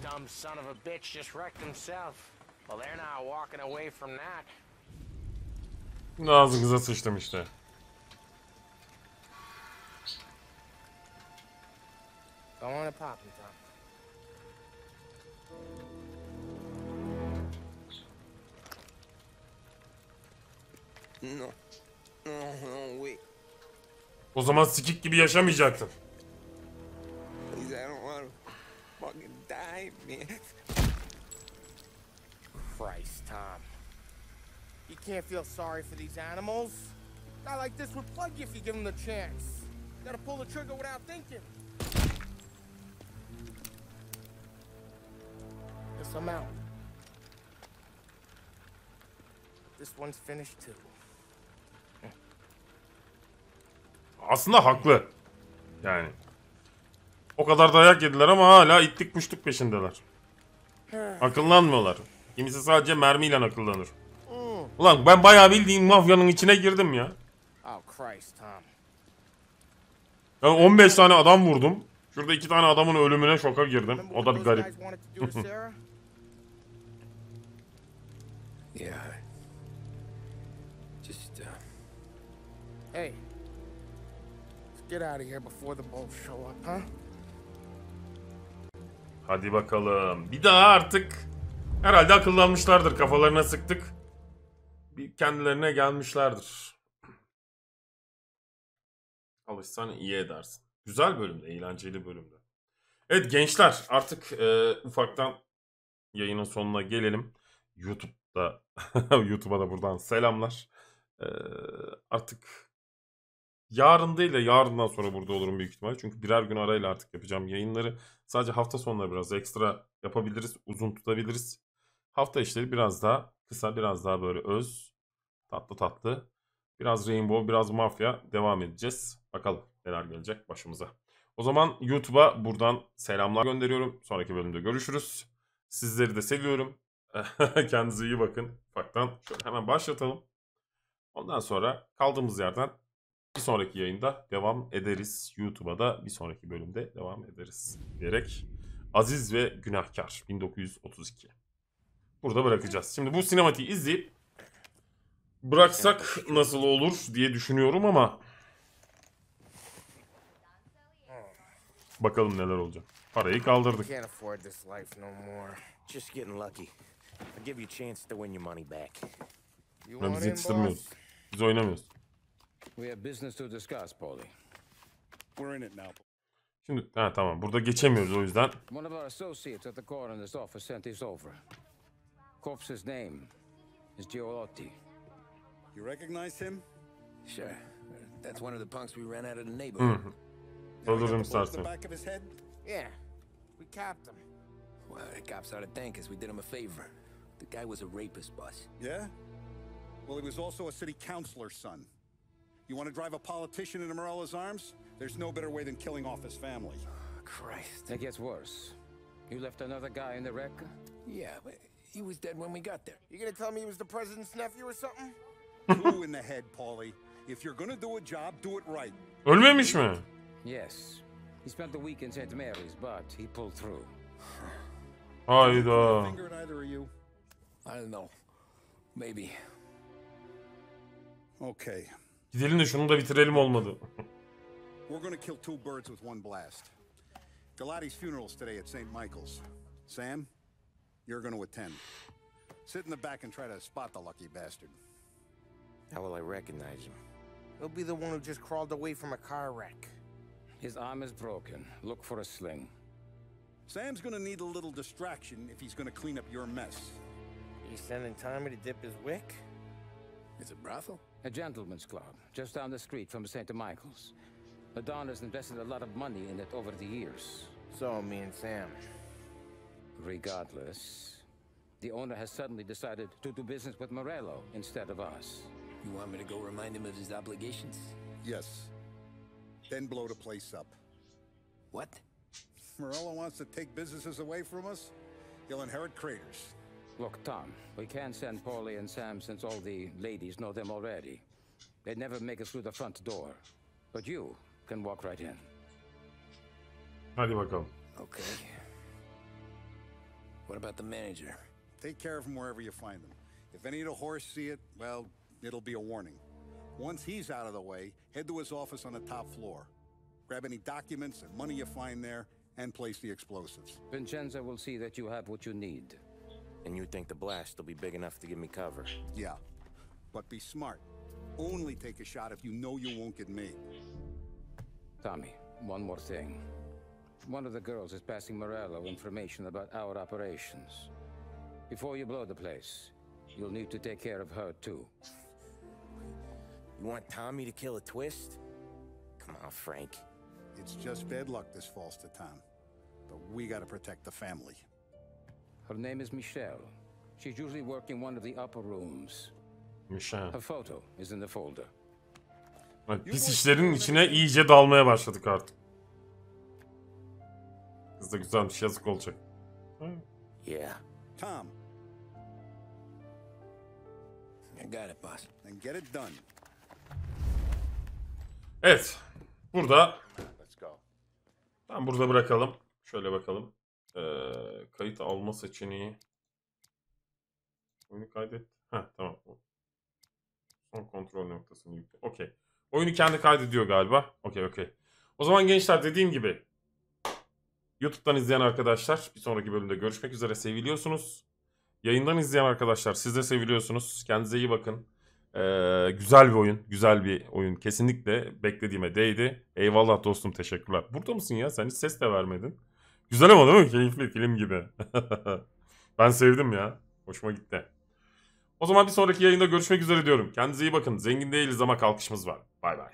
Dumb son of a bitch just wrecked himself. Well, they're not walking away from that. Ağzınıza sıçtım işte. Go on and pop me, Tom. No. No, wait. O zaman sikik gibi yaşamayacaktın. Please, I don't want to fucking die, man. Christ, Tom. You can't feel sorry for these animals. A guy like this would plug you if you give him the chance. You gotta pull the trigger without thinking. Guess I'm out. This one's finished too. Aslında haklı. Yani. O kadar dayak yediler ama hala itlik puştuk peşindeler. Akıllanmıyorlar. Kimisi sadece mermiyle akıllanır. Ulan ben bayağı bildiğin mafyanın içine girdim ya. Oh Christ, Tom. Ben 15 tane adam vurdum. Şurada 2 tane adamın ölümüne şoka girdim. O da bir garip. Yeah. Just, Hey. Let's get out of here before the bulls show up, huh? Hadi bakalım. Bir daha artık herhalde akıllanmışlardır. Kafalarına sıktık. Bir kendilerine gelmişlerdir. Alışsan iyi edersin. Güzel bölümde, eğlenceli bölümde. Evet gençler, artık ufaktan yayının sonuna gelelim. YouTube'a da buradan selamlar. Artık yarın değil de yarından sonra burada olurum büyük ihtimalle. Çünkü birer gün arayla artık yapacağım yayınları. Sadece hafta sonları biraz ekstra yapabiliriz, uzun tutabiliriz. Hafta işleri biraz daha kısa, biraz daha böyle öz, tatlı tatlı. Biraz Rainbow, biraz Mafya devam edeceğiz. Bakalım neler gelecek başımıza. O zaman YouTube'a buradan selamlar gönderiyorum. Sonraki bölümde görüşürüz. Sizleri de seviyorum. Kendinize iyi bakın. Ufaktan şöyle hemen başlatalım. Ondan sonra kaldığımız yerden bir sonraki yayında devam ederiz. YouTube'a da bir sonraki bölümde devam ederiz diyerek Aziz ve Günahkar 1932. Burada bırakacağız. Şimdi bu sinematiği izleyip bıraksak nasıl olur diye düşünüyorum ama bakalım neler olacak. Parayı kaldırdık. Can't afford this life no more. Just getting lucky. I'll give you a chance to win your money back. Biz yetiştirmiyoruz. Biz oynamıyoruz. We have business to discuss, Paulie. We're in it now. Şimdi tamam. Burada geçemiyoruz o yüzden. One of our associates at the coroner's office sent this over. Corpse's name is Giolotti. You recognize him? Sure. That's one of the punks we ran out of the neighborhood. Öldürdüm istersen. Back of his head? Yeah, we capped him. Well, the cops ought to thank us. We did him a favor. The guy was a rapist, boss. Yeah? Well, he was also a city councilor's son. You want to drive a politician into Morella's arms? There's no better way than killing off his family. Oh, Christ. It gets worse. You left another guy in the wreck? Yeah, but he was dead when we got there. You gonna tell me he was the president's nephew or something? 2 in the head, Paulie. If you're gonna do a job, do it right. Ölmemiş mi? Yes. He spent the week in St. Mary's, but he pulled through. Hayda. Finger at either of you? I don't know. Maybe. Okay. Gidelim de şunu da bitirelim olmadı. We're gonna kill two birds with one blast. Galati's funeral's today at St. Michael's. Sam, you're gonna attend. Sit in the back and try to spot the lucky bastard. How will I recognize him? He'll be the one who just crawled away from a car wreck. His arm is broken. Look for a sling. Sam's gonna need a little distraction if he's gonna clean up your mess. He's sending Tommy to dip his wick? It's a brothel? A gentleman's club, just down the street from St. Michael's. The Don has invested a lot of money in it over the years. So, me and Sam. Regardless, the owner has suddenly decided to do business with Morello instead of us. You want me to go remind him of his obligations? Yes. Then blow the place up. What? Morello wants to take businesses away from us? He'll inherit craters. Look, Tom, we can't send Paulie and Sam since all the ladies know them already. They'd never make it through the front door. But you can walk right in. Hadi bakalım. Okay. What about the manager? Take care of him wherever you find him. If any of the horse see it, well, it'll be a warning. Once he's out of the way, head to his office on the top floor. Grab any documents and money you find there, and place the explosives. Vincenzo will see that you have what you need. And you think the blast will be big enough to give me cover? Yeah, but be smart. Only take a shot if you know you won't get made. Tommy, one more thing. One of the girls is passing Morello information about our operations. Before you blow the place, you'll need to take care of her too. You want Tommy to kill a twist? Come on, Frank. It's just bad luck this falls to Tom. But we gotta protect the family. Her name is Michelle. She's usually working one of the upper rooms. Michelle. Her photo is in the folder. Pis işlerin içine iyice dalmaya başladık artık. Kız da güzelmiş, yazık olacak. Yeah. Tom. I got it, boss. Then get it done. Evet. Burada. Tamam, burada bırakalım. Şöyle bakalım. Kayıt alma seçeneği. Oyunu kaydet. Heh, tamam. Son kontrol noktasını yükle. Okey. Oyunu kendi kaydediyor galiba. Okey. O zaman gençler, dediğim gibi YouTube'dan izleyen arkadaşlar bir sonraki bölümde görüşmek üzere, seviliyorsunuz. Yayından izleyen arkadaşlar siz de seviliyorsunuz. Kendinize iyi bakın. Güzel bir oyun. Kesinlikle beklediğime değdi. Eyvallah dostum, teşekkürler. Burada mısın ya? Sen hiç ses de vermedin. Güzel ama değil mi? Keyifli film gibi. Ben sevdim ya. Hoşuma gitti. O zaman bir sonraki yayında görüşmek üzere diyorum. Kendinize iyi bakın. Zengin değiliz ama kalkışımız var. Bay bay.